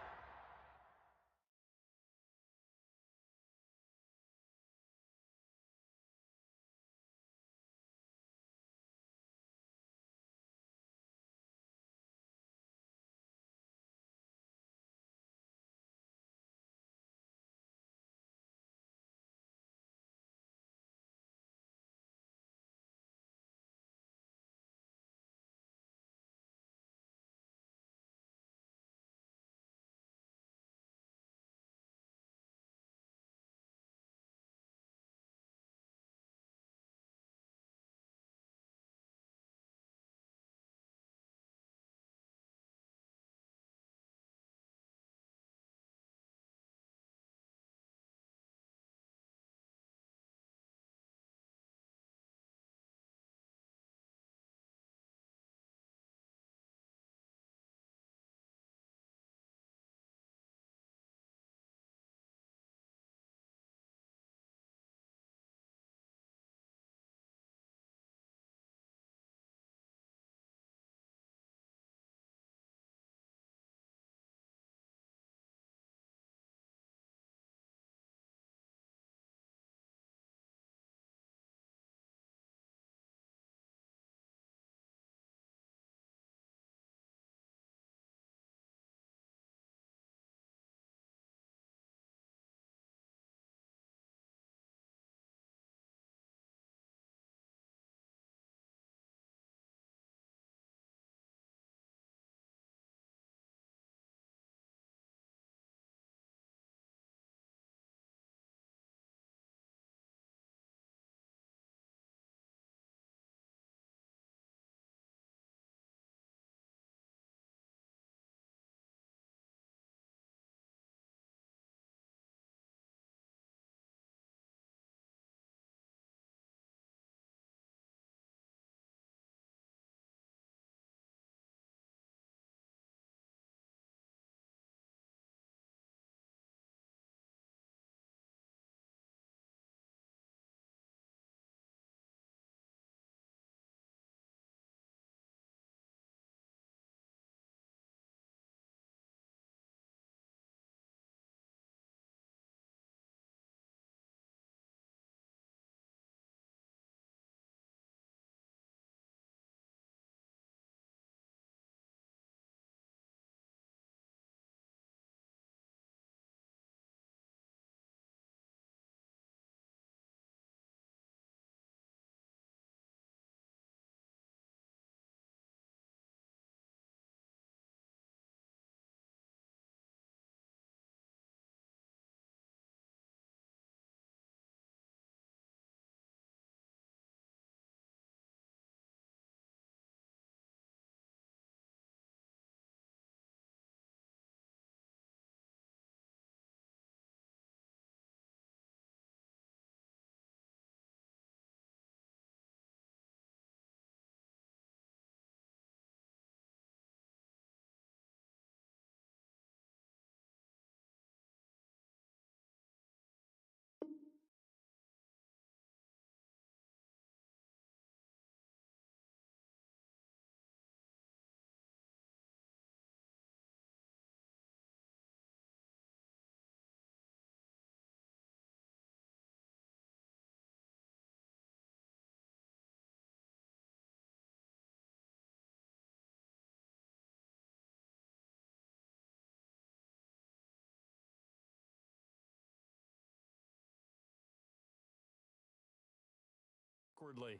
awkwardly.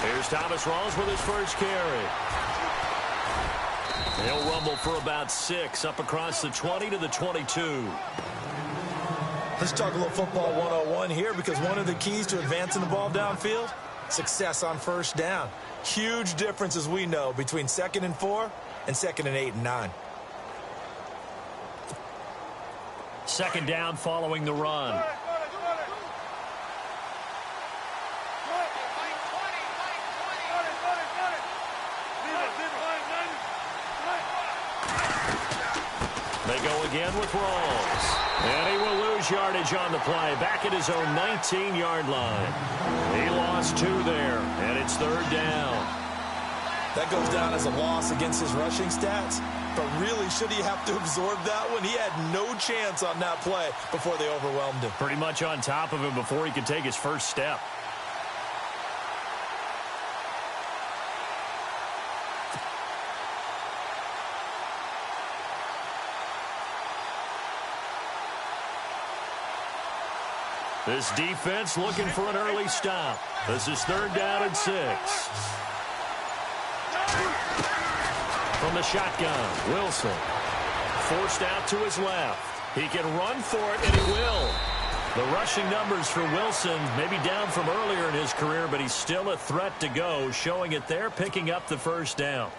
Here's Thomas Rawls with his first carry. He'll rumble for about 6 up across the 20 to the 22. Let's talk a little football 101 here, because one of the keys to advancing the ball downfield, success on first down. Huge difference, as we know, between 2nd and 4 and 2nd and 8 and 9. Second down following the run. They go again with Rawls. And he will lose yardage on the play. Back at his own 19-yard line. He lost 2 there, and it's 3rd down. That goes down as a loss against his rushing stats. But really, should he have to absorb that one? He had no chance on that play before they overwhelmed him. Pretty much on top of him before he could take his first step. This defense looking for an early stop. This is 3rd down and 6. From the shotgun, Wilson. Forced out to his left. He can run for it, and he will. The rushing numbers for Wilson may be down from earlier in his career, but he's still a threat to go, showing it there, picking up the first down.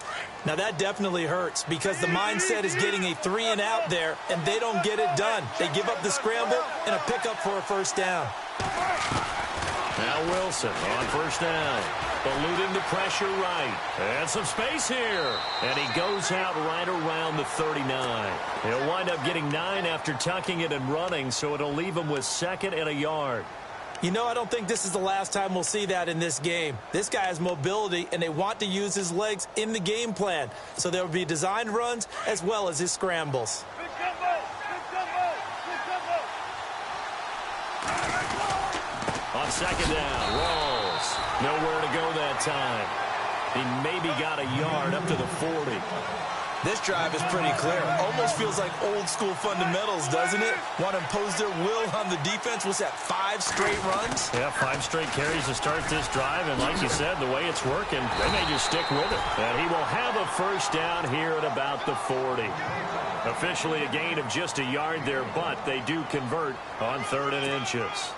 Now, that definitely hurts, because the mindset is getting a 3-and-out there, and they don't get it done. They give up the scramble and a pickup for a first down. Now Wilson on first down. Eluding the pressure right. And some space here. And he goes out right around the 39. He'll wind up getting 9 after tucking it and running, so it'll leave him with 2nd and a yard. You know, I don't think this is the last time we'll see that in this game. This guy has mobility, and they want to use his legs in the game plan. So there will be designed runs as well as his scrambles. On second down, Rawls. Nowhere to go that time. He maybe got a yard up to the 40. This drive is pretty clear. Almost feels like old school fundamentals, doesn't it? Want to impose their will on the defense. Was that 5 straight runs? Yeah, 5 straight carries to start this drive. And like you said, the way it's working, they may just stick with it. And he will have a first down here at about the 40. Officially a gain of just a yard there, but they do convert on 3rd and inches.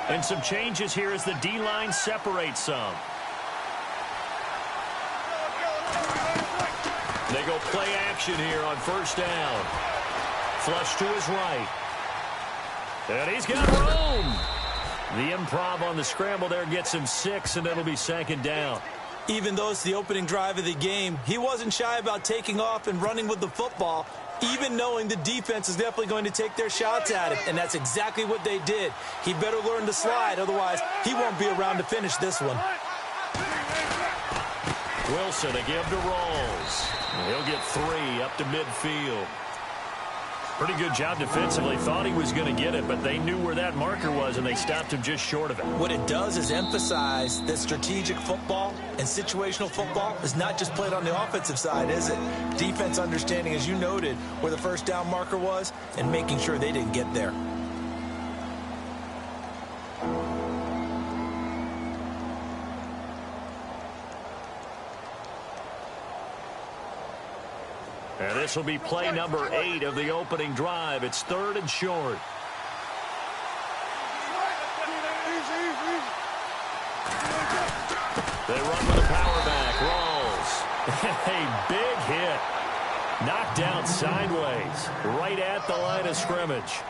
And some changes here as the D-line separates some. They go play action here on first down. Flush to his right. And he's got room. The improv on the scramble there gets him 6, and it'll be 2nd down. Even though it's the opening drive of the game, he wasn't shy about taking off and running with the football, even knowing the defense is definitely going to take their shots at him. And that's exactly what they did. He better learn to slide, otherwise he won't be around to finish this one. Wilson a give to Rawls. He'll get 3 up to midfield. Pretty good job defensively. Thought he was going to get it, but they knew where that marker was, and they stopped him just short of it. What it does is emphasize that strategic football and situational football is not just played on the offensive side, is it? Defense understanding, as you noted, where the first down marker was and making sure they didn't get there. And this will be play number 8 of the opening drive. It's 3rd and short. They run with a power back. Rawls. A big hit. Knocked down sideways, right at the line of scrimmage.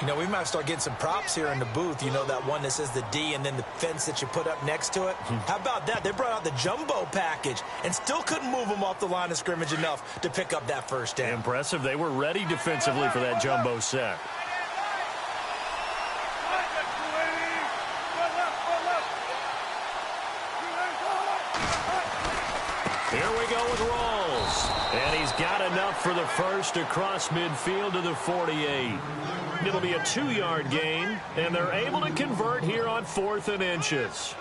You know, we might start getting some props here in the booth. You know, that one that says the D and then the fence that you put up next to it? How about that? They brought out the jumbo package and still couldn't move them off the line of scrimmage enough to pick up that first down. Impressive. They were ready defensively for that jumbo set. Here we go with Rawls. And he's got enough for the first across midfield to the 48. It'll be a 2-yard gain, and they're able to convert here on 4th and inches.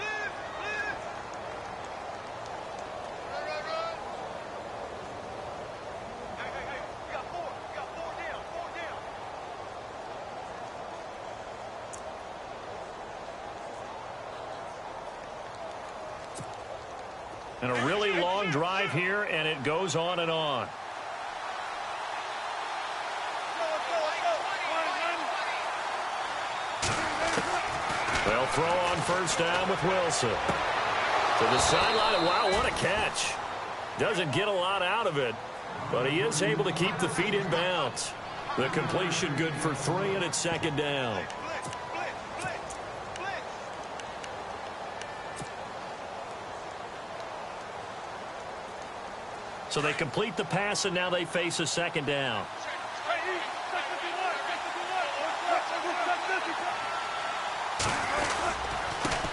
And a really long drive here, and it goes on and on. They'll throw on first down with Wilson. To the sideline. Wow, what a catch. Doesn't get a lot out of it, but he is able to keep the feet in bounds. The completion good for 3, and it's 2nd down. So they complete the pass, and now they face a 2nd down.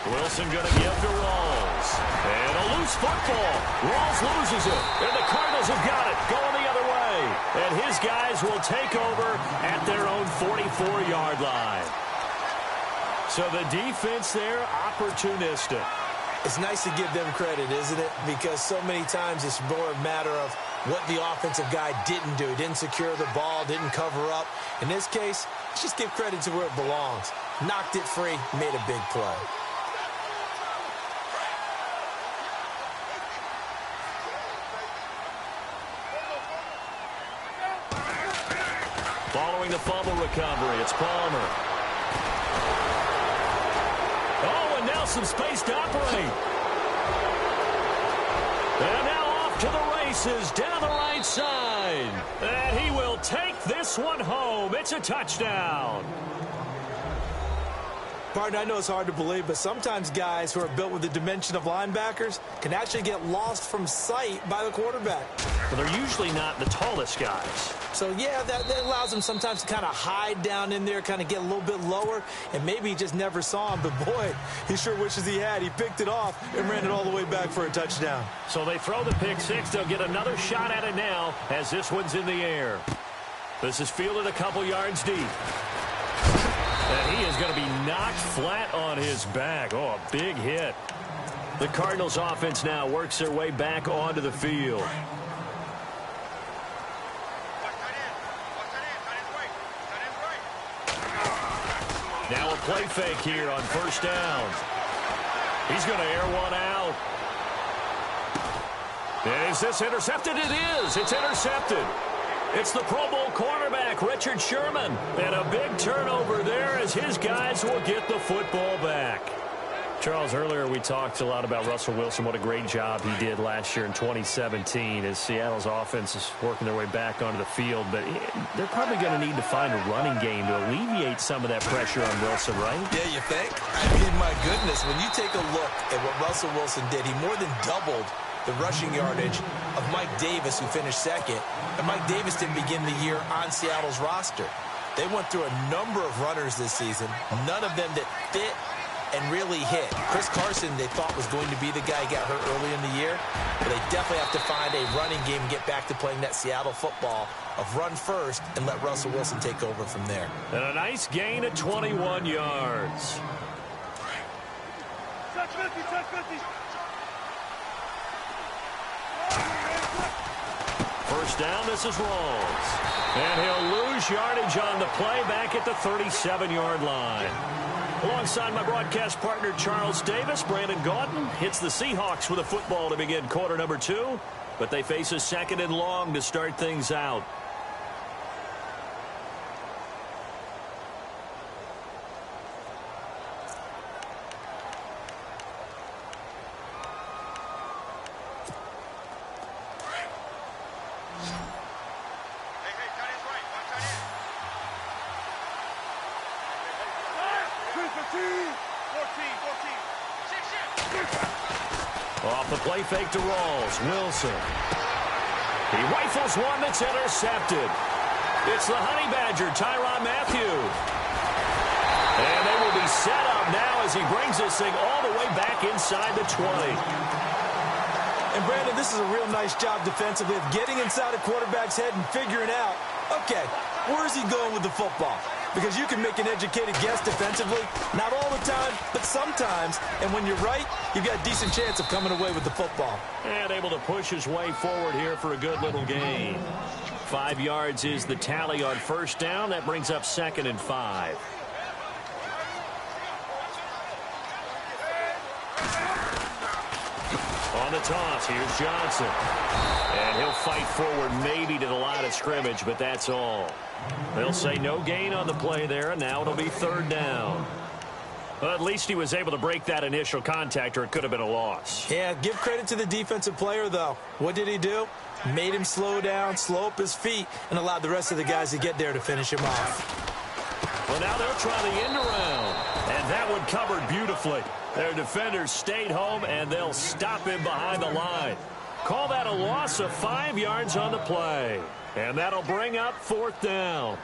Wilson going to give to Rawls. And a loose football. Rawls loses it. And the Cardinals have got it. Going the other way. And his guys will take over at their own 44-yard line. So the defense there, opportunistic. It's nice to give them credit, isn't it? Because so many times it's more a matter of what the offensive guy didn't do. Didn't secure the ball, didn't cover up. In this case, let's just give credit to where it belongs. Knocked it free, made a big play. Following the fumble recovery, it's Palmer. Oh, and now some space to operate. And now off to the races down the right side. And he will take this one home. It's a touchdown. Partner, I know it's hard to believe, but sometimes guys who are built with the dimension of linebackers can actually get lost from sight by the quarterback. But they're usually not the tallest guys. So, yeah, that allows them sometimes to kind of hide down in there, kind of get a little bit lower, and maybe he just never saw him. But, boy, he sure wishes he had. He picked it off and ran it all the way back for a touchdown. So they throw the pick six. They'll get another shot at it now as this one's in the air. This is fielded a couple yards deep. And he is going to be knocked flat on his back. Oh, a big hit. The Cardinals offense now works their way back onto the field. Now a play fake here on first down. He's going to air one out. Is this intercepted? It is. It's intercepted. It's the Pro Bowl cornerback, Richard Sherman. And a big turnover there as his guys will get the football back. Charles, earlier we talked a lot about Russell Wilson, what a great job he did last year in 2017 as Seattle's offense is working their way back onto the field. But they're probably going to need to find a running game to alleviate some of that pressure on Wilson, right? Yeah, you think? I mean, my goodness, when you take a look at what Russell Wilson did, he more than doubled the rushing yardage of Mike Davis, who finished second. And Mike Davis didn't begin the year on Seattle's roster. They went through a number of runners this season, none of them that fit and really hit. Chris Carson, they thought, was going to be the guy who got hurt early in the year. But they definitely have to find a running game and get back to playing that Seattle football of run first and let Russell Wilson take over from there. And a nice gain at 21 yards. Touch 50, touch 50. First down, this is Rawls. And he'll lose yardage on the play back at the 37-yard line. Alongside my broadcast partner, Charles Davis, Brandon Gaudin hits the Seahawks with a football to begin quarter number 2. But they face a second and long to start things out. Off the play fake to Rawls. Wilson. He rifles one that's intercepted. It's the Honey Badger, Tyrann Mathieu. And they will be set up now as he brings this thing all the way back inside the 20. And, Brandon, this is a real nice job defensively of getting inside a quarterback's head and figuring out, okay, where is he going with the football? Because you can make an educated guess defensively, not all the time, but sometimes. And when you're right, you've got a decent chance of coming away with the football. And able to push his way forward here for a good little gain. 5 yards is the tally on first down. That brings up 2nd and 5. On the toss, here's Johnson. And he'll fight forward maybe to the line of scrimmage, but that's all. They'll say no gain on the play there, and now it'll be 3rd down. Well, at least he was able to break that initial contact, or it could have been a loss. Yeah, give credit to the defensive player, though. What did he do? Made him slow down, slow up his feet, and allowed the rest of the guys to get there to finish him off. Well, now they'll try the end around, and that one covered beautifully. Their defenders stayed home, and they'll stop him behind the line. Call that a loss of 5 yards on the play. And that'll bring up 4th down.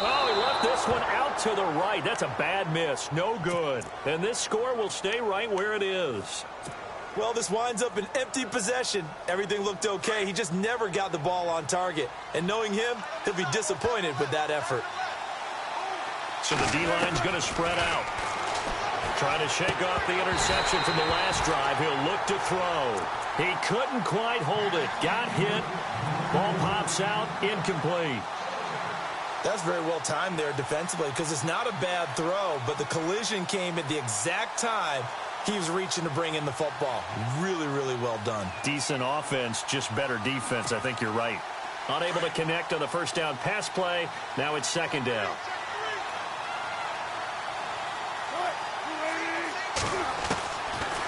Oh, he left this one out to the right. That's a bad miss. No good. And this score will stay right where it is. Well, this winds up an empty possession. Everything looked okay. He just never got the ball on target. And knowing him, he'll be disappointed with that effort. So the D-line's going to spread out. Trying to shake off the interception from the last drive. He'll look to throw. He couldn't quite hold it. Got hit. Ball pops out. Incomplete. That's very well timed there defensively because it's not a bad throw, but the collision came at the exact time he was reaching to bring in the football. Really, really well done. Decent offense, just better defense. I think you're right. Unable to connect on the first down pass play. Now it's 2nd down.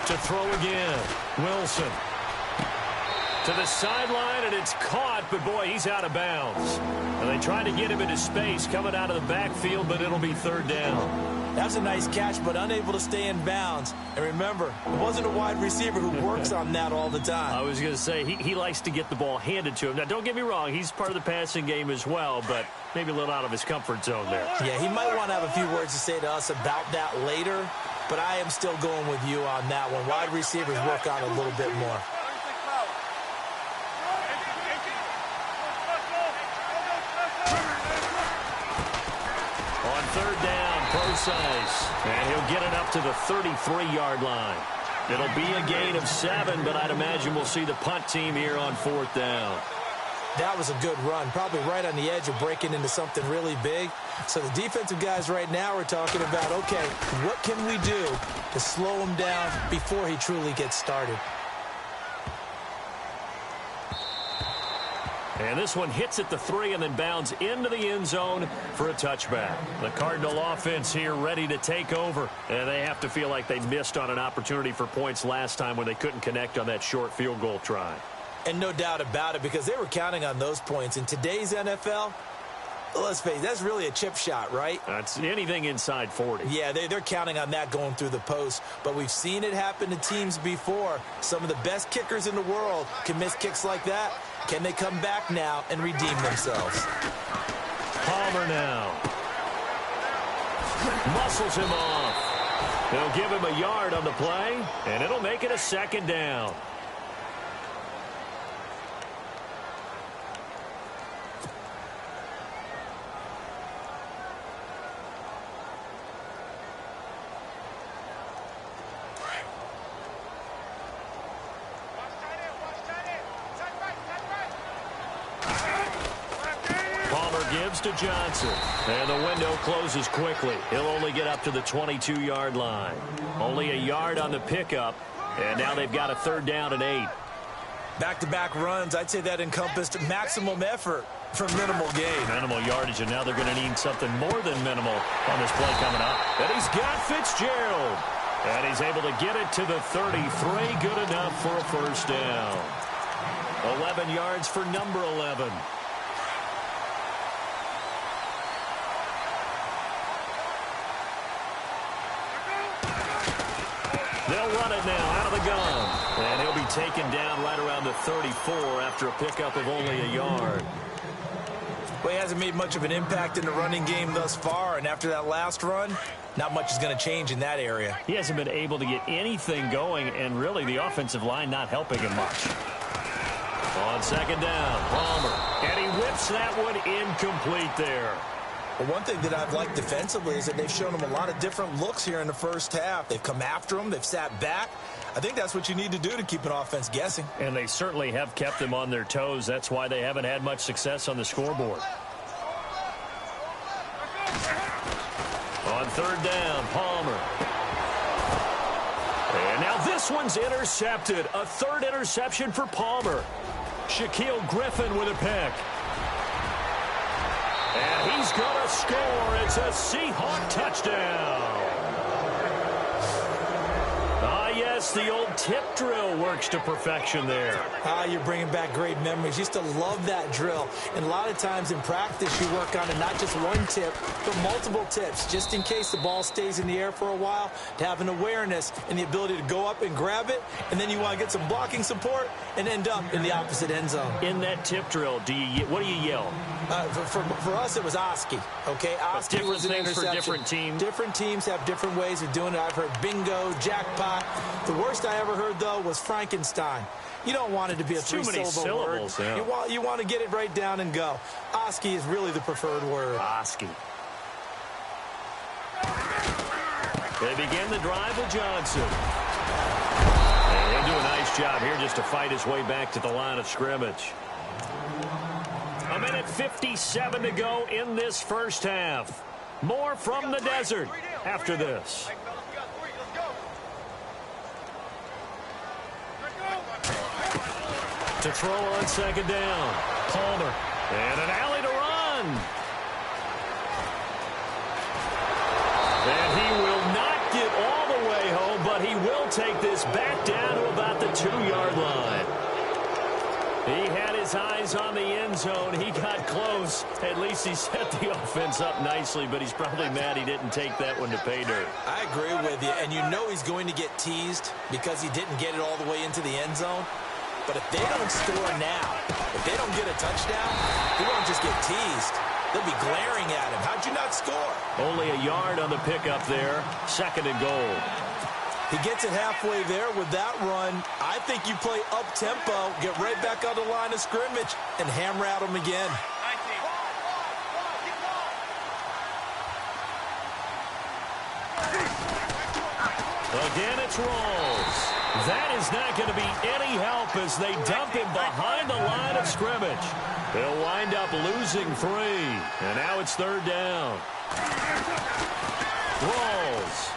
To throw again. Wilson. To the sideline, and it's caught, but boy, he's out of bounds. And they try to get him into space coming out of the backfield, but it'll be 3rd down. That's a nice catch, but unable to stay in bounds. And remember, it wasn't a wide receiver who works on that all the time. I was going to say, he likes to get the ball handed to him. Now, don't get me wrong, he's part of the passing game as well, but maybe a little out of his comfort zone there. Yeah, he might want to have a few words to say to us about that later, but I am still going with you on that one. Wide receivers work on it a little bit more. On 3rd down, Procise, and he'll get it up to the 33-yard line. It'll be a gain of 7, but I'd imagine we'll see the punt team here on 4th down. That was a good run, probably right on the edge of breaking into something really big. So the defensive guys right now are talking about, okay, what can we do to slow him down before he truly gets started? And this one hits at the 3 and then bounds into the end zone for a touchback. The Cardinal offense here ready to take over. And they have to feel like they missed on an opportunity for points last time when they couldn't connect on that short field goal try. And no doubt about it, because they were counting on those points. In today's NFL, let's face it, that's really a chip shot, right? That's anything inside 40. Yeah, they're counting on that going through the post. But we've seen it happen to teams before. Some of the best kickers in the world can miss kicks like that. Can they come back now and redeem themselves? Palmer now. Muscles him off. They'll give him a yard on the play, and it'll make it a 2nd down. Gives to Johnson. And the window closes quickly. He'll only get up to the 22-yard line. Only a yard on the pickup. And now they've got a 3rd down and 8. Back-to-back runs, I'd say that encompassed maximum effort for minimal gain. Minimal yardage, and now they're going to need something more than minimal on this play coming up. And he's got Fitzgerald. And he's able to get it to the 33. Good enough for a 1st down. 11 yards for number 11. They'll run it now out of the gun. And he'll be taken down right around the 34 after a pickup of only a yard. Well, he hasn't made much of an impact in the running game thus far, and after that last run, not much is going to change in that area. He hasn't been able to get anything going, and really the offensive line not helping him much. On second down, Palmer. And he whips that one incomplete there. Well, one thing that I've liked defensively is that they've shown him a lot of different looks here in the first half. They've come after him. They've sat back. I think that's what you need to do to keep an offense guessing. And they certainly have kept them on their toes. That's why they haven't had much success on the scoreboard. On third down, Palmer. And now this one's intercepted. A third interception for Palmer. Shaquille Griffin with a pick. And he's going to score. It's a Seahawk touchdown. Ah, yes, the old tip drill works to perfection there. You're bringing back great memories. Used to love that drill. And a lot of times in practice, you work on it, not just one tip, but multiple tips, just in case the ball stays in the air for a while, to have an awareness and the ability to go up and grab it, and then you want to get some blocking support and end up in the opposite end zone. In that tip drill, what do you yell? For us, it was Oski. Okay, Oski was an interception. For different teams. Different teams have different ways of doing it. I've heard bingo, jackpot. The worst I ever heard, though, was Frankenstein. You don't want it to be a three-syllable word. Yeah. You want to get it right down and go. Oski is really the preferred word. Oski. They begin the drive with Johnson. And he'll do a nice job here just to fight his way back to the line of scrimmage. A minute 57 to go in this first half. More from the desert after this. To throw on second down. Palmer. And an alley to run. And he will not get all the way home, but he will take this back down to about the 2-yard line. He had his eyes on the end zone. He got close. At least he set the offense up nicely, but he's probably mad he didn't take that one to pay dirt. I agree with you, and you know he's going to get teased because he didn't get it all the way into the end zone. But if they don't score now, if they don't get a touchdown, he won't just get teased. They'll be glaring at him. How'd you not score? Only a yard on the pickup there. Second and goal. He gets it halfway there with that run. I think you play up-tempo, get right back on the line of scrimmage, and hammer at him again. Again, it's Rawls. That is not going to be any help as they dump him behind the line of scrimmage. They'll wind up losing 3. And now it's third down. Rawls.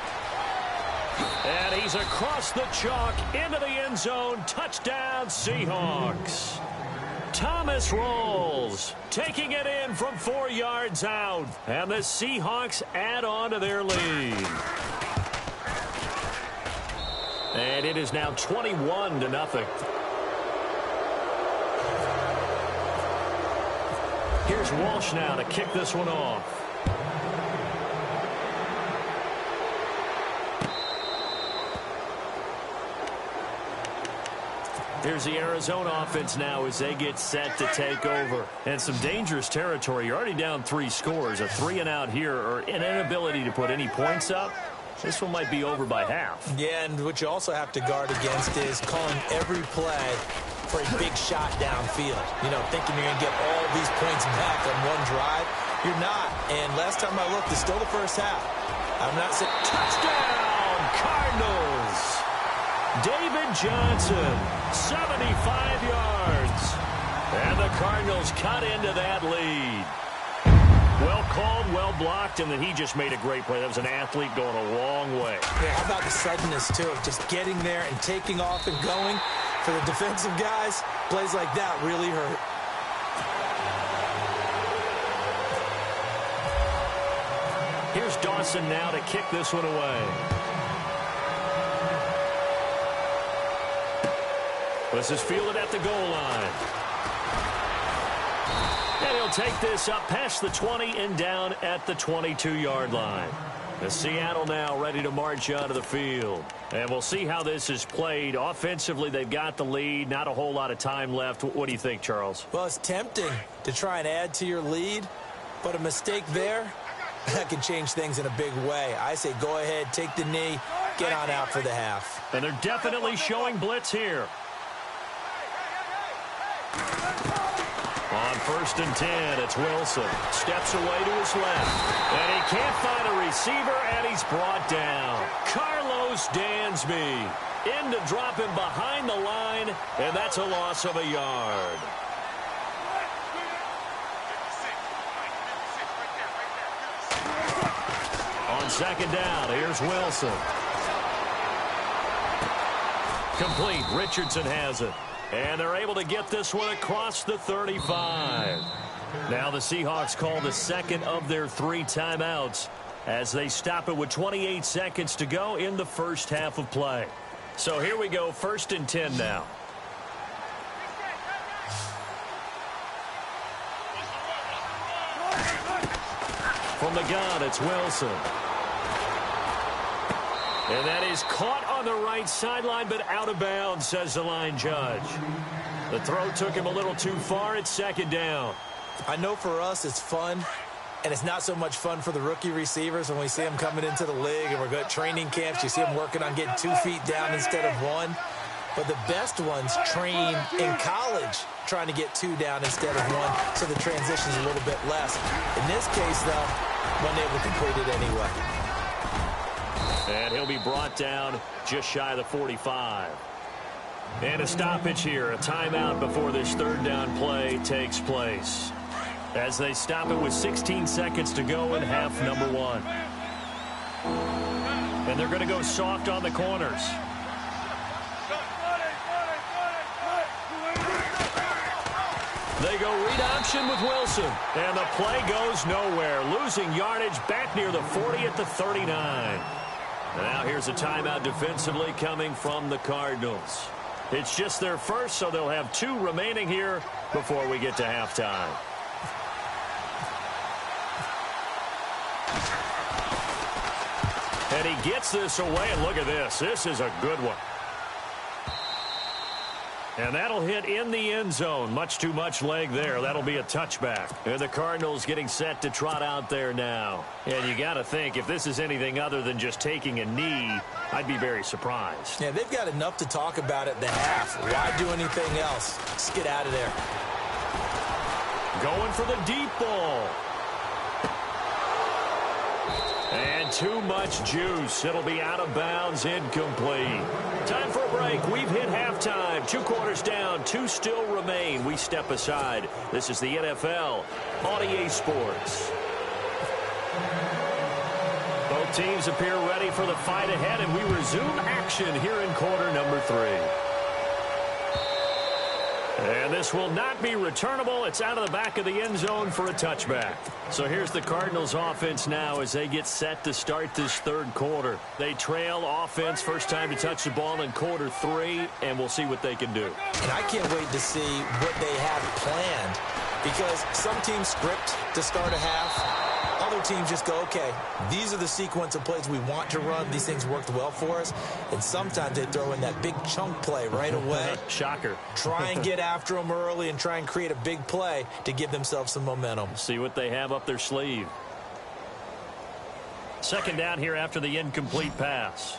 And he's across the chalk into the end zone. Touchdown, Seahawks. Thomas Rawls taking it in from 4 yards out. And the Seahawks add on to their lead. And it is now 21-0. Here's Walsh now to kick this one off. Here's the Arizona offense now as they get set to take over. And some dangerous territory. You're already down 3 scores. A 3-and-out here or an inability to put any points up. This one might be over by half. Yeah, and what you also have to guard against is calling every play for a big shot downfield. You know, thinking you're going to get all these points back on one drive. You're not. And last time I looked, it's still the first half. I'm not saying... Touchdown, Cardinals! David Johnson, 75 yards. And the Cardinals cut into that lead. Well called, well blocked, and then he just made a great play. That was an athlete going a long way. Yeah, how about the suddenness, too? Just getting there and taking off and going. For the defensive guys, plays like that really hurt. Here's Dawson now to kick this one away. This is fielded at the goal line. And he'll take this up past the 20 and down at the 22-yard line. The Seattle now ready to march onto the field. And we'll see how this is played. Offensively, they've got the lead. Not a whole lot of time left. What do you think, Charles? Well, it's tempting to try and add to your lead, but a mistake there, that can change things in a big way. I say go ahead, take the knee, get on out for the half. And they're definitely showing blitz here. On 1st and 10, it's Wilson. Steps away to his left. And he can't find a receiver, and he's brought down. Carlos Dansby in to drop him behind the line, and that's a loss of a yard. On 2nd down, here's Wilson. Complete. Richardson has it. And they're able to get this one across the 35. Now the Seahawks call the second of their 3 timeouts as they stop it with 28 seconds to go in the first half of play. So here we go, 1st and 10 now. From the gun, it's Wilson. And that is caught on the right sideline, but out of bounds, says the line judge. The throw took him a little too far. It's 2nd down. I know for us it's fun, and it's not so much fun for the rookie receivers when we see them coming into the league and we're good training camps. You see them working on getting 2 feet down instead of 1. But the best ones train in college trying to get 2 down instead of 1, so the transition's a little bit less. In this case, though, wasn't able to complete it anyway. And he'll be brought down just shy of the 45. And a stoppage here, a timeout before this 3rd down play takes place. As they stop it with 16 seconds to go in half number 1. And they're going to go soft on the corners. They go read option with Wilson. And the play goes nowhere. Losing yardage back near the 40 at the 39. Now here's a timeout defensively coming from the Cardinals. It's just their first, so they'll have 2 remaining here before we get to halftime. And he gets this away, and look at this. This is a good one. And that'll hit in the end zone. Much too much leg there. That'll be a touchback. And the Cardinals getting set to trot out there now. And you got to think, if this is anything other than just taking a knee, I'd be very surprised. Yeah, they've got enough to talk about at the half. Why do anything else? Just get out of there. Going for the deep ball. And too much juice. It'll be out of bounds, incomplete. Time for a break. We've hit halftime. 2 quarters down, 2 still remain. We step aside. This is the NFL on EA Sports. Both teams appear ready for the fight ahead, and we resume action here in quarter number 3. And this will not be returnable. It's out of the back of the end zone for a touchback. So here's the Cardinals offense now as they get set to start this 3rd quarter. They trail offense, first time to touch the ball in quarter 3, and we'll see what they can do. And I can't wait to see what they have planned, because some teams script to start a half. Other teams just go, okay, these are the sequence of plays we want to run. These things worked well for us. And sometimes they throw in that big chunk play right away. Shocker. Try and get after them early and try and create a big play to give themselves some momentum. See what they have up their sleeve. 2nd down here after the incomplete pass.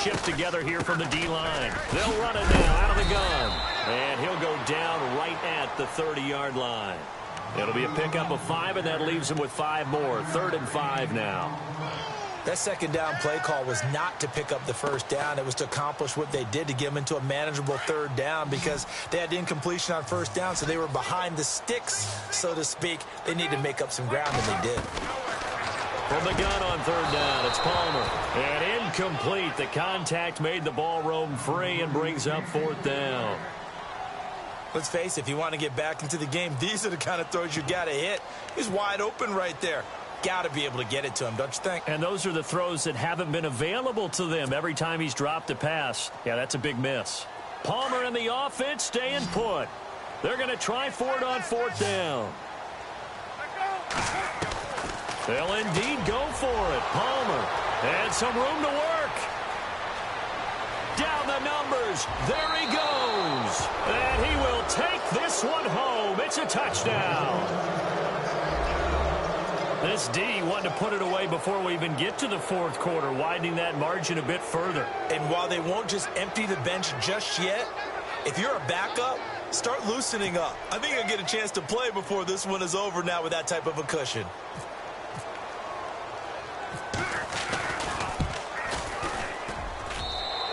Shift together here from the D-line. They'll run it now out of the gun. And he'll go down right at the 30-yard line. It'll be a pickup of 5, and that leaves him with 5 more. 3rd and 5 now. That 2nd down play call was not to pick up the 1st down. It was to accomplish what they did, to get them into a manageable 3rd down, because they had incompletion on 1st down, so they were behind the sticks, so to speak. They needed to make up some ground, and they did. From the gun on 3rd down, it's Palmer. And incomplete. The contact made the ball roam free and brings up 4th down. Let's face it, if you want to get back into the game, these are the kind of throws you got to hit. He's wide open right there. got to be able to get it to him, don't you think? And those are the throws that haven't been available to them every time he's dropped a pass. Yeah, that's a big miss. Palmer and the offense staying put. They're going to try for it on 4th down. They'll indeed go for it. Palmer and some room to work. Down the numbers. There he goes. And he will take this one home. It's a touchdown. This D wanted to put it away before we even get to the 4th quarter, widening that margin a bit further. And while they won't just empty the bench just yet, if you're a backup, start loosening up. I think I'll get a chance to play before this one is over now with that type of a cushion.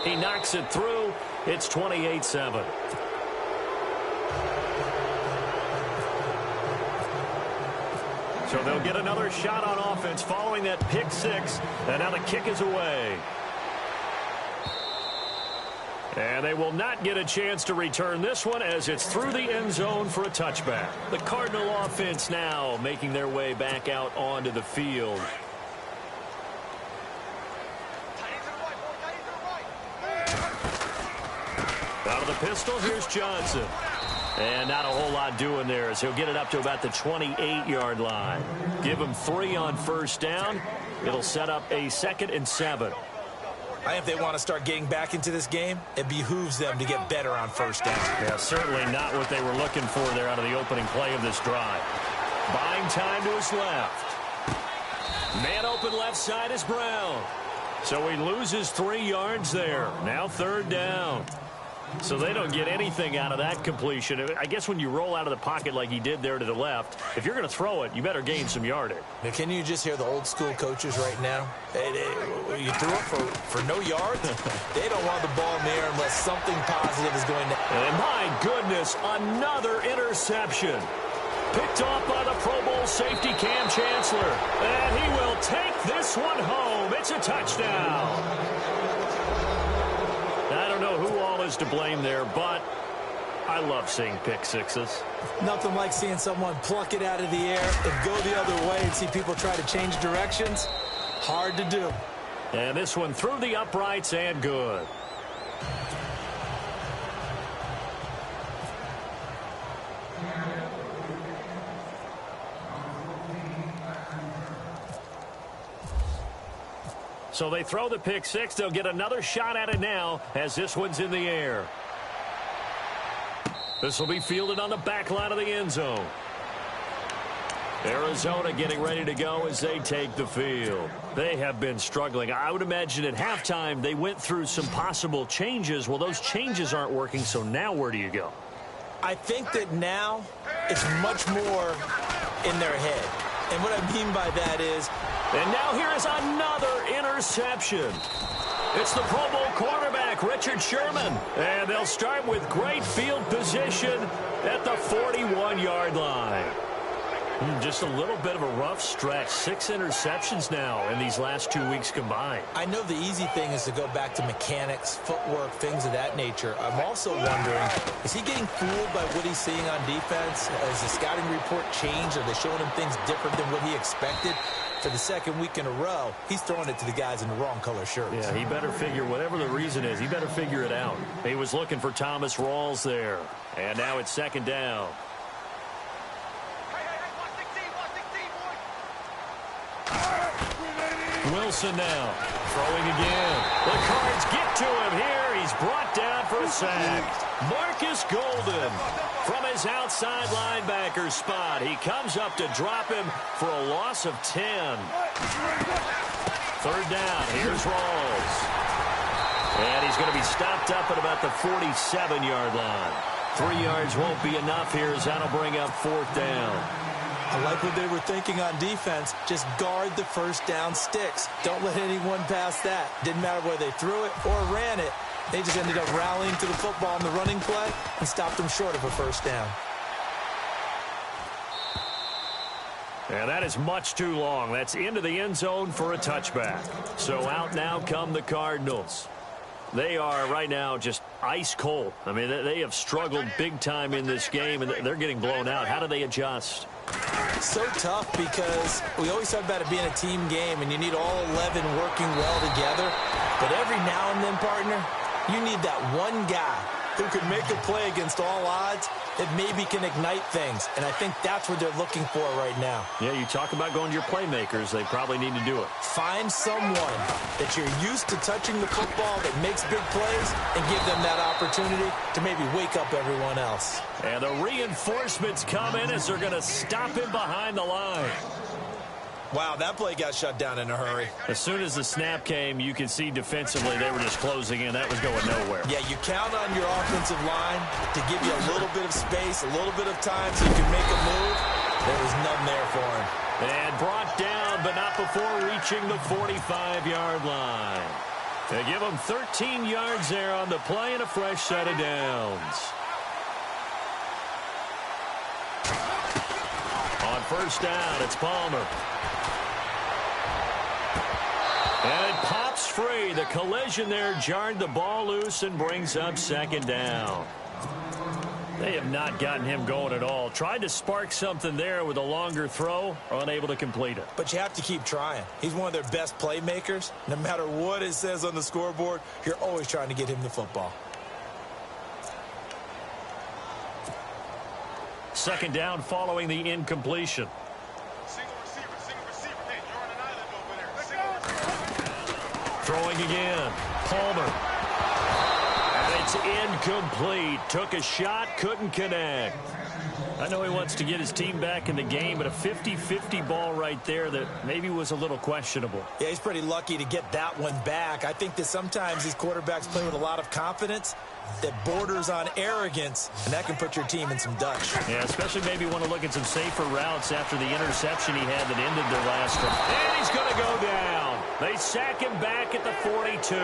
He knocks it through. It's 28-7. So they'll get another shot on offense following that pick 6. And now the kick is away. And they will not get a chance to return this one as it's through the end zone for a touchback. The Cardinal offense now making their way back out onto the field. Out of the pistol, here's Johnson. And not a whole lot doing there as he'll get it up to about the 28-yard line. Give him 3 on 1st down. It'll set up a 2nd and 7. I think if they want to start getting back into this game, it behooves them to get better on 1st down. Yeah, certainly not what they were looking for there out of the opening play of this drive. Buying time to his left. Man open left side is Brown. So he loses 3 yards there. Now 3rd down. So they don't get anything out of that completion. I guess when you roll out of the pocket like he did there to the left, if you're going to throw it, you better gain some yardage. Now, can you just hear the old school coaches right now? You threw it for no yards? They don't want the ball in the air unless something positive is going to... And my goodness, another interception. Picked off by the Pro Bowl safety Cam Chancellor. And he will take this one home. It's a touchdown. I don't know who all is to blame there, but I love seeing pick 6s. Nothing like seeing someone pluck it out of the air and go the other way and see people try to change directions. Hard to do. And this one through the uprights and good. So they throw the pick 6. They'll get another shot at it now as this one's in the air. This will be fielded on the back line of the end zone. Arizona getting ready to go as they take the field. They have been struggling. I would imagine at halftime they went through some possible changes. Well, those changes aren't working, so now where do you go? I think that now it's much more in their head. And what I mean by that is... And now here is another interception. It's the Pro Bowl quarterback, Richard Sherman. And they'll start with great field position at the 41-yard line. Just a little bit of a rough stretch. 6 interceptions now in these last 2 weeks combined. I know the easy thing is to go back to mechanics, footwork, things of that nature. I'm also wondering, is he getting fooled by what he's seeing on defense? Has the scouting report changed? Are they showing him things different than what he expected? For the 2nd week in a row, he's throwing it to the guys in the wrong color shirts. Yeah, he better figure, whatever the reason is, he better figure it out. He was looking for Thomas Rawls there. And now it's 2nd down. Wilson now throwing again. The Cards get to him here. He's brought down for a sack. Marcus Golden from his outside linebacker spot. He comes up to drop him for a loss of 10. 3rd down. Here's Rawls. And he's going to be stopped up at about the 47-yard line. 3 yards won't be enough here as that'll bring up 4th down. I like what they were thinking on defense. Just guard the 1st down sticks. Don't let anyone pass that. Didn't matter whether they threw it or ran it. They just ended up rallying to the football in the running play and stopped them short of a 1st down. And that is much too long. That's into the end zone for a touchback. So out now come the Cardinals. They are right now just ice cold. I mean, they have struggled big time in this game, and they're getting blown out. How do they adjust? So tough because we always talk about it being a team game and you need all 11 working well together. But every now and then, partner, you need that one guy who can make a play against all odds that maybe can ignite things. And I think that's what they're looking for right now. Yeah, you talk about going to your playmakers. They probably need to do it. Find someone that you're used to touching the football that makes big plays and give them that opportunity to maybe wake up everyone else. And the reinforcements come in as they're going to stop him behind the line. Wow, that play got shut down in a hurry. As soon as the snap came, you could see defensively they were just closing in. That was going nowhere. Yeah, you count on your offensive line to give you a little bit of space, a little bit of time so you can make a move. There was none there for him. And brought down, but not before reaching the 45-yard line. They give him 13 yards there on the play and a fresh set of downs. On first down, it's Palmer. And it pops free. The collision there jarred the ball loose and brings up second down. They have not gotten him going at all. Tried to spark something there with a longer throw, unable to complete it. But you have to keep trying. He's one of their best playmakers. No matter what it says on the scoreboard, you're always trying to get him the football. Second down following the incompletion. Single receiver. Hey, you're on an island over there. Single receiver. Throwing again. Palmer. And it's incomplete. Took a shot, couldn't connect. I know he wants to get his team back in the game, but a 50-50 ball right there that maybe was a little questionable. Yeah, he's pretty lucky to get that one back. I think that sometimes these quarterbacks play with a lot of confidence that borders on arrogance, and that can put your team in some Dutch. Yeah, especially maybe want to look at some safer routes after the interception he had that ended their last drive. And he's going to go down. They sack him back at the 42.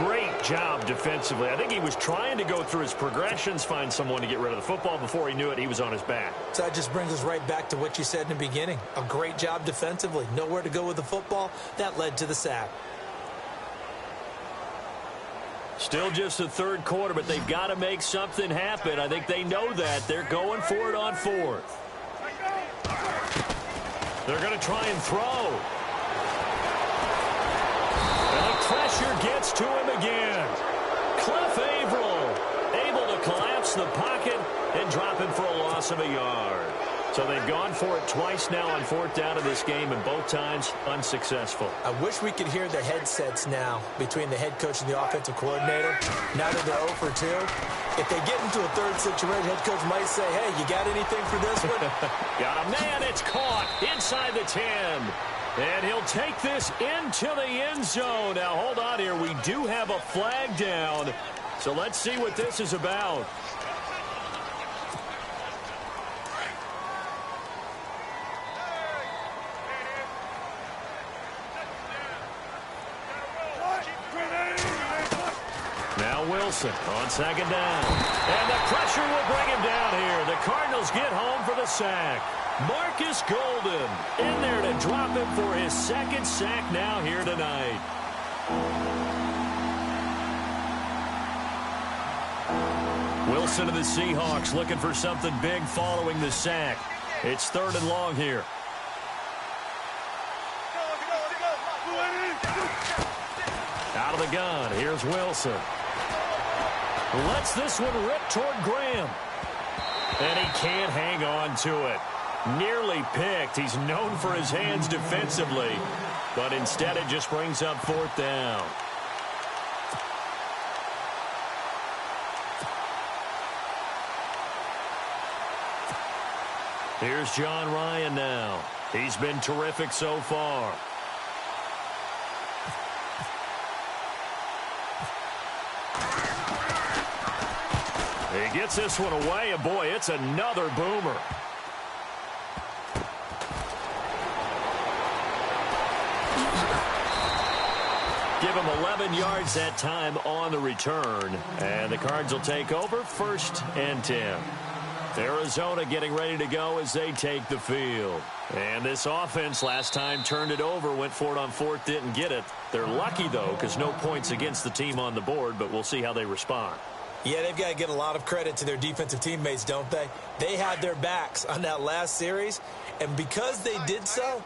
Great job defensively. I think he was trying to go through his progressions, find someone to get rid of the football. Before he knew it, he was on his back. So that just brings us right back to what you said in the beginning. A great job defensively. Nowhere to go with the football. That led to the sack. Still just the third quarter, but they've got to make something happen. I think they know that. They're going for it on fourth. They're going to try and throw. Pressure gets to him again. Cliff Averill able to collapse the pocket and drop him for a loss of a yard. So they've gone for it twice now on fourth down in this game, and both times unsuccessful. I wish we could hear the headsets now between the head coach and the offensive coordinator. Now that they're 0 for 2, if they get into a third situation, head coach might say, hey, you got anything for this one? Got a man. It's caught inside the 10. And he'll take this into the end zone. Now, hold on here. We do have a flag down. So let's see what this is about. Now Wilson on second down. And the pressure will bring him down here. The Cardinals get home for the sack. Marcus Golden in there to drop him for his second sack now here tonight. Wilson of the Seahawks looking for something big following the sack. It's third and long here. Out of the gun, here's Wilson. Lets this one rip toward Graham. And he can't hang on to it. Nearly picked. He's known for his hands defensively, but instead it just brings up fourth down. Here's John Ryan now. He's been terrific so far. He gets this one away, and boy, it's another boomer. Give him 11 yards that time on the return. And the Cards will take over, 1st and 10. Arizona getting ready to go as they take the field. And this offense last time turned it over, went for it on fourth, didn't get it. They're lucky, though, because no points against the team on the board, but we'll see how they respond. Yeah, they've got to get a lot of credit to their defensive teammates, don't they? They had their backs on that last series, and because they did so,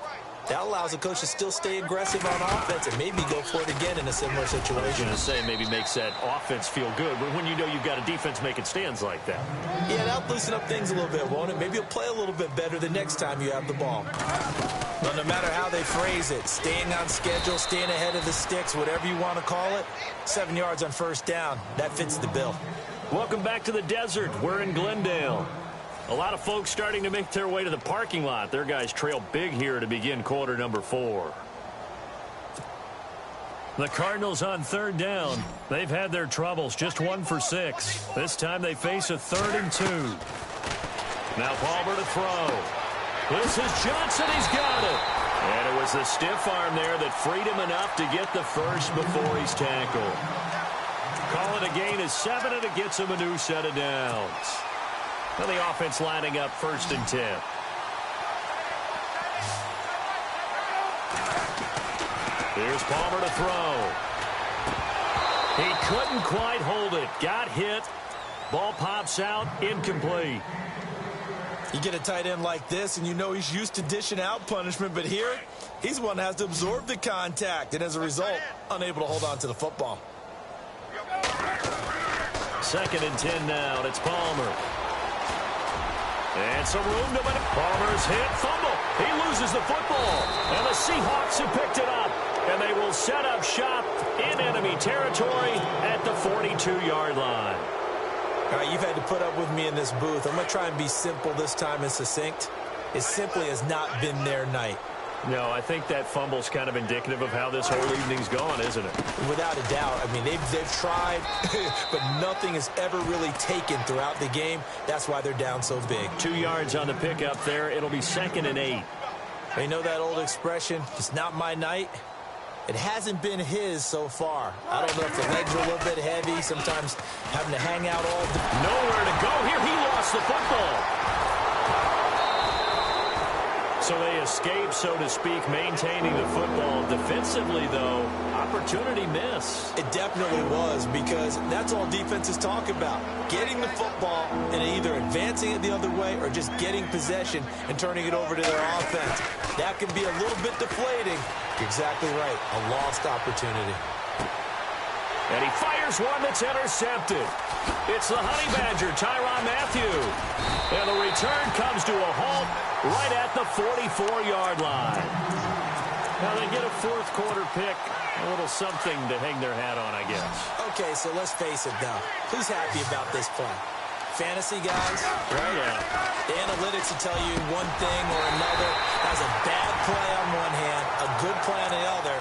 that allows the coach to still stay aggressive on offense and maybe go for it again in a similar situation. I was going to say maybe makes that offense feel good, but when you know you've got a defense making stands like that. Yeah, that'll loosen up things a little bit, won't it? Maybe you'll play a little bit better the next time you have the ball. But no matter how they phrase it, staying on schedule, staying ahead of the sticks, whatever you want to call it, 7 yards on first down, that fits the bill. Welcome back to the desert. We're in Glendale. A lot of folks starting to make their way to the parking lot. Their guys trail big here to begin quarter number 4. The Cardinals on third down. They've had their troubles, just 1 for 6. This time they face a 3rd and 2. Now Palmer to throw. This is Johnson. He's got it. And it was the stiff arm there that freed him enough to get the first before he's tackled. Call it a gain of 7, and it gets him a new set of downs. Now the offense lining up 1st and 10. Here's Palmer to throw. He couldn't quite hold it. Got hit. Ball pops out. Incomplete. You get a tight end like this, and you know he's used to dishing out punishment, but here, he's the one that has to absorb the contact, and as a result, unable to hold on to the football. 2nd and 10 now, and it's Palmer. And some room to win. Palmer's hit, fumble. He loses the football. And the Seahawks have picked it up. And they will set up shop in enemy territory at the 42-yard line. All right, you've had to put up with me in this booth. I'm going to try and be simple this time and succinct. It simply has not been their night. No, I think that fumble's kind of indicative of how this whole evening's gone, isn't it? Without a doubt. I mean, they've tried, but nothing has ever really taken throughout the game. That's why they're down so big. 2 yards on the pickup there. It'll be 2nd and 8. You know that old expression, it's not my night? It hasn't been his so far. I don't know if the legs are a little bit heavy, sometimes having to hang out all day. Nowhere to go here. He lost the football. So they escape, so to speak, maintaining the football. Defensively, though, opportunity miss. It definitely was, because that's all defenses talk about. Getting the football and either advancing it the other way or just getting possession and turning it over to their offense. That can be a little bit deflating. You're exactly right. A lost opportunity. And he fires one that's intercepted. It's the Honey Badger, Tyrann Mathieu. And the return comes to a halt right at the 44-yard line. Now they get a 4th quarter pick. A little something to hang their hat on, I guess. Okay, so let's face it, though. Who's happy about this play? Fantasy guys, right? Yeah. The analytics will tell you one thing or another. Has a bad play on one hand, a good play on the other.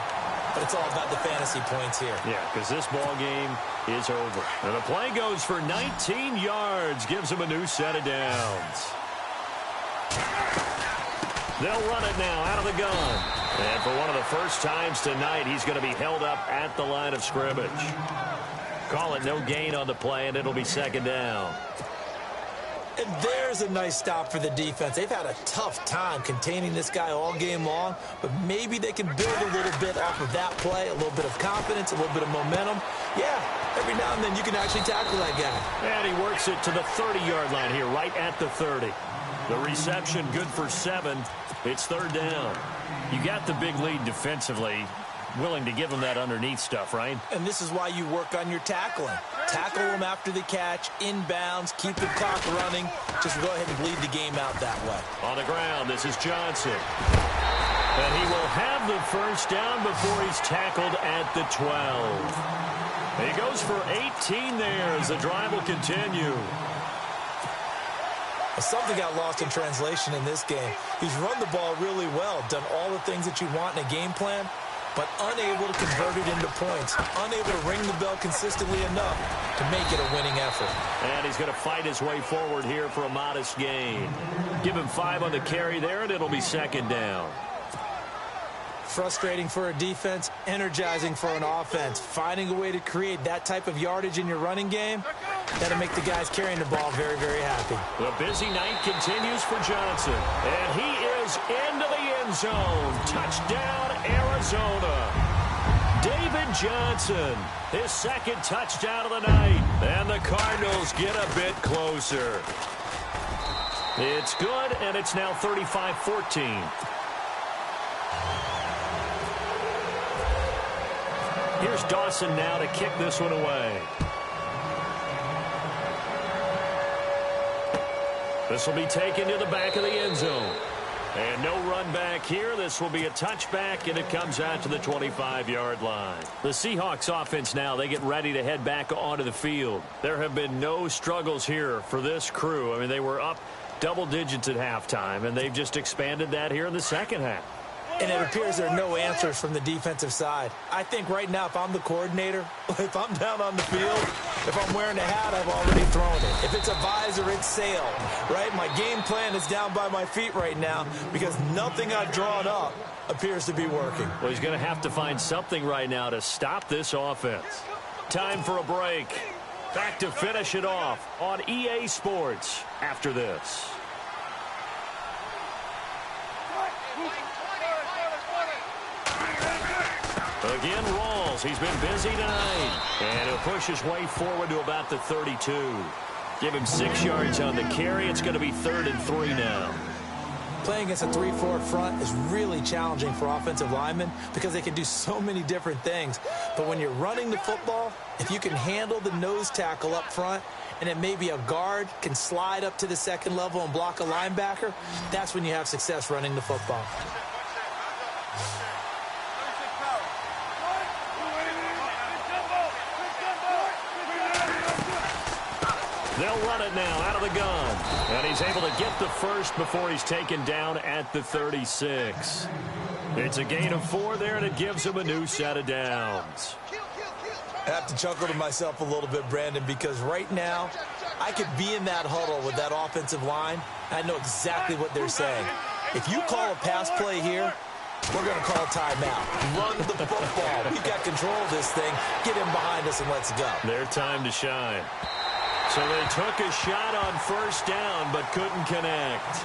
But it's all about the fantasy points here. Yeah, because this ball game is over. And the play goes for 19 yards. Gives him a new set of downs. They'll run it now out of the gun. And for one of the first times tonight, he's going to be held up at the line of scrimmage. Call it no gain on the play, and it'll be 2nd down. And there's a nice stop for the defense. They've had a tough time containing this guy all game long, but maybe they can build a little bit off of that play, a little bit of confidence, a little bit of momentum. Yeah, every now and then you can actually tackle that guy. And he works it to the 30-yard line here, right at the 30. The reception good for 7. It's 3rd down. You got the big lead defensively. Willing to give them that underneath stuff, right? And this is why you work on your tackling. Tackle them after the catch, inbounds, keep the clock running. Just go ahead and bleed the game out that way. On the ground, this is Johnson. And he will have the first down before he's tackled at the 12. He goes for 18 there as the drive will continue. Something got lost in translation in this game. He's run the ball really well, done all the things that you want in a game plan, but unable to convert it into points, unable to ring the bell consistently enough to make it a winning effort. And he's going to fight his way forward here for a modest gain. Give him 5 on the carry there, and it'll be 2nd down. Frustrating for a defense, energizing for an offense. Finding a way to create that type of yardage in your running game, that'll make the guys carrying the ball very, very happy. The busy night continues for Johnson, and he is into the end zone. Touchdown, Arizona. David Johnson, his second touchdown of the night. And the Cardinals get a bit closer. It's good, and it's now 35-14. Here's Dawson now to kick this one away. This will be taken to the back of the end zone. And no run back here. This will be a touchback, and it comes out to the 25-yard line. The Seahawks offense now, they get ready to head back onto the field. There have been no struggles here for this crew. I mean, they were up double digits at halftime, and they've just expanded that here in the second half. And it appears there are no answers from the defensive side. I think right now, if I'm the coordinator, if I'm down on the field, if I'm wearing a hat, I've already thrown it. If it's a visor, it's sail, right? My game plan is down by my feet right now because nothing I've drawn up appears to be working. Well, he's going to have to find something right now to stop this offense. Time for a break. Back to finish it off on EA Sports after this. Again, Rawls. He's been busy tonight. And he'll push his way forward to about the 32. Give him 6 yards on the carry. It's going to be 3rd and 3 now. Playing against a 3-4 front is really challenging for offensive linemen because they can do so many different things. But when you're running the football, if you can handle the nose tackle up front and then maybe a guard can slide up to the second level and block a linebacker, that's when you have success running the football. They'll run it now out of the gun. And he's able to get the first before he's taken down at the 36. It's a gain of 4 there, and it gives him a new set of downs. I have to chuckle to myself a little bit, Brandon, because right now I could be in that huddle with that offensive line, and I know exactly what they're saying. If you call a pass play here, we're going to call a timeout. Run the football. We've got control of this thing. Get him behind us and let's go. Their time to shine. So they took a shot on first down, but couldn't connect.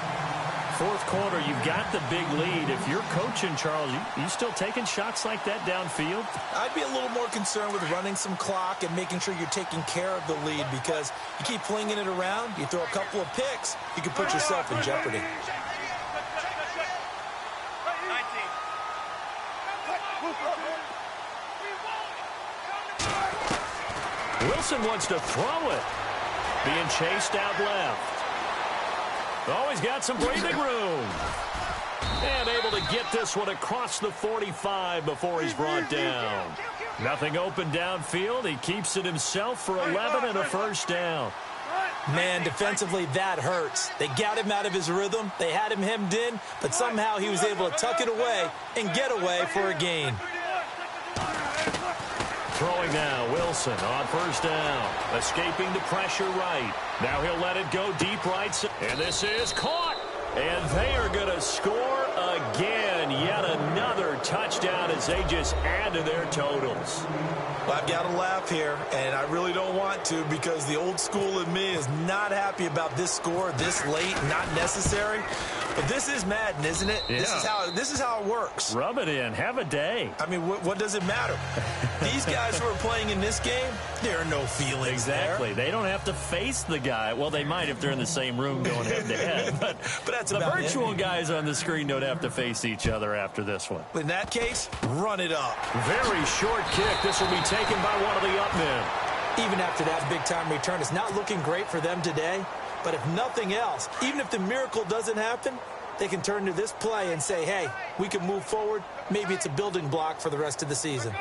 Fourth quarter, you've got the big lead. If you're coaching, Charles, you still taking shots like that downfield? I'd be a little more concerned with running some clock and making sure you're taking care of the lead because you keep flinging it around, you throw a couple of picks, you can put yourself in jeopardy. Wilson wants to throw it. Being chased out left. Oh, he's got some breathing room. And able to get this one across the 45 before he's brought down. Nothing open downfield. He keeps it himself for 11 and a first down. Man, defensively, that hurts. They got him out of his rhythm. They had him hemmed in, but somehow he was able to tuck it away and get away for a gain. Throwing now, Wilson on first down. Escaping the pressure right. Now he'll let it go deep right. And this is caught. And they are going to score again. Yet another touchdown as they just add to their totals. Well, I've got to laugh here, and I really don't want to because the old school in me is not happy about this score this late, not necessary. But this is Madden, isn't it? Yeah. This is how it works. Rub it in. Have a day. I mean, what does it matter? These guys who are playing in this game, there are no feelings Exactly. there. They don't have to face the guy. Well, they might if they're in the same room going head-to-head. But that's the about virtual it. guys on the screen don't have to face each other after this one. In that case, run it up. Very short kick. This will be taken by one of the up men. Even after that big-time return, it's not looking great for them today. But if nothing else, even if the miracle doesn't happen, they can turn to this play and say, hey, we can move forward. Maybe it's a building block for the rest of the season.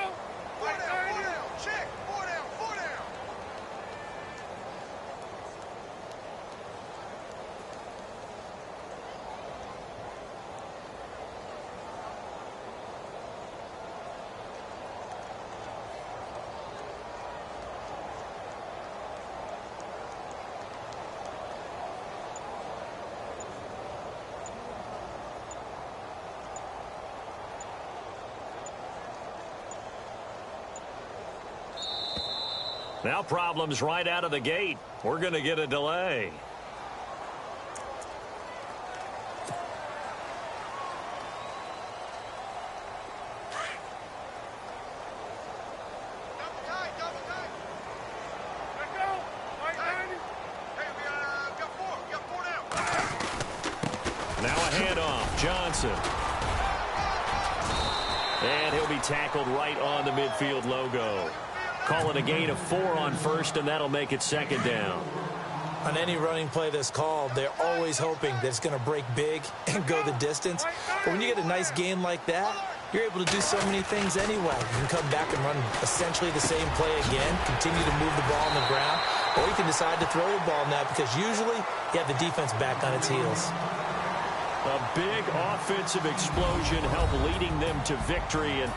Now problems right out of the gate. We're going to get a delay. Johnson. And he'll be tackled right on the midfield logo. Call it a gain of 4 on first, and that'll make it second down. On any running play that's called, they're always hoping that it's going to break big and go the distance. But when you get a nice gain like that, you're able to do so many things anyway. You can come back and run essentially the same play again, continue to move the ball on the ground, or you can decide to throw the ball now because usually you have the defense back on its heels. A big offensive explosion helped leading them to victory, and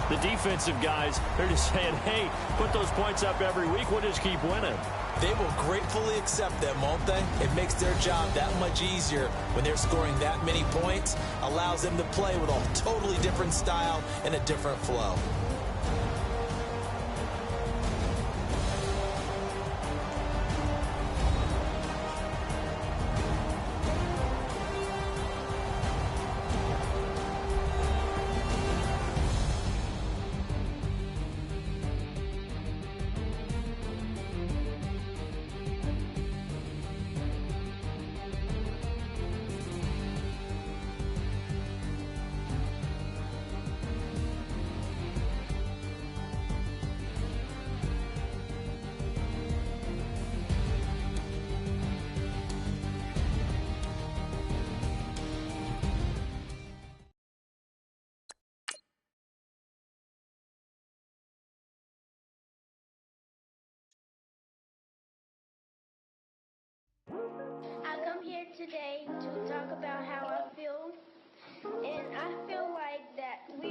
the defensive guys, they're just saying, hey, put those points up every week, we'll just keep winning. They will gratefully accept them, won't they? It makes their job that much easier when they're scoring that many points, allows them to play with a totally different style and a different flow. I come here today to talk about how I feel, and I feel like that we